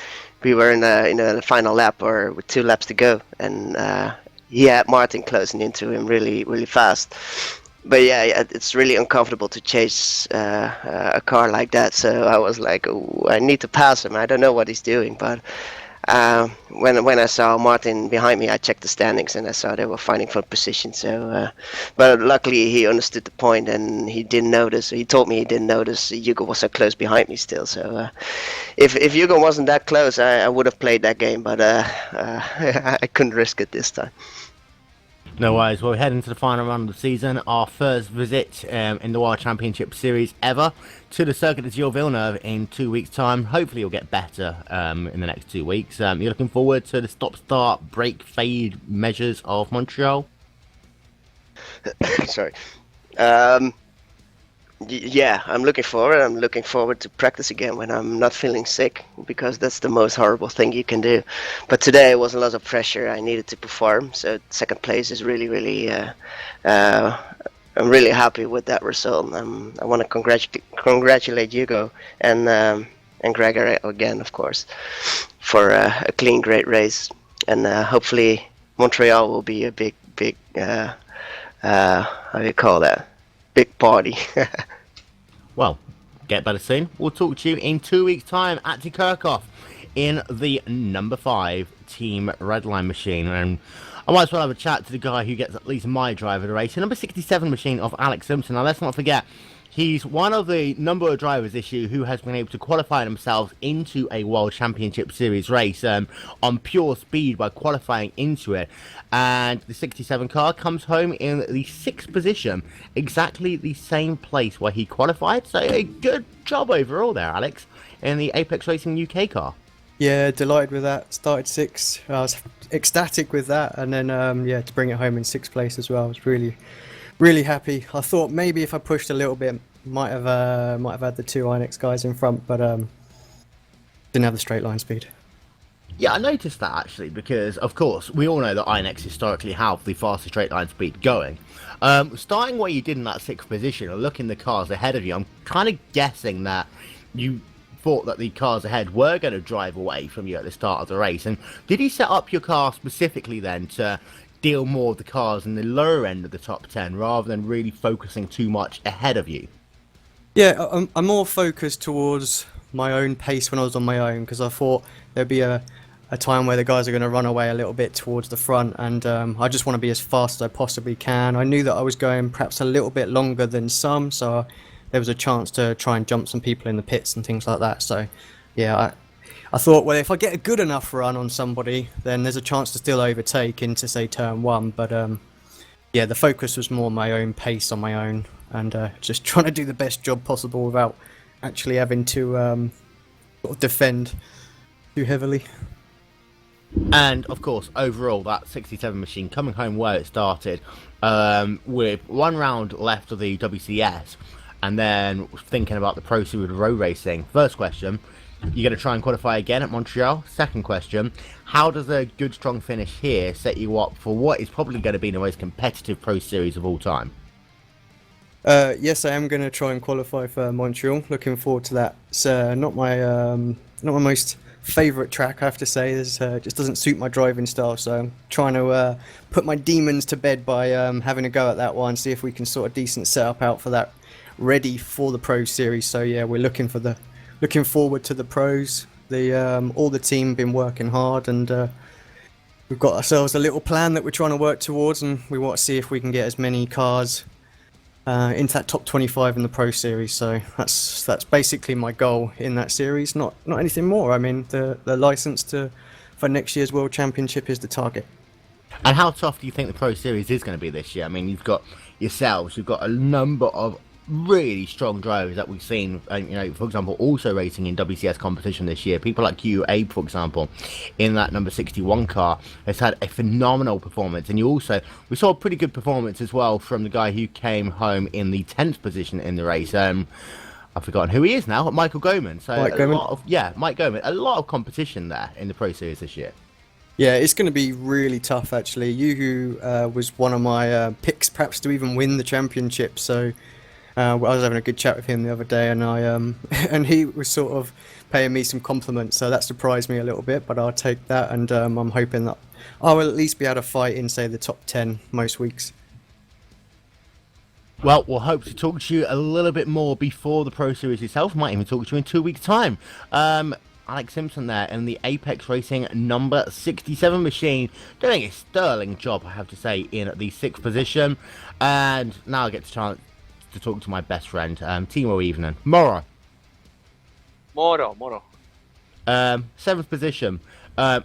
we were in the final lap, or with 2 laps to go, and he had Martin closing into him really, really fast. But yeah, it's really uncomfortable to chase a car like that. So I was like, oh, I need to pass him. I don't know what he's doing. But when I saw Martin behind me, I checked the standings and I saw they were fighting for position. So, but luckily he understood the point and he didn't notice. He told me he didn't notice Hugo was so close behind me still. So if Hugo wasn't that close, I would have played that game. But I couldn't risk it this time. No worries. Well, we're heading to the final round of the season. Our first visit in the World Championship Series ever to the circuit of Gilles Villeneuve in 2 weeks' time. Hopefully, you'll get better in the next 2 weeks. You're looking forward to the stop-start, brake-fade measures of Montreal? Sorry. Yeah, I'm looking forward. I'm looking forward to practice again when I'm not feeling sick, because that's the most horrible thing you can do. But today was a lot of pressure. I needed to perform, so second place is really, really. I'm really happy with that result. I want to congratulate Hugo and Gregor again, of course, for a clean, great race. And hopefully Montreal will be a big, how do you call that? Big party. Well, get better soon. We'll talk to you in 2 weeks' time at Kirkhoff in the number 5 Team Redline machine. And I might as well have a chat to the guy who gets at least my driver of the race, the number 67 machine of Alex Simpson. Now, let's not forget, he's one of the number of drivers this year who has been able to qualify themselves into a World Championship Series race on pure speed by qualifying into it. And the 67 car comes home in the 6th position, exactly the same place where he qualified. So a good job overall there, Alex, in the Apex Racing UK car. Yeah, delighted with that. Started 6th. I was ecstatic with that, and then yeah, to bring it home in 6th place as well. I was really happy. I thought maybe if I pushed a little bit, might have had the 2 Inex guys in front, but didn't have the straight line speed. Yeah, I noticed that actually, because of course we all know that Inex historically have the fastest straight line speed going. Starting where you did in that 6th position and looking the cars ahead of you, I'm kind of guessing that you thought that the cars ahead were going to drive away from you at the start of the race. And did you set up your car specifically then to deal more with the cars in the lower end of the top 10 rather than really focusing too much ahead of you? Yeah, I'm more focused towards my own pace when I was on my own, because I thought there'd be a time where the guys are going to run away a little bit towards the front, and I just want to be as fast as I possibly can. I knew that I was going perhaps a little bit longer than some, so there was a chance to try and jump some people in the pits and things like that. So yeah, I thought, well, if I get a good enough run on somebody, then there's a chance to still overtake into, say, turn 1. But yeah, the focus was more my own pace on my own, and just trying to do the best job possible without actually having to sort of defend too heavily. And of course, overall, that 67 machine coming home where it started, with 1 round left of the WCS, and then thinking about the Pro Series road racing. First question, you're going to try and qualify again at Montreal? Second question, how does a good strong finish here set you up for what is probably going to be the most competitive Pro Series of all time? Yes, I am going to try and qualify for Montreal. Looking forward to that. It's not my most favourite track, I have to say. It just doesn't suit my driving style, so I'm trying to put my demons to bed by having a go at that one, see if we can sort of decent setup out for that, ready for the Pro Series. So yeah, we're looking forward to the Pros. All the team been working hard, and we've got ourselves a little plan that we're trying to work towards, and we want to see if we can get as many cars into that top 25 in the Pro Series. So that's basically my goal in that series, not anything more. I mean, the license for next year's World Championship is the target. And how tough do you think the Pro Series is going to be this year? I mean, you've got yourselves, you've got a number of really strong drivers that we've seen, for example, also racing in WCS competition this year. People like Abe, for example, in that number 61 car, has had a phenomenal performance. And we saw a pretty good performance as well from the guy who came home in the 10th position in the race. I've forgotten who he is now, Michael Goman. So Mike Goman. A lot of competition there in the Pro Series this year. Yeah, it's going to be really tough, actually. Yuhu was one of my picks, perhaps, to even win the championship. So I was having a good chat with him the other day, and and he was sort of paying me some compliments, so that surprised me a little bit, but I'll take that, and I'm hoping that I will at least be able to fight in, say, the top 10 most weeks. Well, we'll hope to talk to you a little bit more before the Pro Series itself. Might even talk to you in 2 weeks' time. Alex Simpson there in the Apex Racing number 67 machine, doing a sterling job, I have to say, in the 6th position. And now I get the chance to talk to my best friend, Timo Evening. Moro. 7th position.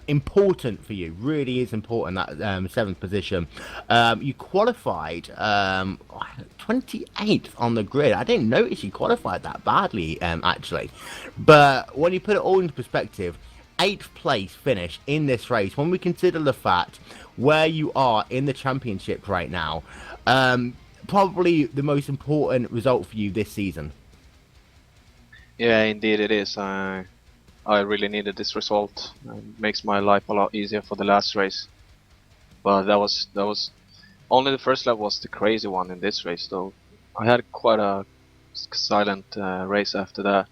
Important for you, really is important, that 7th position. You qualified 28th on the grid. I didn't notice you qualified that badly, actually. But when you put it all into perspective, 8th place finish in this race, when we consider the fact where you are in the championship right now, probably the most important result for you this season. Yeah, indeed it is. I really needed this result. It makes my life a lot easier for the last race. But that was only the first lap was the crazy one in this race, though. I had quite a silent race after that.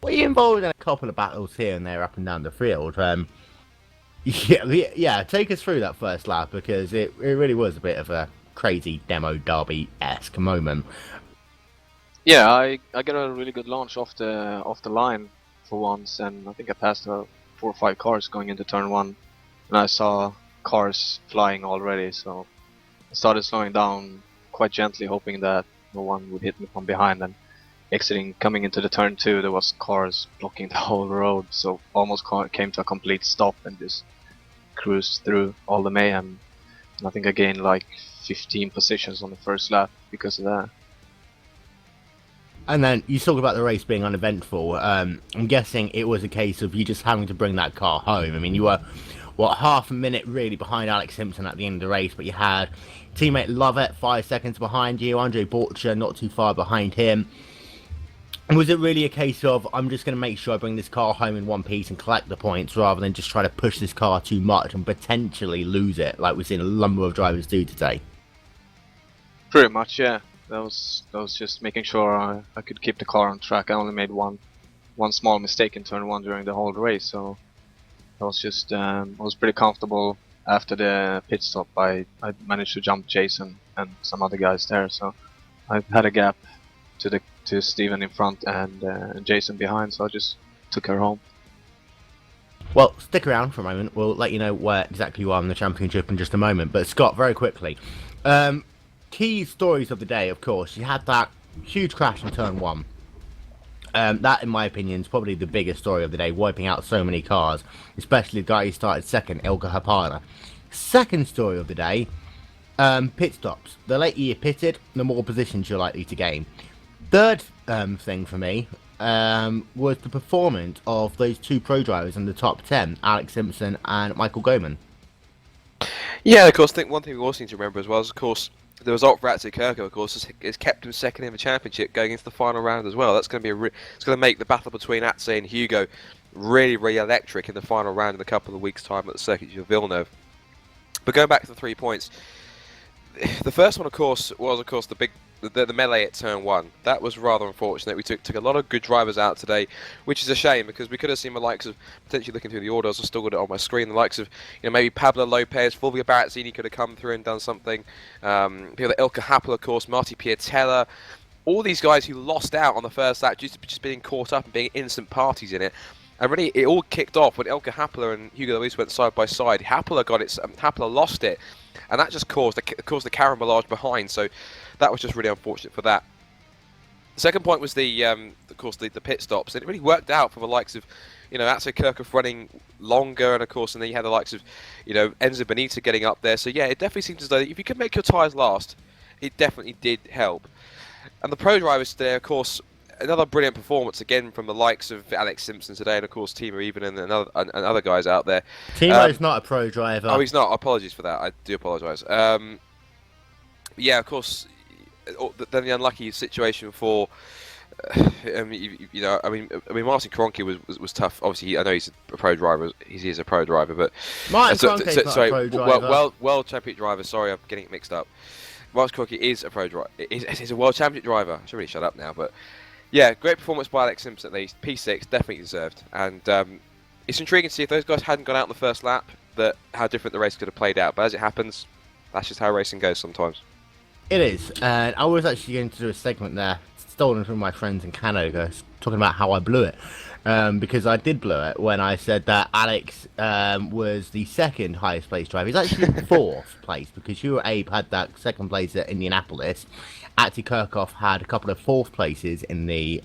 Were you involved in a couple of battles here and there up and down the field? Yeah. Take us through that first lap because it really was a bit of a crazy demo derby-esque moment. Yeah, I got a really good launch off the line for once, and I think I passed 4 or 5 cars going into turn 1, and I saw cars flying already, so I started slowing down quite gently, hoping that no one would hit me from behind. And coming into the turn 2, there was cars blocking the whole road, so almost came to a complete stop and just cruised through all the mayhem. And I think I gained like 15 positions on the first lap because of that. And then you talk about the race being uneventful. I'm guessing it was a case of you just having to bring that car home. I mean, you were, half a minute really behind Alex Simpson at the end of the race, but you had teammate Lovett 5 seconds behind you, Andre Borcher not too far behind him. Was it really a case of, I'm just going to make sure I bring this car home in one piece and collect the points, rather than just try to push this car too much and potentially lose it, like we've seen a number of drivers do today? Pretty much, yeah. That was just making sure I could keep the car on track. I only made one small mistake in turn 1 during the whole race, so I was just I was pretty comfortable after the pit stop. I managed to jump Jason and some other guys there, so I had a gap to Steven in front and Jason behind, so I just took her home. Well, stick around for a moment. We'll let you know where exactly you are in the championship in just a moment. But Scott, very quickly, key stories of the day, of course, you had that huge crash in turn 1. That, in my opinion, is probably the biggest story of the day, wiping out so many cars, especially the guy who started second, Ilka Hapala. Second story of the day, pit stops. The later you pitted, the more positions you're likely to gain. Third thing for me was the performance of those 2 pro drivers in the top 10, Alex Simpson and Michael Goman. Yeah, of course, I think one thing we also need to remember as well is, of course, the result for Suzuka, of course, has kept him second in the championship going into the final round as well. That's going to be it's going to make the battle between Atse and Hugo really, really electric in the final round in a couple of weeks' time at the Circuit of Villeneuve. But going back to the 3 points, the first one, of course, was the melee at turn 1. That was rather unfortunate. We took a lot of good drivers out today, which is a shame because we could have seen the likes of, potentially looking through the orders, I've still got it on my screen, the likes of, maybe Pablo Lopez, Fulvio Barazzini could have come through and done something. People like Ilka Happel, of course, Marti Piatella, all these guys who lost out on the first lap due to just being caught up and being innocent parties in it. And really, it all kicked off when Ilka Happel and Hugo Luis went side by side. Happel lost it, and that just caused the carambolage behind. So that was just really unfortunate for that. The second point was of course, the pit stops. And it really worked out for the likes of, Atse Kirchhoff running longer, and of course, and then you had the likes of, Enzo Benita getting up there. So yeah, it definitely seems as though if you could make your tyres last, it definitely did help. And the pro drivers today, of course, another brilliant performance again from the likes of Alex Simpson today, and of course Timo even and other guys out there. Timo's not a pro driver. Oh, he's not. Apologies for that. I do apologise. Yeah, of course. Then the unlucky situation for, Martin Kroenke was tough. Obviously, I know he's a pro driver. He is a pro driver, but Martin Kroenke's not a pro driver. World championship driver. Sorry, I'm getting it mixed up. Martin Kroenke is a pro driver. He's a world championship driver. I should really shut up now, but. Yeah, great performance by Alex Simpson at least. P6, definitely deserved. And it's intriguing to see if those guys hadn't gone out in the first lap, how different the race could have played out. But as it happens, that's just how racing goes sometimes. It is. And I was actually going to do a segment there, stolen from my friends in Canada, talking about how I blew it. Because I did blow it when I said that Alex was the second highest placed driver. He's actually 4th place because Hugh Abe had that second place at Indianapolis. Atse Kirchhoff had a couple of 4th places in the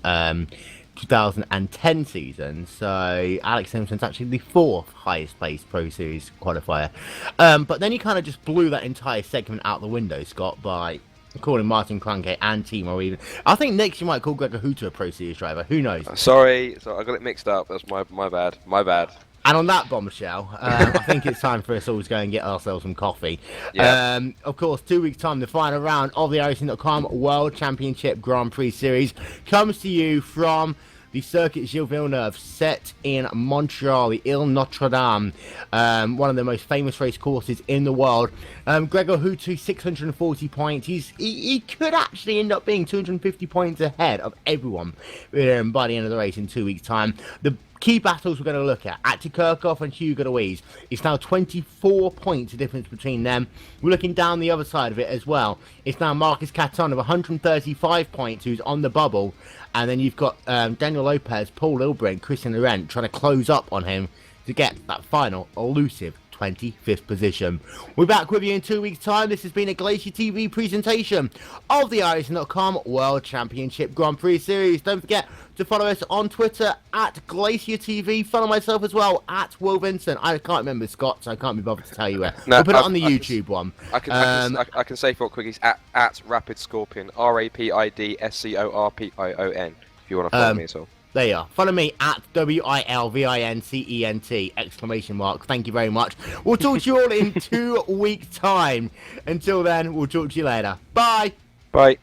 2010 season, so Alex Simpson's actually the 4th highest placed Pro Series qualifier. But then you kind of just blew that entire segment out the window, Scott, by calling Martin Kroenke and Timo even. I think next you might call Gregor Hooter a Pro Series driver. Who knows? Sorry, I got it mixed up. That's my bad. My bad. And on that bombshell, I think it's time for us all to go and get ourselves some coffee. Yeah. Of course, 2 weeks' time, the final round of the iRacing.com World Championship Grand Prix Series comes to you from the Circuit Gilles Villeneuve, set in Montreal, the Ile Notre Dame, one of the most famous race courses in the world. Gregor Hootu, 640 points. He could actually end up being 250 points ahead of everyone by the end of the race in 2 weeks' time. The Key battles we're going to look at Kirchhoff and Hugo Louise. It's now 24 points the difference between them. We're looking down the other side of it as well. It's now Marcus Caton of 135 points, who's on the bubble. And then you've got Daniel Lopez, Paul Ilbrink, Christian Laurent trying to close up on him to get that final elusive 25th position. We're back with you in 2 weeks' time. This has been a GlacierTV presentation of the iRacing.com World Championship Grand Prix Series. Don't forget to follow us on Twitter at GlacierTV. Follow myself as well at Will Vincent. I can't remember Scott, so I can't be bothered to tell you where. No, we'll put it on the YouTube one. I can say for it quick. He's at Rapid Scorpion, RAPIDSCORPION. If you want to follow me as well. There you are. Follow me at WILVINCENT exclamation mark. Thank you very much. We'll talk to you all in 2 weeks' time. Until then, we'll talk to you later. Bye. Bye.